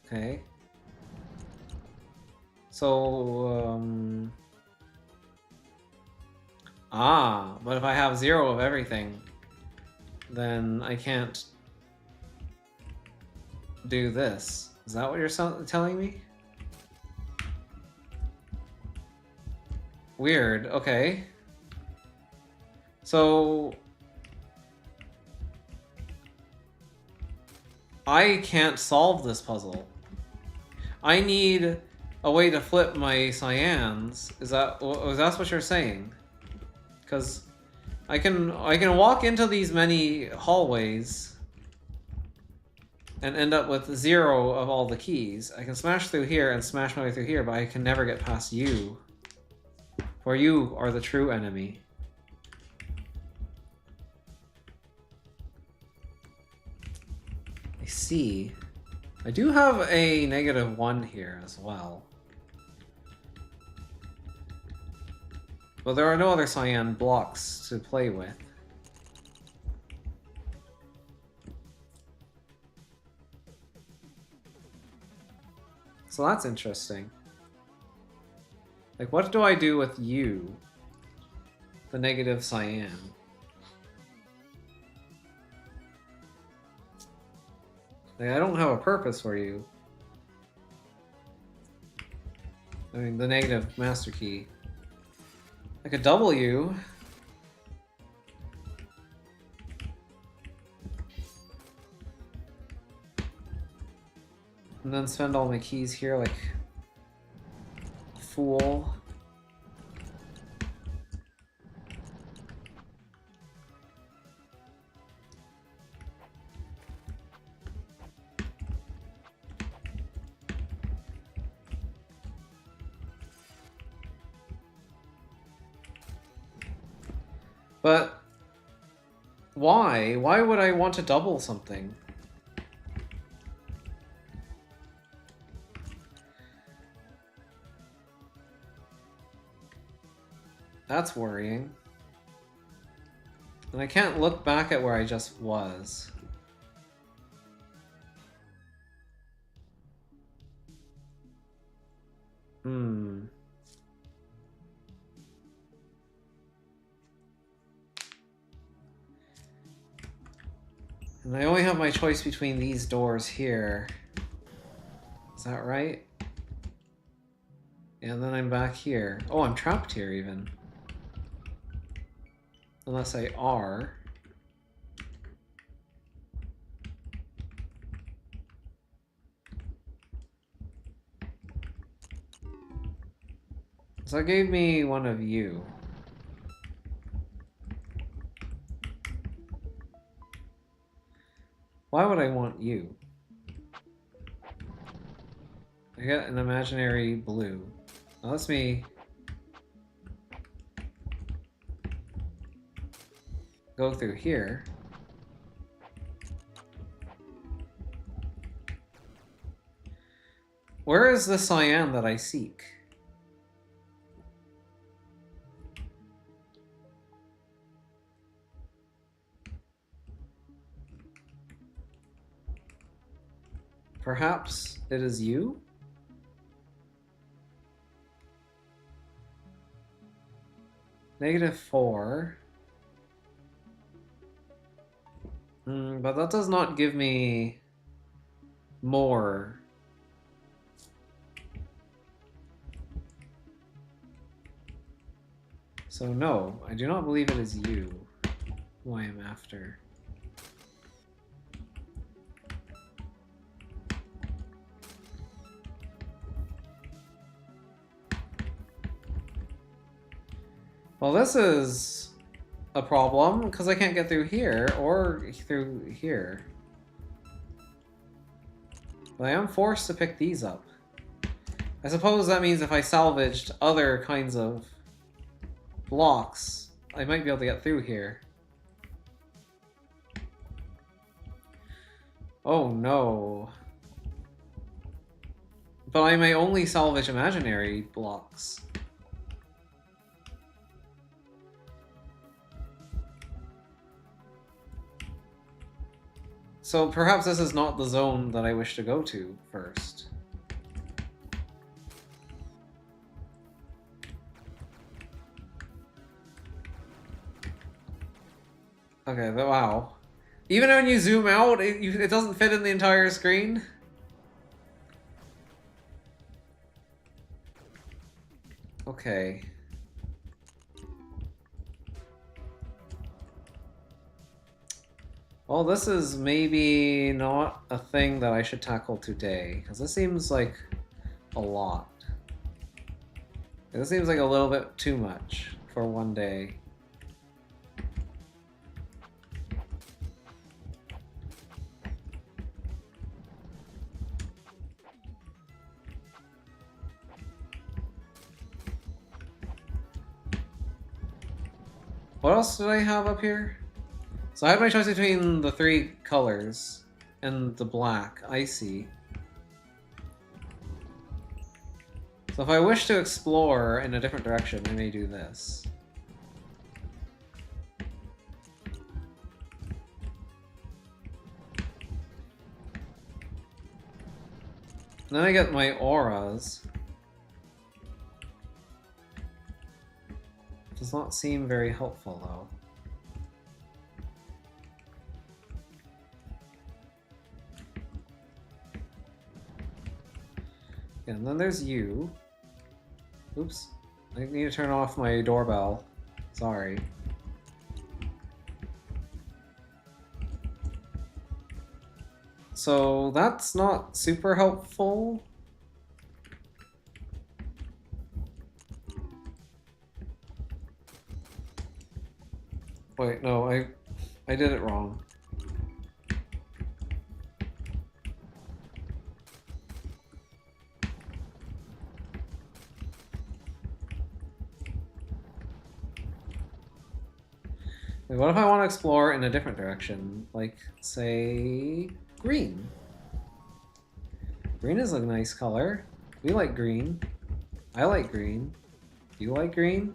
Okay. So, but if I have 0 of everything, then I can't do this. Is that what you're telling me? Weird, okay. So... I can't solve this puzzle. I need a way to flip my cyans. Is that what you're saying? Because I can walk into these many hallways and end up with 0 of all the keys. I can smash through here and smash my way through here, but I can never get past you. For you are the true enemy. I see. I do have a -1 here as well. But there are no other cyan blocks to play with. So that's interesting. Like, what do I do with you? The negative cyan. Like, I don't have a purpose for you. I mean, the negative master key. I could double you. And then spend all my keys here like a fool. But why? Why would I want to double something? That's worrying. And I can't look back at where I just was. Hmm. And I only have my choice between these doors here. Is that right? And then I'm back here. Oh, I'm trapped here even. Unless I are. So that gave me one of you. Why would I want you? I got an imaginary blue. That lets me go through here. Where is the cyan that I seek? Perhaps it is you? -4. But that does not give me more. So no, I do not believe it is you who I am after. Well, this is a problem, because I can't get through here or through here. But I am forced to pick these up. I suppose that means if I salvaged other kinds of blocks, I might be able to get through here. Oh no. But I may only salvage imaginary blocks. So perhaps this is not the zone that I wish to go to first. Okay, wow. Even when you zoom out, it doesn't fit in the entire screen? Okay. Well, this is maybe not a thing that I should tackle today, because this seems like a lot. This seems like a little bit too much for one day. What else did I have up here? So I had my choice between the 3 colors and the black, icy. So if I wish to explore in a different direction, I may do this. And then I get my auras. Does not seem very helpful though. Yeah, and then there's you. Oops. I need to turn off my doorbell. Sorry. So that's not super helpful. Wait, no, I did it wrong. Like, what if I want to explore in a different direction? Like, say, green. Green is a nice color. We like green. I like green. Do you like green?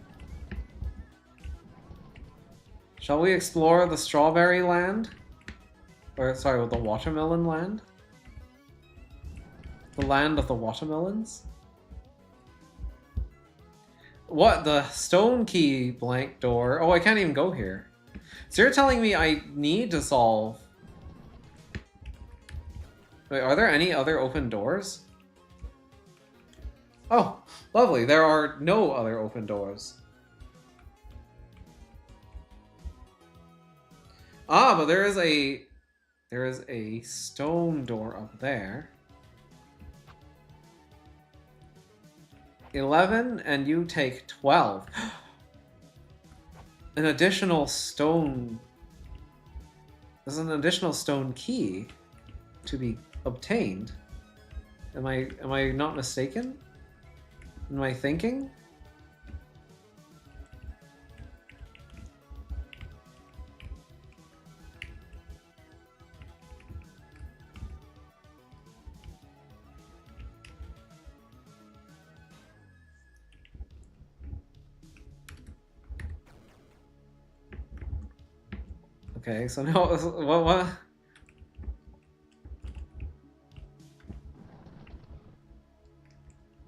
Shall we explore the strawberry land? Or, sorry, the watermelon land? The land of the watermelons? What? The stone key blank door? Oh, I can't even go here. So you're telling me I need to solve... Wait, are there any other open doors? Oh, lovely. There are no other open doors. Ah, but there is a stone door up there. 11 and you take 12. An additional stone... There's an additional stone key to be obtained. Am I not mistaken? Am I thinking? Okay, so now what?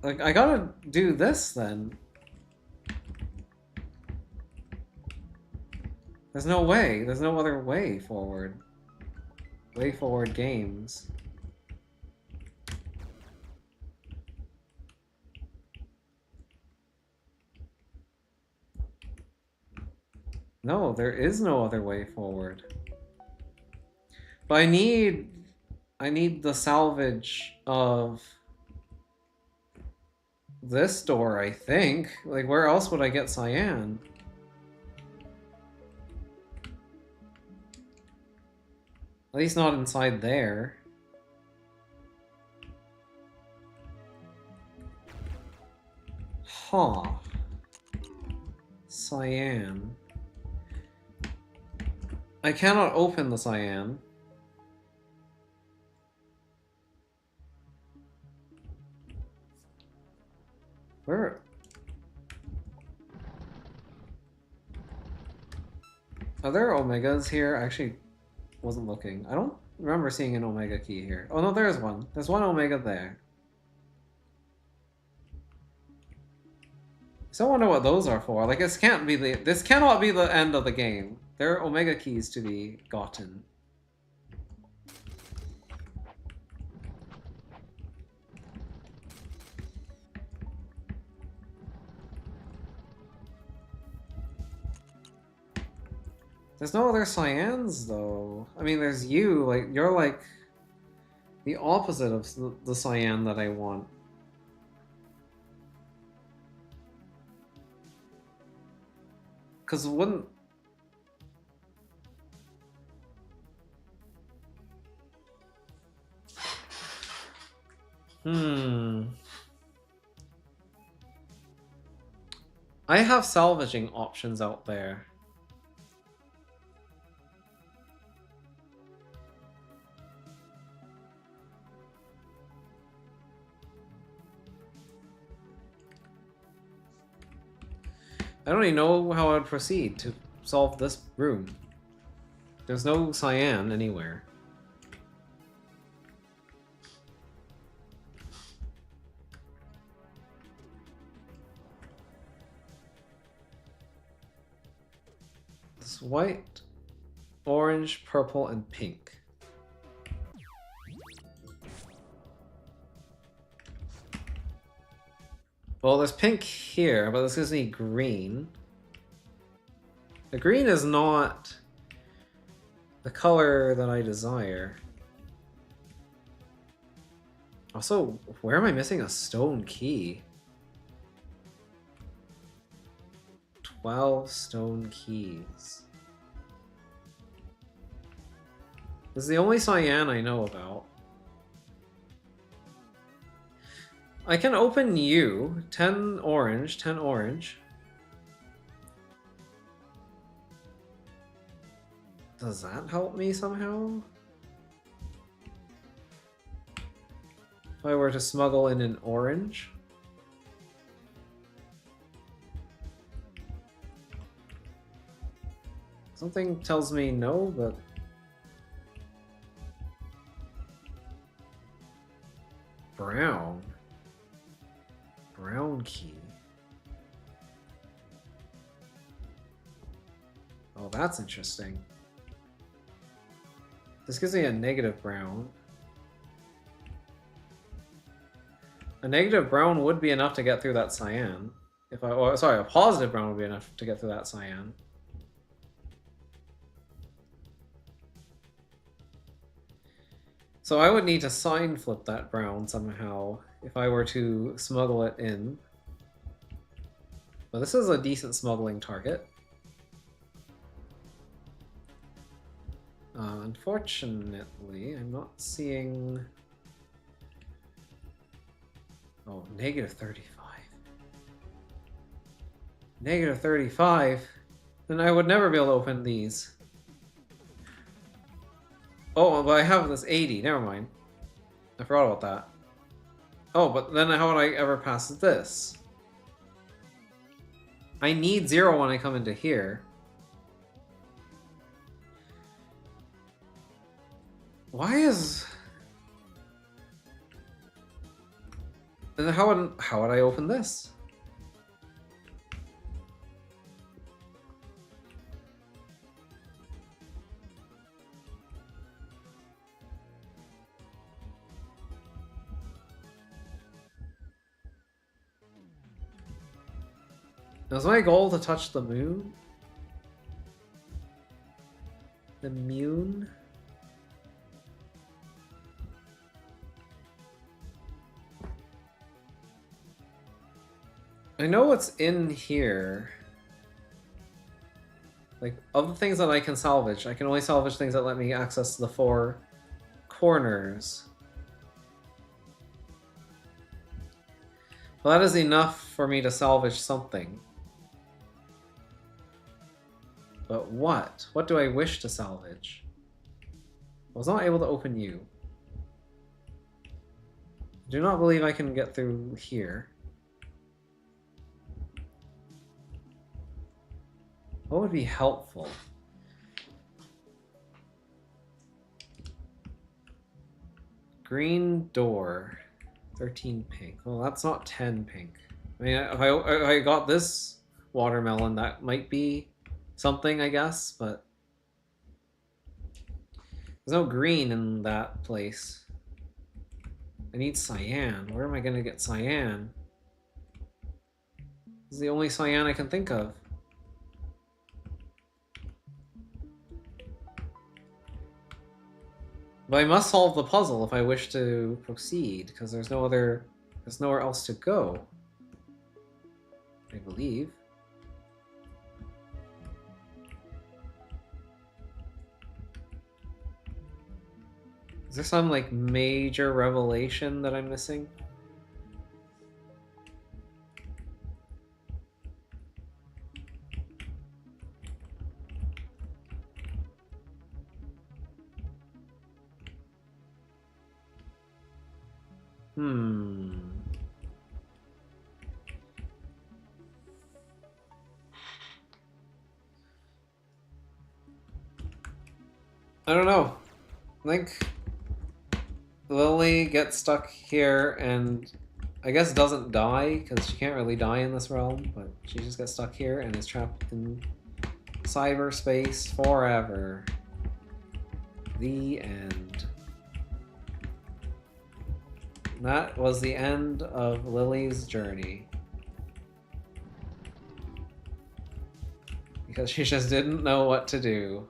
Like, I gotta do this then. There's no way. There's no other way forward. Way forward games. No, there is no other way forward. But I need the salvage of this door, I think. Like, where else would I get cyan? At least not inside there. Huh. Cyan. I cannot open the cyan. Where? Are there omegas here? I actually wasn't looking. I don't remember seeing an omega key here. Oh no, there is one. There's one omega there. So I wonder what those are for. Like, this cannot be the end of the game. There are omega keys to be gotten. There's no other cyans, though. I mean, there's you. Like, you're like the opposite of the cyan that I want. Because wouldn't... I have salvaging options out there. I don't even know how I would proceed to solve this room. There's no cyan anywhere. It's white, orange, purple, and pink. Well, there's pink here, but this gives me green. The green is not the color that I desire. Also, where am I missing a stone key? 12 stone keys. This is the only cyan I know about. I can open you. 10 orange, 10 orange. Does that help me somehow? If I were to smuggle in an orange? Something tells me no, but... Brown. Brown key. Oh, that's interesting. This gives me a negative brown. A negative brown would be enough to get through that cyan. If I, oh, sorry, a positive brown would be enough to get through that cyan. So I would need to sign flip that brown somehow if I were to smuggle it in. But this is a decent smuggling target. Unfortunately, I'm not seeing... Oh, negative 35. Negative 35? Then I would never be able to open these. Oh, but I have this 80. Never mind. I forgot about that. Oh, but then how would I ever pass this? I need 0 when I come into here. Why is... And then how would I open this? Was my goal to touch the moon? The moon? I know what's in here. Like, of the things that I can salvage, I can only salvage things that let me access the 4 corners. Well, that is enough for me to salvage something. But what? What do I wish to salvage? I was not able to open you. I do not believe I can get through here. What would be helpful? Green door. 13 pink. Well, that's not 10 pink. I mean, if I got this watermelon, that might be something, I guess, but there's no green in that place. I need cyan. Where am I going to get cyan? This is the only cyan I can think of. But I must solve the puzzle if I wish to proceed, because there's nowhere else to go. I believe. Is there some, like, major revelation that I'm missing? I don't know. I think Lily gets stuck here and I guess doesn't die, because she can't really die in this realm, but she just gets stuck here and is trapped in cyberspace forever. The end. That was the end of Lily's journey. Because she just didn't know what to do.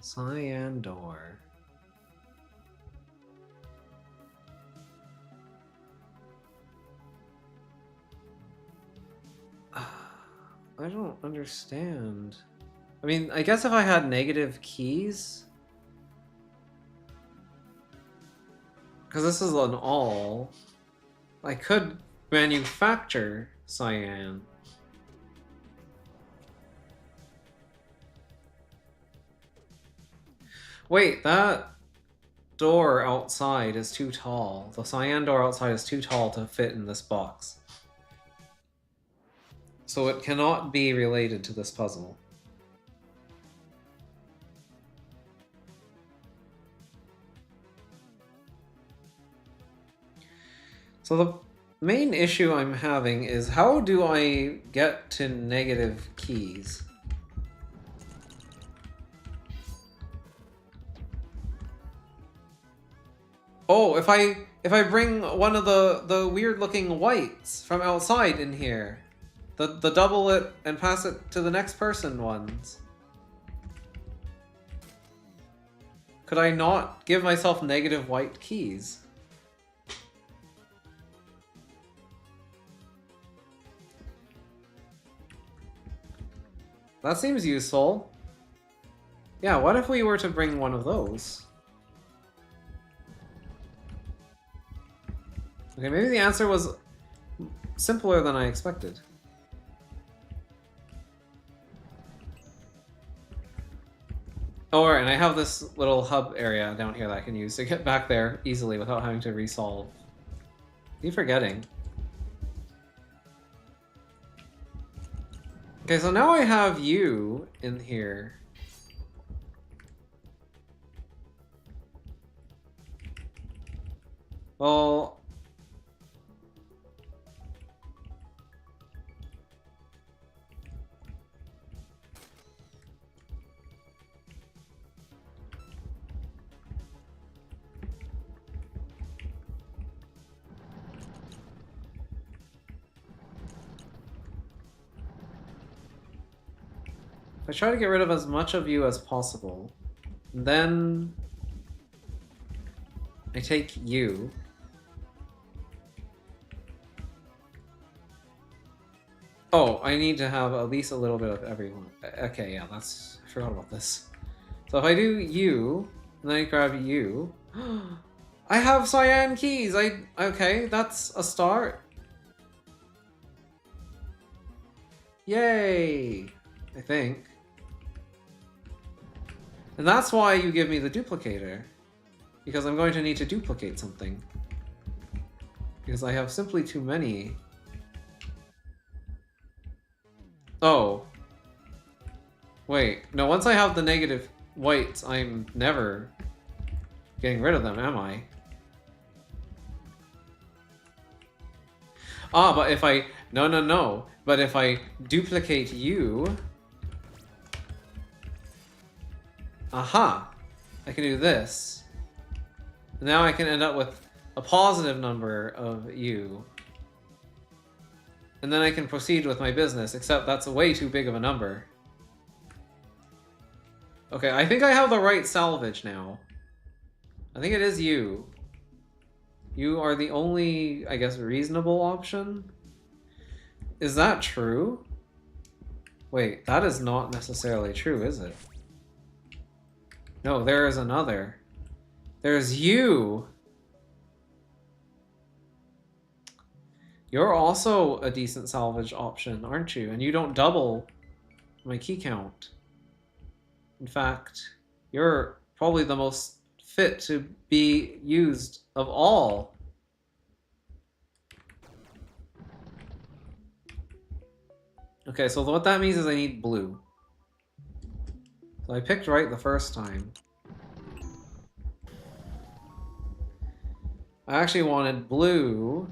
Cyan door. I don't understand. I mean, I guess if I had negative keys... Because this is an all. I could manufacture cyan. Wait, that door outside is too tall. The cyan door outside is too tall to fit in this box. So it cannot be related to this puzzle. So the main issue I'm having is how do I get to negative keys? Oh, if I bring one of the weird looking whites from outside in here, the double it and pass it to the next person ones. Could I not give myself negative white keys? That seems useful. Yeah, what if we were to bring one of those? Okay, maybe the answer was simpler than I expected. Oh, alright, and I have this little hub area down here that I can use to get back there easily without having to resolve. Keep forgetting. Okay, so now I have you in here. Well... I try to get rid of as much of you as possible. And then I take you. Oh, I need to have at least a little bit of everyone. Okay, yeah, that's... I forgot about this. So if I do you, and then I grab you... I have cyan keys! Okay, that's a start. Yay! I think. And that's why you give me the duplicator. Because I'm going to need to duplicate something. Because I have simply too many. Oh. Wait, no, once I have the negative whites, I'm never getting rid of them, am I? Ah, but if I... No. But if I duplicate you... Aha! I can do this. Now I can end up with a positive number of you. And then I can proceed with my business, except that's way too big of a number. Okay, I think I have the right salvage now. I think it is you. You are the only, I guess, reasonable option? Is that true? Wait, that is not necessarily true, is it? No, there is another. There's you! You're also a decent salvage option, aren't you? And you don't double my key count. In fact, you're probably the most fit to be used of all. Okay, so what that means is I need blue. So I picked right the first time. I actually wanted blue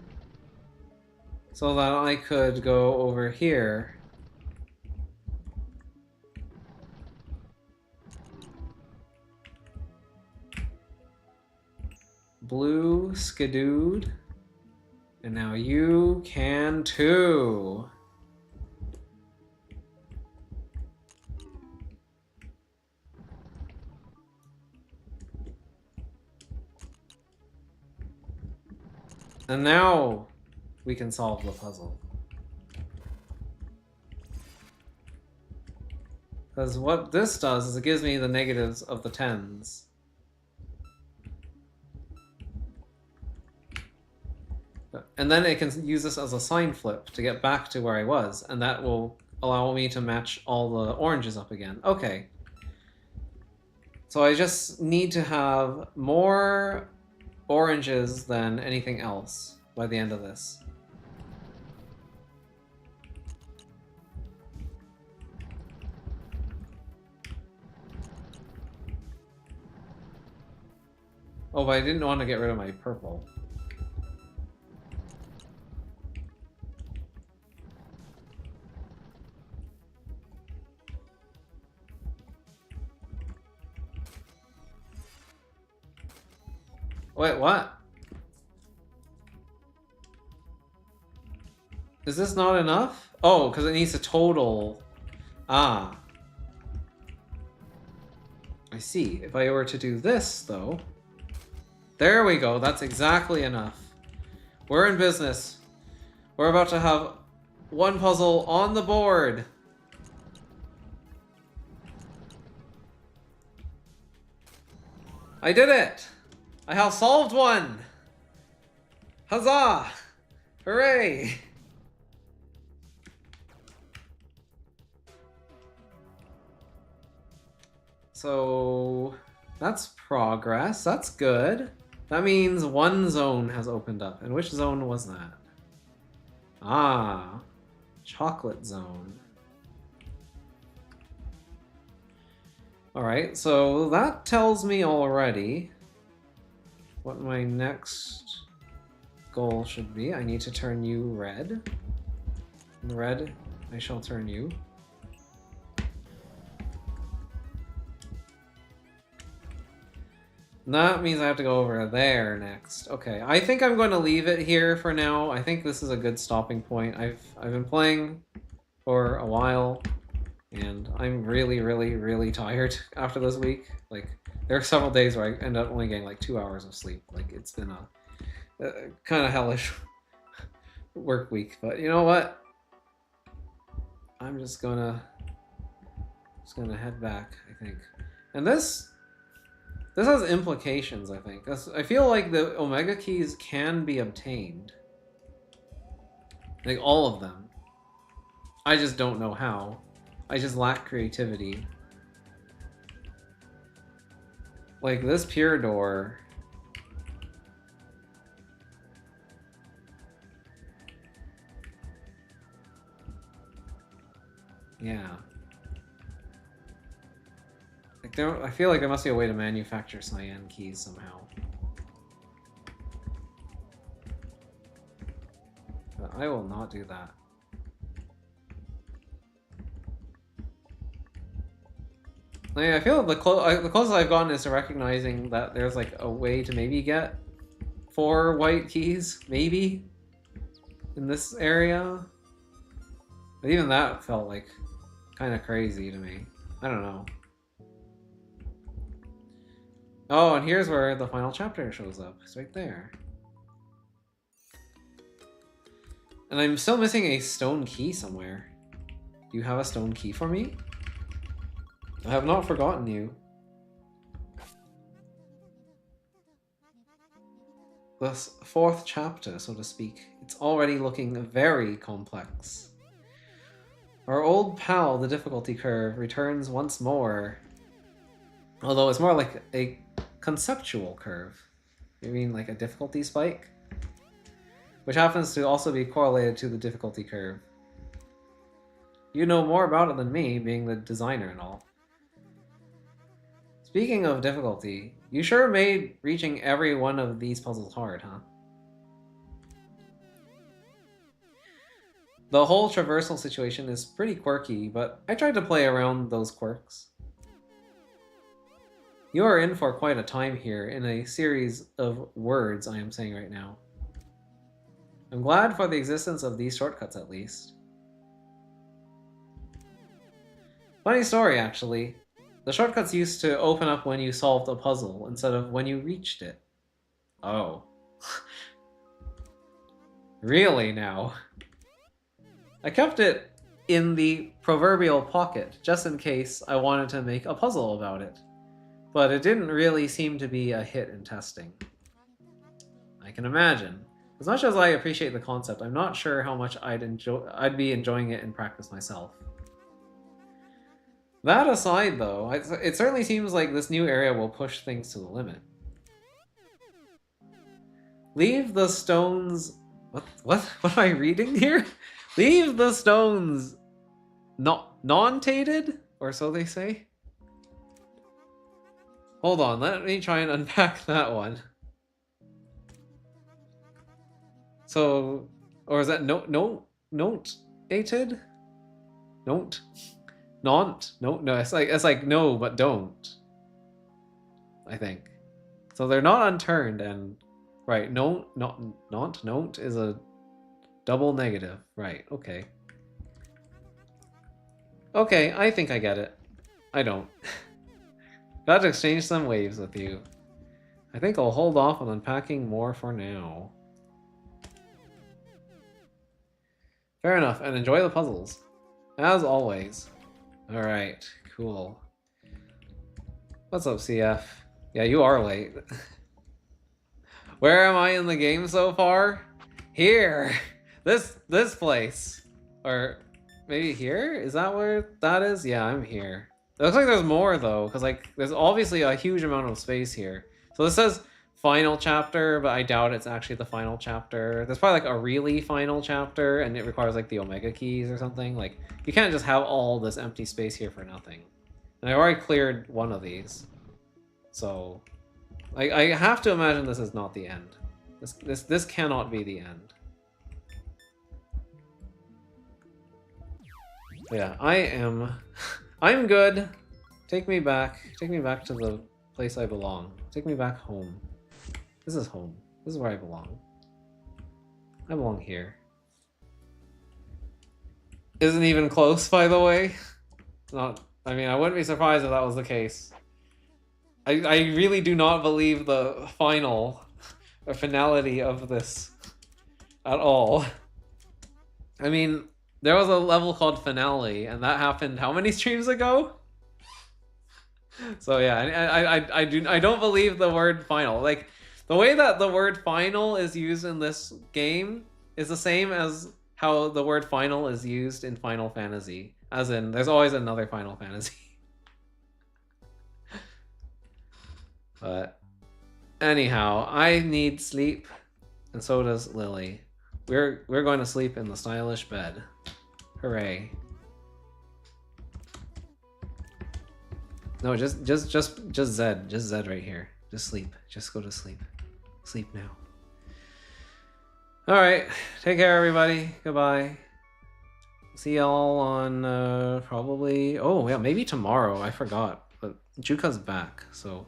so that I could go over here. Blue, skidooed. And now you can too. And now we can solve the puzzle. Because what this does is it gives me the negatives of the 10s. And then it can use this as a sign flip to get back to where I was, and that will allow me to match all the oranges up again. Okay. So I just need to have more oranges than anything else by the end of this. Oh, but I didn't want to get rid of my purple. Wait, what? Is this not enough? Oh, because it needs a total. Ah. I see. If I were to do this, though... There we go. That's exactly enough. We're in business. We're about to have one puzzle on the board. I did it! I have solved one! Huzzah! Hooray! So... that's progress. That's good. That means one zone has opened up. And which zone was that? Ah, chocolate zone. Alright, so that tells me already what my next goal should be. I need to turn you red. In red, I shall turn you. That means I have to go over there next. Okay, I think I'm going to leave it here for now. I think this is a good stopping point. I've been playing for a while, and I'm really tired after this week. Like, there are several days where I end up only getting like 2 hours of sleep. Like, it's been a kind of hellish work week. But you know what? I'm just gonna head back, I think. And this has implications, I think. I feel like the Omega keys can be obtained. Like, all of them. I just don't know how. I just lack creativity. Like, this pure door... Yeah. Like, I feel like there must be a way to manufacture cyan keys somehow. But I will not do that. I feel the closest I've gotten is to recognizing that there's like a way to maybe get 4 white keys, maybe, in this area. But even that felt like kind of crazy to me. I don't know. Oh, and here's where the final chapter shows up. It's right there. And I'm still missing a stone key somewhere. Do you have a stone key for me? I have not forgotten you. This 4th chapter, so to speak. It's already looking very complex. Our old pal, the difficulty curve, returns once more. Although it's more like a conceptual curve. You mean like a difficulty spike? Which happens to also be correlated to the difficulty curve. You know more about it than me, being the designer and all. Speaking of difficulty, you sure made reaching every one of these puzzles hard, huh? The whole traversal situation is pretty quirky, but I tried to play around those quirks. You are in for quite a time here in a series of words I am saying right now. I'm glad for the existence of these shortcuts at least. Funny story, actually. The shortcuts used to open up when you solved a puzzle instead of when you reached it. Oh. Really now? I kept it in the proverbial pocket, just in case I wanted to make a puzzle about it. But it didn't really seem to be a hit in testing. I can imagine. As much as I appreciate the concept, I'm not sure how much I'd be enjoying it in practice myself. That aside, though, it certainly seems like this new area will push things to the limit. Leave the stones... What am I reading here? Leave the stones non-tated? Or so they say? Hold on, let me try and unpack that one. So, or is that note-ated? Don't? Not? No, it's like no, but don't. I think. So they're not unturned, and right, no, not is a double negative. Right, okay. Okay, I think I get it. I don't. Got to exchange some waves with you. I think I'll hold off on unpacking more for now. Fair enough, and enjoy the puzzles. As always. Alright, cool. What's up, CF? Yeah, you are late. Where am I in the game so far? Here! This place. Or maybe here? Is that where that is? Yeah, I'm here. It looks like there's more though, because like there's obviously a huge amount of space here. So this says final chapter, but I doubt it's actually the final chapter. There's probably like a really final chapter, and it requires like the Omega keys or something. Like you can't just have all this empty space here for nothing. And I already cleared one of these, so I have to imagine this is not the end. This cannot be the end. Yeah, I'm good. Take me back to the place I belong. Take me back home. This is home. This is where I belong. I belong here. Isn't even close, by the way. Not. I mean, I wouldn't be surprised if that was the case. I really do not believe the final or finality of this at all. I mean, there was a level called Finale, and that happened how many streams ago? So yeah, I don't believe the word final. Like the way that the word final is used in this game is the same as how the word final is used in Final Fantasy. As in, there's always another Final Fantasy. But anyhow, I need sleep, and so does Lily. We're going to sleep in the stylish bed. Hooray. No, just Zed. Just Zed right here. Just sleep. Just go to sleep. Sleep now. Alright. Take care, everybody. Goodbye. See y'all on, probably... Oh, yeah, maybe tomorrow. I forgot. But Juka's back, so...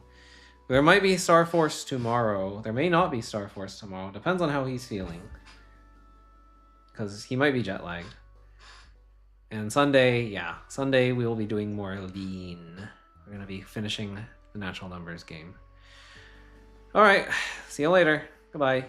There might be Star Force tomorrow. There may not be Star Force tomorrow. Depends on how he's feeling. Because he might be jet-lagged. And Sunday, yeah. Sunday we will be doing more lean. We're going to be finishing the natural numbers game. Alright, see you later. Goodbye.